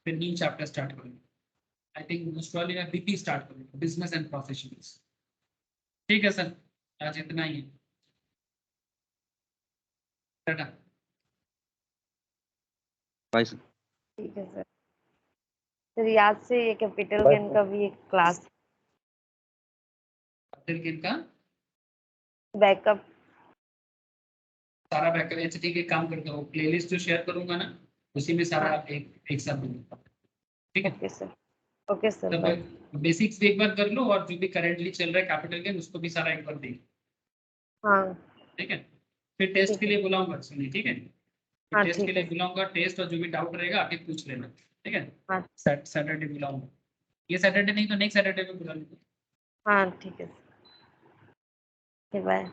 फिर न्यू चैप्टर स्टार्ट करेंगे। आई थिंक मोस्ट प्रोबब्ली मैं BP स्टार्ट करूंगा, बिजनेस एंड प्रोफेशनल्स, ठीक है सर, आज इतना ही है, टाटा। Bye sir. ठीक है सर। फिर याद से ये कैपिटल गेन का भी एक क्लास कैपिटल गेन का बैकअप सारा बैकअप एचटी के काम करता हूँ, प्लेलिस्ट जो शेयर करूंगा ना उसी में सारा एक साथ दूंगा, ठीक है। ओके सर, ओके सर, तो बाय। बेसिक्स भी एक बार कर लो और जो भी करेंटली चल रहा है कैपिटल गेन उसको भी सारा एक बार देख, हाँ ठीक है। फिर टेस्ट ठीक के है। लिए बुलाऊंगा, सुनिए, ठीक है। हाँ टेस्ट के ठीक लिए है। बुलाऊंगा, टेस्ट और जो भी डाउट रहेगा आके पूछ लेना, ठीक है। हाँ सैटरडे बुलाऊंगा, ये सैटरडे नहीं तो नेक्स्ट सैटरडे में बुला लूंगा। हाँ ठीक है, बाय।